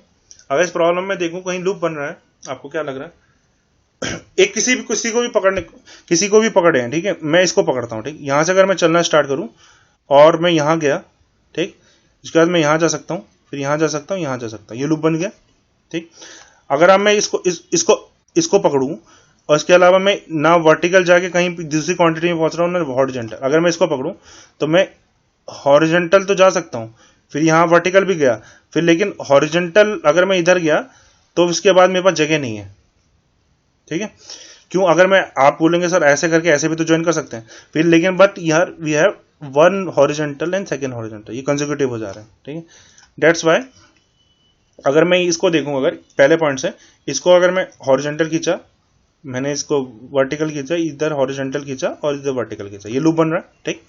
अगर इस प्रॉब्लम में देखूं कहीं लूप बन रहा है, आपको क्या लग रहा है? एक किसी को भी पकड़े हैं। ठीक है, मैं इसको पकड़ता हूं। ठीक, यहां से अगर मैं चलना स्टार्ट करूं और मैं यहां गया, ठीक, इसके बाद मैं यहां जा सकता हूं, फिर यहां जा सकता हूं, यहां जा सकता हूं, ये लूप बन गया। ठीक, अगर अब मैं इसको पकड़ूं और इसके अलावा मैं ना वर्टिकल जाके कहीं दूसरी क्वांटिटी में पहुंच रहा हूं ना हॉरिजॉन्टल, अगर मैं इसको पकड़ूं तो मैं हॉरिजॉन्टल तो जा सकता हूं, फिर यहां वर्टिकल भी गया, फिर लेकिन हॉरिजॉन्टल अगर मैं इधर गया तो उसके बाद मेरे पास जगह नहीं है। ठीक है, क्यों? अगर मैं, आप बोलेंगे सर ऐसे करके ऐसे भी तो ज्वाइन कर सकते हैं, फिर लेकिन बट यार we have one horizontal and second horizontal, ये कंसेक्यूटिव हो जा रहा है। ठीक है, दैट्स व्हाई अगर मैं इसको देखूं, अगर पहले पॉइंट से इसको अगर मैं हॉरिजॉन्टल खींचा, मैंने इसको वर्टिकल खींचा, इधर हॉरिजॉन्टल खींचा और इधर वर्टिकल खींचा, ये लूप बन रहा है। ठीक,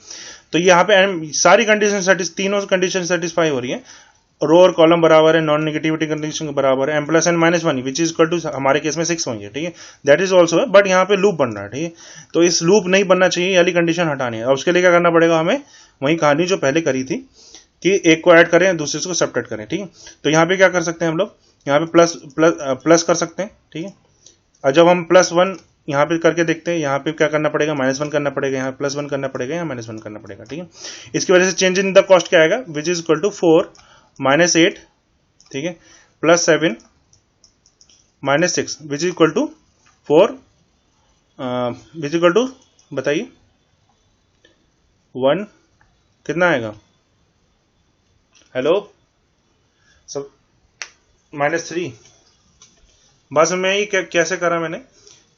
तो यहाँ पे सारी कंडीशन तीनों कंडीशन सेटिस्फाई हो रही है। रो और कॉलम बराबर है, नॉन नेगेटिविटी कंडीशन बराबर है, m plus n minus one which is equal to हमारे केस में 6 हुई है। ठीक है, दैट इज ऑल्सो है, बट यहाँ पे लूप बन रहा है। ठीक है, तो इस लूप नहीं बनना चाहिए, ये वाली कंडीशन हटानी है। और उसके लिए क्या करना पड़ेगा हमें, वही कहानी जो पहले करी थी कि एक को ऐड करें दूसरे को सब्ट्रैक्ट करें। ठीक है, तो यहाँ पे क्या कर सकते हैं हम लोग, यहाँ पे प्लस कर सकते हैं। ठीक है, और जब हम +1 यहाँ पे करके देखते हैं, यहाँ पे क्या करना पड़ेगा, -1 करना पड़ेगा, यहाँ +1 करना पड़ेगा, यहाँ -1 करना पड़ेगा। ठीक है, इसकी वजह से चेंज इन द कॉस्ट क्या आएगा, विच इज इक्वल टू 4 - 8, ठीक है, +7 - 6 which is equal to 4, which equal to बताइए 1 कितना आएगा? हेलो सब -3। बस मैं ये कैसे करा, मैंने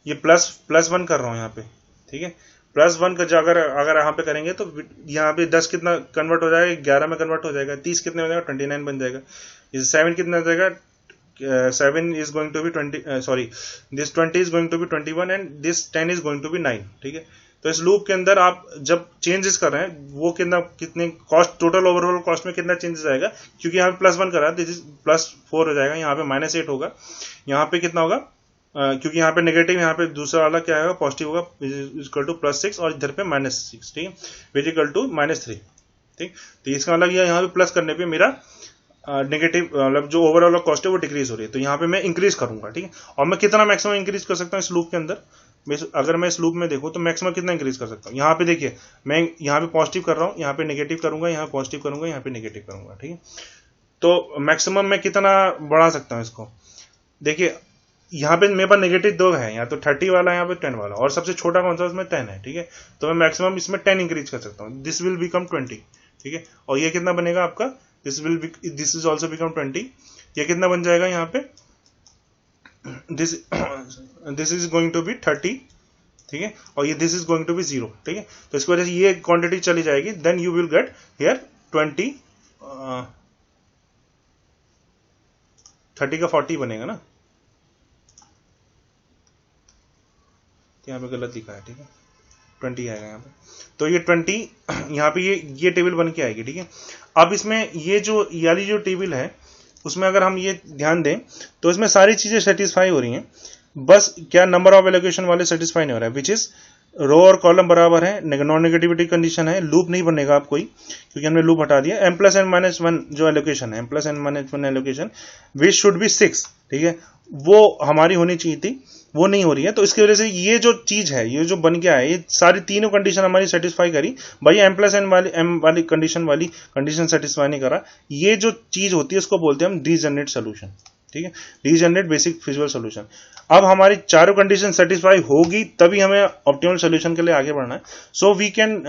ये +1 कर रहा हूँ यहाँ पे। ठीक है, +1 का अगर यहाँ पे करेंगे तो यहाँ पे 10 कितना कन्वर्ट हो जाएगा, 11 में कन्वर्ट हो जाएगा, 30 कितने हो जाएगा, 29 बन जाएगा। इस 7 कितना हो जाएगा, 7 is going to be 20, sorry this 20 is going to be 21 and this 10 is going to be 9। ठीक है, तो इस लूप के अंदर आप जब चेंजेस कर रहे हैं वो कितने कॉस्ट, टोटल ओवरऑल कॉस्ट में कितना चेंजेस आएगा, क्योंकि यहाँ पे +1 कर रहा है, दिस इज +4 हो जाएगा, यहाँ पे -8 होगा, यहाँ पे कितना होगा, क्योंकि यहाँ पे नेगेटिव, यहाँ पे दूसरा वाला क्या होगा, पॉजिटिव होगा, इक्वल टू +6 और इधर पे -6। ठीक है, विच इक्वल टू -3। ठीक, तो इसका मतलब यहाँ पे प्लस करने पे मेरा नेगेटिव मतलब जो ओवरऑल कॉस्ट है वो डिक्रीज हो रही है, तो यहाँ पे मैं इंक्रीज करूंगा। ठीक है, और मैं कितना मैक्सिमम इंक्रीज कर सकता हूँ इस लूप के अंदर, अगर मैं इस लूप में देखूँ तो मैक्सिमम कितना इंक्रीज कर सकता हूँ। यहाँ पे देखिए मैं यहाँ पे पॉजिटिव कर रहा हूँ, यहाँ पे नेगेटिव करूंगा, यहाँ पॉजिटिव करूंगा, यहाँ पे नेगेटिव करूंगा। ठीक है, तो मैक्सिमम मैं कितना बढ़ा सकता हूँ इसको, देखिए यहाँ पे मेरे पास नेगेटिव 2 है, यहाँ तो 30 वाला, यहाँ पे 10 वाला, और सबसे छोटा कौन सा उसमें 10 है। ठीक है, तो मैं मैक्सिमम इसमें 10 इंक्रीज कर सकता हूँ, दिस विल बिकम 20। ठीक है, और ये कितना बनेगा आपका, दिस इज ऑल्सो बिकम 20, ये कितना बन जाएगा यहाँ पे, this is going to be 30। ठीक है, और ये this is going to be 0। ठीक है, तो इसकी वजह से ये क्वांटिटी चली जाएगी, then you will get here 20, 30 का 40 बनेगा ना, यहाँ पे गलत लिखा है। ठीक है, 20 आएगा यहाँ पे, तो ये 20 यहाँ पे ये टेबल बन के आएगी। ठीक है, अब इसमें ये जो वाली जो टेबल है उसमें अगर हम ये ध्यान दें तो इसमें सारी चीजें सेटिस्फाई हो रही हैं, बस क्या नंबर ऑफ एलोकेशन वाले सेटिस्फाई नहीं हो रहा है, विच इज रो और कॉलम बराबर है, नॉन नेगेटिविटी कंडीशन है, लूप नहीं बनेगा आप कोई, क्योंकि हमने लूप हटा दिया। m plus n minus one जो एलोकेशन है, m plus n minus one allocation which should be 6। ठीक है, वो हमारी होनी चाहिए थी वो नहीं हो रही है। तो इसकी वजह से ये जो चीज है, ये जो बन गया है, ये सारी तीनों कंडीशन हमारी सेटिस्फाई करी, भाई एम वाली कंडीशन सेटिस्फाई नहीं करा, ये जो चीज होती है उसको बोलते हैं हम डीजनरेट सोल्यूशन। ठीक है, डीजनरेट बेसिक फिजिकल सोल्यूशन। अब हमारी चारों कंडीशन सेटिस्फाई होगी तभी हमें ऑप्टिमल सोल्यूशन के लिए आगे बढ़ना है। So we can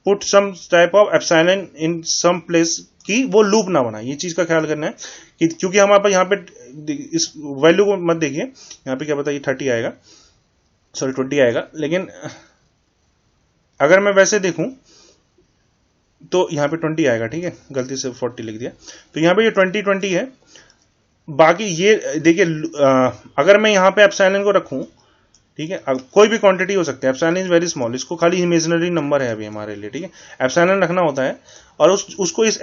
put some type of epsilon in some place कि वो लूप ना बनाए। ये चीज का ख्याल करना है कि क्योंकि हमारे पास यहाँ पे इस वैल्यू को मत देखिए, यहाँ पे क्या पता ये 30 आएगा, सॉरी 20 आएगा, लेकिन अगर मैं वैसे देखूं तो यहाँ पे 20 आएगा। ठीक है, गलती से 40 लिख दिया, तो यहाँ पे ये 20 है। बाकी ये देखिए, अगर मैं यहाँ पे एप्सिलॉन को रखूं, ठीक है, अब कोई भी क्वांटिटी हो सकती है, एप्सिलॉन इज वेरी स्मॉल, इसको खाली इमेजिनरी नंबर है अभी हमारे लिए। ठीक है, एप्सिलॉन रखना होता है और उसको इस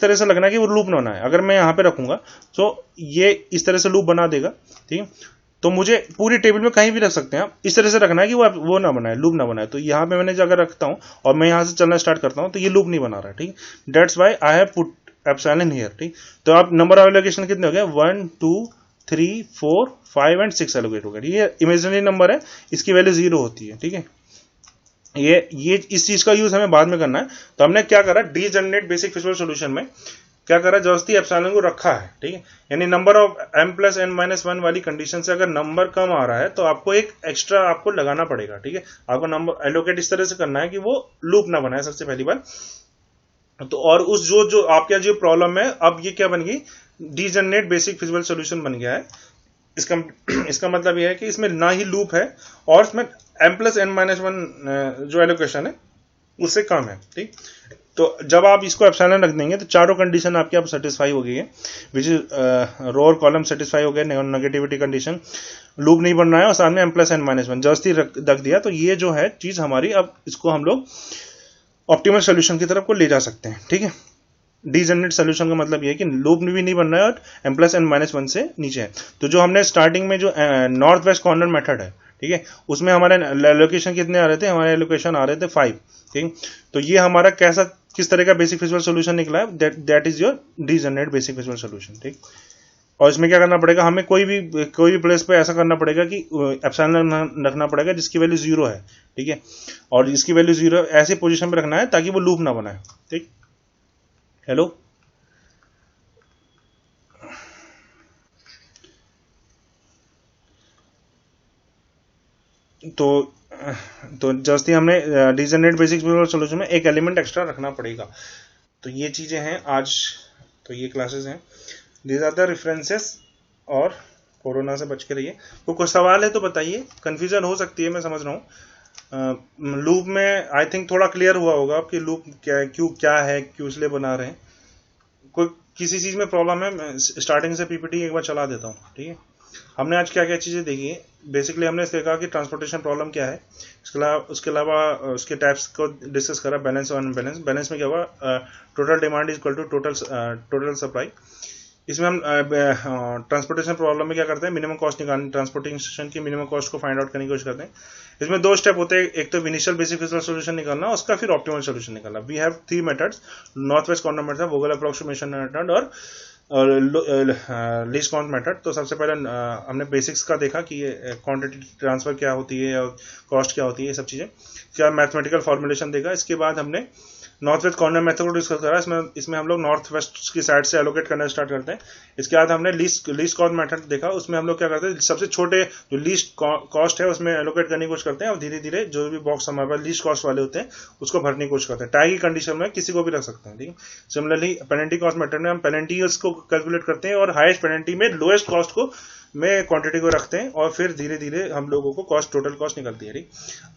तरह से लगना है कि वो लूप ना बनाए। अगर मैं यहाँ पे रखूंगा तो ये इस तरह से लूप बना देगा। ठीक है, तो मुझे पूरी टेबल में कहीं भी रख सकते हैं आप, इस तरह से रखना है कि वो ना बनाए, लूप ना बनाए। तो यहाँ पे मैंने अगर रखता हूँ और मैं यहाँ से चलना स्टार्ट करता हूँ तो ये लूप नहीं बना रहा है। ठीक, that's why I have put epsilon here. ठीक, तो आप नंबर ऑफ एलोकेशन कितने हो गए, 1 2 3 4 5 एंड 6 एलोकेट हो गए। ये इमेजिनरी नंबर है, इसकी वैल्यू 0 होती है। ठीक है, ये इस चीज का यूज हमें बाद में करना है। तो हमने क्या करा, डीजनरेट बेसिक फिजिकल सॉल्यूशन में क्या करा, जबरदस्ती एप्सिलॉन को रखा है। ठीक है, यानी नंबर ऑफ m+n-1 वाली कंडीशन से अगर नंबर कम आ रहा है तो आपको एक एक्स्ट्रा आपको लगाना पड़ेगा। ठीक है, आपको नंबर एलोकेट इस तरह से करना है कि वो लूप ना बनाए सबसे पहली बार। तो और उस जो आपके जो प्रॉब्लम है, अब ये क्या बन गई, डीजनरेट बेसिक फिजिकल सॉल्यूशन बन गया है। इसका मतलब यह है कि इसमें ना ही लूप है और इसमें m+n-1 जो एलोकेशन है उससे कम है। ठीक, तो जब आप इसको एप्सिलॉन रख देंगे तो चारों कंडीशन आपके आप सेटिस्फाई हो गई है, विच इज रो और कॉलम सेटिस्फाई हो गए, नेगेटिविटी कंडीशन, लूप नहीं बन रहा है और सामने m+n-1 जबरदस्ती रख दिया। तो ये जो है चीज हमारी, अब इसको हम लोग ऑप्टिमल सोल्यूशन की तरफ को ले जा सकते हैं। ठीक है, डीजनरेट सोल्यूशन का मतलब यह है कि लूप भी नहीं बन रहा है और m+n-1 से नीचे है। तो जो हमने स्टार्टिंग में जो नॉर्थ वेस्ट कॉर्नर मेथड है, ठीक है, उसमें हमारे एलोकेशन कितने आ रहे थे, हमारे एलोकेशन आ रहे थे 5। ठीक, तो ये हमारा किस तरह का बेसिक फिजिकल सॉल्यूशन निकला है, that is your degenerate basic physical solution. ठीक, और इसमें क्या करना पड़ेगा, हमें कोई भी प्लेस पे ऐसा करना पड़ेगा कि एप्सिलॉन रखना पड़ेगा जिसकी वैल्यू 0 है। ठीक है, और इसकी वैल्यू 0 ऐसी पोजीशन पे रखना है ताकि वो लूप ना बनाए। ठीक, हेलो, तो जस्ट हमने डीजनरेट बेसिक फिजिकल सॉल्यूशन में एक एलिमेंट एक्स्ट्रा रखना पड़ेगा। तो ये चीजें हैं आज, तो ये क्लासेस हैं, दीज आर द रेफरेंसेस, और कोरोना से बच के रहिए। तो कोई सवाल है तो बताइए, कंफ्यूजन हो सकती है, मैं समझ रहा हूँ। लूप में आई थिंक थोड़ा क्लियर हुआ होगा कि लूप क्या है, क्या है, क्यों इसलिए बना रहे हैं। कोई किसी चीज में प्रॉब्लम है, मैं स्टार्टिंग से पीपीटी एक बार चला देता हूँ। ठीक है, हमने आज क्या क्या चीजें देखी है। बेसिकली हमने देखा कि ट्रांसपोर्टेशन प्रॉब्लम क्या है, उसके अलावा उसके टाइप्स को डिस्कस करा, बैलेंस और अनबैलेंस। बैलेंस में क्या हुआ, total demand is equal to total supply. इसमें हम ट्रांसपोर्टेशन प्रॉब्लम में क्या करते हैं, मिनिमम कॉस्ट निकालने, ट्रांसपोर्टेशन की मिनिमम कॉस्ट को फाइंड आउट करने की कोशिश करते हैं। इसमें 2 स्टेप होते हैं, एक तो इनिशियल बेसिक फिजिकल सॉल्यूशन निकालना, उसका फिर ऑप्टिमल सॉल्यूशन निकालना। We have 3 methods, north west corner method, Vogel approximation method और लीस्ट काउंट मेथड। तो सबसे पहले हमने बेसिक्स का देखा कि ये क्वांटिटी ट्रांसफर क्या होती है और कॉस्ट क्या होती है, ये सब चीजें क्या मैथमेटिकल फॉर्मुलेशन देखा। इसके बाद हमने नॉर्थ वेस्ट कॉर्नर मेथड को डिस्कस करा। इसमें हम लोग नॉर्थ वेस्ट की साइड से एलोकेट करना स्टार्ट करते हैं। इसके बाद हमने लीस्ट कॉस्ट मेथड देखा। उसमें हम लोग क्या करते हैं, सबसे छोटे जो लीस्ट कॉस्ट है उसमें एलोकेट करने की कोशिश करते हैं और धीरे धीरे जो भी बॉक्स हमारे पास लीस्ट कॉस्ट वाले होते हैं उसको भरने की कोशिश करते हैं। टाई की कंडीशन में किसी को भी रख सकते हैं। ठीक है, सिमिलरली पेनल्टी कॉस्ट मेथड में हम पेनल्टीज को कैलकुलेट करते हैं और हाईएस्ट पेनल्टी में लोएस्ट कॉस्ट को में क्वांटिटी को रखते हैं और फिर धीरे धीरे हम लोगों को कॉस्ट, टोटल कॉस्ट निकलती है। ठीक,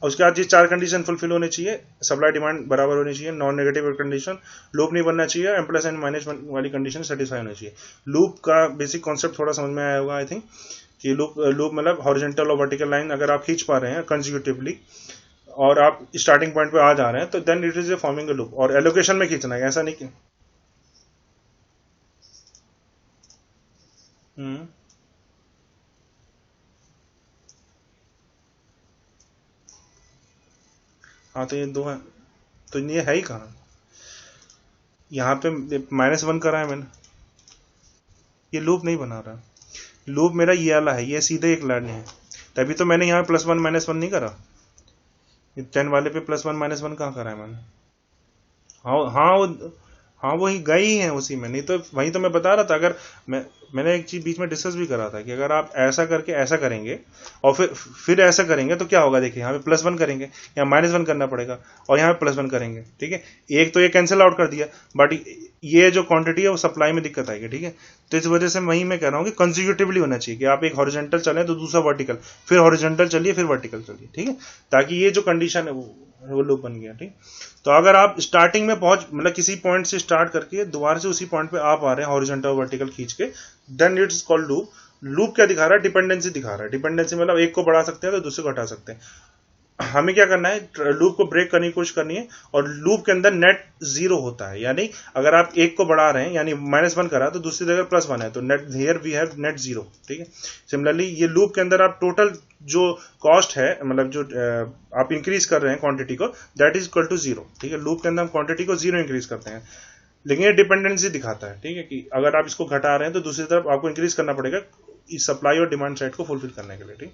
और उसके बाद ये 4 कंडीशन फुलफिल होने चाहिए, सप्लाई डिमांड बराबर होनी चाहिए, नॉन नेगेटिव कंडीशन, लूप नहीं बनना चाहिए, m+n-1 वाली कंडीशन सेटिस्फाई होनी चाहिए। लूप का बेसिक कॉन्सेप्ट थोड़ा समझ में आया होगा आई थिंक, कि लूप मतलब हॉरिजॉन्टल और वर्टिकल लाइन अगर आप खींच पा रहे हैं कंसेक्यूटिवली और आप स्टार्टिंग पॉइंट पे आ जा रहे हैं तो then it is a forming a loop. और एलोकेशन में खींचना है, ऐसा नहीं कि हाँ, तो ये 2 है, तो ये है ही कहाँ, यहाँ पे -1 करा है मैंने, ये लूप नहीं बना रहा। लूप मेरा ये वाला है, ये सीधे एक लाइन है। तभी तो मैंने यहाँ +1 -1 नहीं करा, 10 वाले पे +1 -1 कहाँ करा है मैंने? हाँ हाँ वो, हाँ वही गए ही हैं उसी में, नहीं तो वही तो मैं बता रहा था। अगर मैंने एक चीज बीच में डिस्कस भी करा था कि अगर आप ऐसा करके ऐसा करेंगे और फिर ऐसा करेंगे तो क्या होगा, देखिए यहाँ पे +1 करेंगे, यहाँ -1 करना पड़ेगा, और यहाँ पे +1 करेंगे, ठीक है। एक तो ये कैंसिल आउट कर दिया, बट ये जो क्वांटिटी है वो सप्लाई में दिक्कत आएगी, ठीक है। तो इस वजह से वही मैं कह रहा हूँ कि कंसेक्यूटिवली होना चाहिए कि आप एक हॉरिजॉन्टल चलें तो दूसरा वर्टिकल, फिर हॉरिजॉन्टल चलिए फिर वर्टिकल चलिए, ठीक है, ताकि ये जो कंडीशन है वो लूप बन गया, ठीक। तो अगर आप स्टार्टिंग में पहुंच, मतलब किसी पॉइंट से स्टार्ट करके दोबारा से उसी पॉइंट पे आप आ रहे हैं हॉरिजॉन्टल वर्टिकल खींच के, then it's called loop. Loop क्या दिखा रहा है? डिपेंडेंसी दिखा रहा है। डिपेंडेंसी मतलब एक को बढ़ा सकते हैं तो दूसरे को हटा सकते हैं। हमें क्या करना है, लूप को ब्रेक करने की कोशिश करनी है, और लूप के अंदर नेट 0 होता है, यानी अगर आप एक को बढ़ा रहे हैं यानी -1 करा तो दूसरी जगह +1 है, तो net here we have net 0, ठीक है। सिमिलरली ये लूप के अंदर आप टोटल जो कॉस्ट है, मतलब जो आप इंक्रीज कर रहे हैं क्वांटिटी को, दैट इज इक्वल टू 0, ठीक है। लूप के अंदर हम क्वांटिटी को 0 इंक्रीज करते हैं, लेकिन ये डिपेंडेंसी दिखाता है, ठीक है, कि अगर आप इसको घटा रहे हैं तो दूसरी तरफ आपको इंक्रीज करना पड़ेगा इस सप्लाई और डिमांड साइड को फुलफिल करने के लिए, ठीक।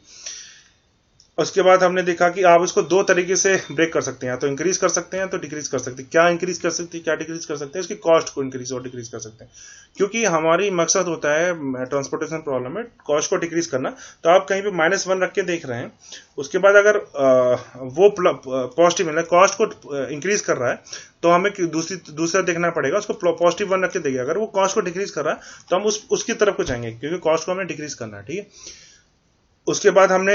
उसके बाद हमने देखा कि आप इसको दो तरीके से ब्रेक कर सकते हैं, तो इंक्रीज कर सकते हैं तो डिक्रीज कर सकते हैं। क्या इंक्रीज कर सकते हैं, क्या डिक्रीज कर सकते हैं? इसकी कॉस्ट को इंक्रीज और डिक्रीज कर सकते हैं, क्योंकि हमारी मकसद होता है ट्रांसपोर्टेशन प्रॉब्लम में कॉस्ट को डिक्रीज करना। तो आप कहीं पे -1 रख के देख रहे हैं, उसके बाद अगर वो पॉजिटिव मतलब कॉस्ट को इंक्रीज कर रहा है, तो हमें दूसरा देखना पड़ेगा, उसको +1 रख के देखिए। अगर वो कॉस्ट को डिक्रीज कर रहा है तो हम उसकी तरफ को जाएंगे, क्योंकि कॉस्ट को हमें डिक्रीज करना है, ठीक है। उसके बाद हमने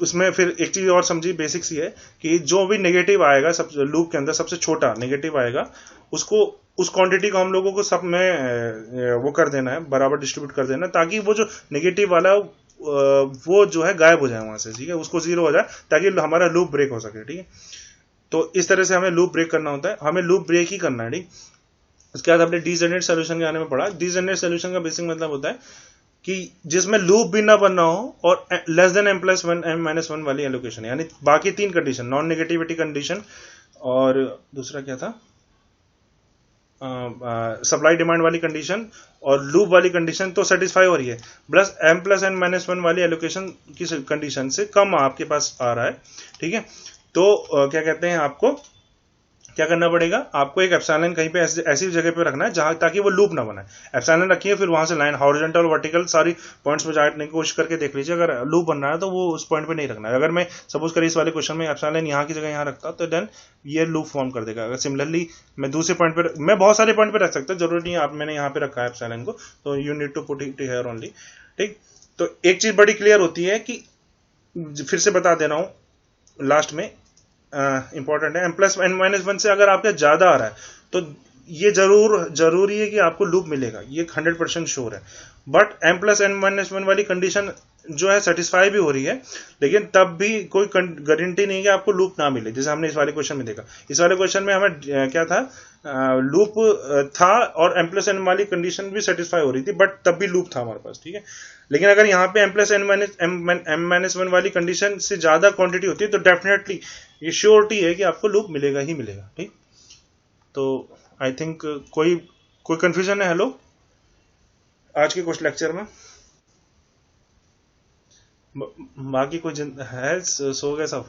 उसमें फिर एक चीज और समझी, बेसिक सी है कि जो भी नेगेटिव आएगा सब लूप के अंदर, सबसे छोटा नेगेटिव आएगा, उसको उस क्वांटिटी को हम लोगों को सब में वो कर देना है, बराबर डिस्ट्रीब्यूट कर देना, ताकि वो जो नेगेटिव वाला वो जो है गायब हो जाए वहां से, ठीक है, उसको 0 हो जाए, ताकि हमारा लूप ब्रेक हो सके, ठीक है। तो इस तरह से हमें लूप ब्रेक करना होता है, हमें लूप ब्रेक ही करना है, ठीक। उसके बाद हमने डीजेनरेट सोल्यूशन के आने में पढ़ा। डीजेनरेट सोल्यूशन का बेसिक मतलब होता है कि जिसमें लूप भी ना बनना हो और m+1 m-1 वाली एलोकेशन, यानी बाकी तीन कंडीशन, नॉन नेगेटिविटी कंडीशन और दूसरा क्या था, सप्लाई डिमांड वाली कंडीशन और लूप वाली कंडीशन तो सेटिस्फाई हो रही है, प्लस m+n-1 वाली एलोकेशन की कंडीशन से कम आपके पास आ रहा है, ठीक है। तो क्या कहते हैं, आपको क्या करना पड़ेगा, आपको एक एप्सिलॉन कहीं पे ऐसी जगह पे रखना है जहां, ताकि वो लूप ना बनाए। एप्सिलॉन रखिए, फिर वहां से लाइन हॉरिजॉन्टल वर्टिकल सारी पॉइंट्स पे जाने की कोशिश करके देख लीजिए। अगर लूप बन रहा है तो वो उस पॉइंट पे नहीं रखना है। अगर मैं सपोज करिए इस वाले क्वेश्चन में एप्सिलॉन यहाँ की जगह यहाँ रखता तो देन ये लूप फॉर्म कर देगा। अगर सिमिलरली मैं दूसरे पॉइंट पे, मैं बहुत सारे पॉइंट पे रख सकता हूँ, जरूरी नहीं है आप, मैंने यहाँ पे रखा है एप्सिलॉन को, तो you need to put it here only, ठीक। तो एक चीज बड़ी क्लियर होती है कि, फिर से बता दे रहा हूं लास्ट में, इंपॉर्टेंट है, m+n-1 से अगर आपका ज्यादा आ रहा है तो ये जरूरी है कि आपको लूप मिलेगा, ये 100% श्योर है। बट m+n-1 वाली कंडीशन जो है सेटिस्फाई भी हो रही है, लेकिन तब भी कोई गारंटी नहीं है कि आपको लूप ना मिले, जैसे हमने इस वाले क्वेश्चन में देखा। इस वाले क्वेश्चन में हमें क्या था, लूप था और m+n वाली कंडीशन भी सेटिस्फाई हो रही थी, बट तब भी लूप था हमारे पास, ठीक है। लेकिन अगर यहाँ पे m+n-m-1 वाली कंडीशन से ज्यादा क्वांटिटी होती है तो डेफिनेटली ये श्योरिटी है कि आपको लूप मिलेगा ही मिलेगा, ठीक। तो आई थिंक कोई कंफ्यूजन है? हेलो, आज के कुछ लेक्चर में बाकी कोई है? सो गए सब?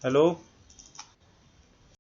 हेलो।